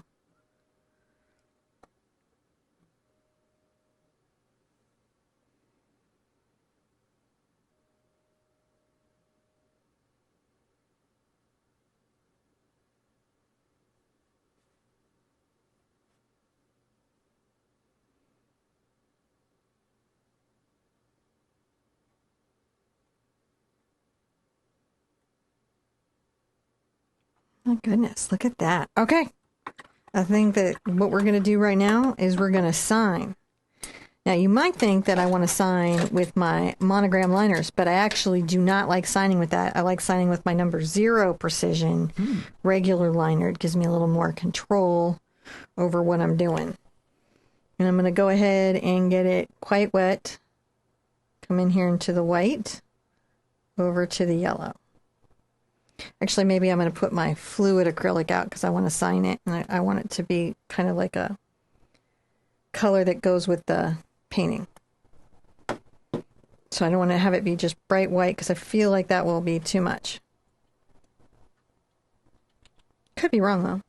my goodness, look at that. Okay. I think that what we're going to do right now is we're going to sign. Now, you might think that I want to sign with my monogram liners, but I actually do not like signing with that. I like signing with my number 0 precision regular liner. It gives me a little more control over what I'm doing. And I'm going to go ahead and get it quite wet. Come in here into the white, over to the yellow. Actually, maybe I'm going to put my fluid acrylic out because I want to sign it, and I want it to be kind of like a color that goes with the painting. So I don't want to have it be just bright white because I feel like that will be too much. Could be wrong, though.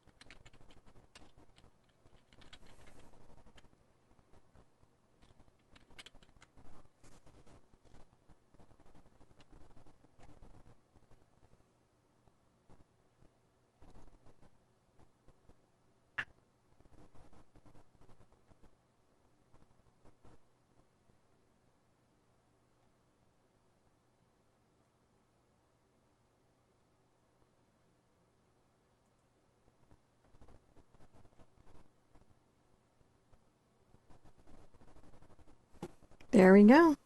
There we go.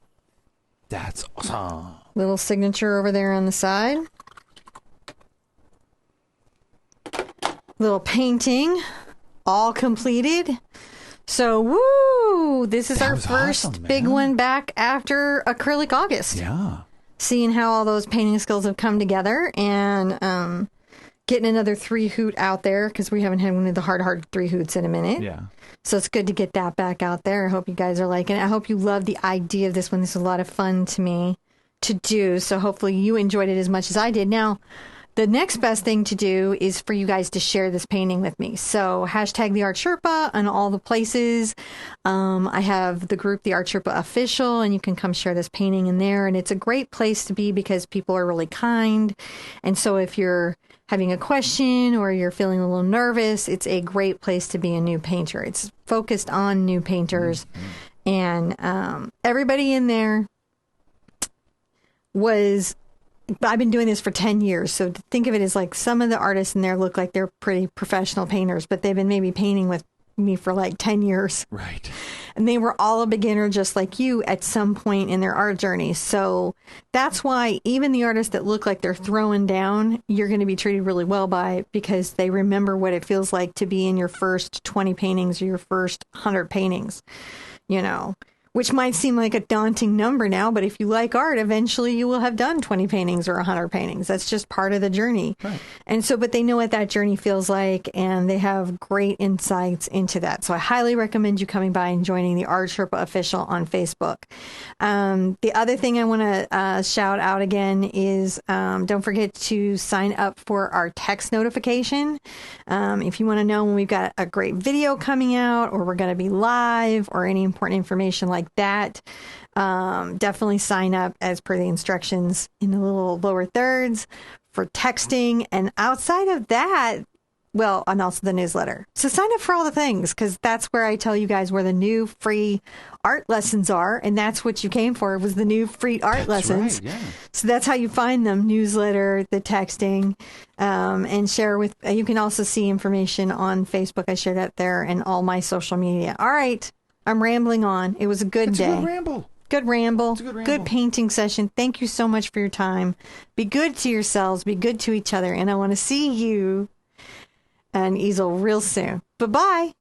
That's awesome. Little signature over there on the side. Little painting, all completed. So, woo! This is our first awesome, big one back after Acrylic August. Yeah. Seeing how all those painting skills have come together and getting another 3 hoot out there because we haven't had one of the hard 3 hoots in a minute. Yeah. So it's good to get that back out there. I hope you guys are liking it. I hope you love the idea of this one. This is a lot of fun to me to do. So hopefully you enjoyed it as much as I did. Now, the next best thing to do is for you guys to share this painting with me. So hashtag the Art Sherpa on all the places. I have the group, the Art Sherpa Official, and you can come share this painting in there. And it's a great place to be because people are really kind. And so if you're having a question or you're feeling a little nervous, it's a great place to be a new painter. It's focused on new painters. And everybody in there was... I've been doing this for 10 years, so think of it as like some of the artists in there look like they're pretty professional painters, but they've been maybe painting with me for like 10 years. Right. And they were all a beginner just like you at some point in their art journey. So that's why even the artists that look like they're throwing down, you're going to be treated really well by because they remember what it feels like to be in your first 20 paintings or your first 100 paintings, you know. Which might seem like a daunting number now, but if you like art, eventually you will have done 20 paintings or 100 paintings. That's just part of the journey. Right. And so, but they know what that journey feels like, and they have great insights into that. So I highly recommend you coming by and joining the Art Sherpa Official on Facebook. The other thing I want to shout out again is don't forget to sign up for our text notification. If you want to know when we've got a great video coming out, or we're going to be live, or any important information like like that, definitely sign up as per the instructions in the little lower thirds for texting. And outside of that, well, and also the newsletter. So sign up for all the things, because that's where I tell you guys where the new free art lessons are. And that's what you came for, was the new free art lessons. Right, yeah. So that's how you find them: newsletter, the texting, and share with, you can also see information on Facebook. I shared that there, and all my social media. All right. I'm rambling on. It was a good day. A good ramble. Good ramble. It's a good ramble. Good painting session. Thank you so much for your time. Be good to yourselves. Be good to each other. And I want to see you an easel real soon. Bye-bye.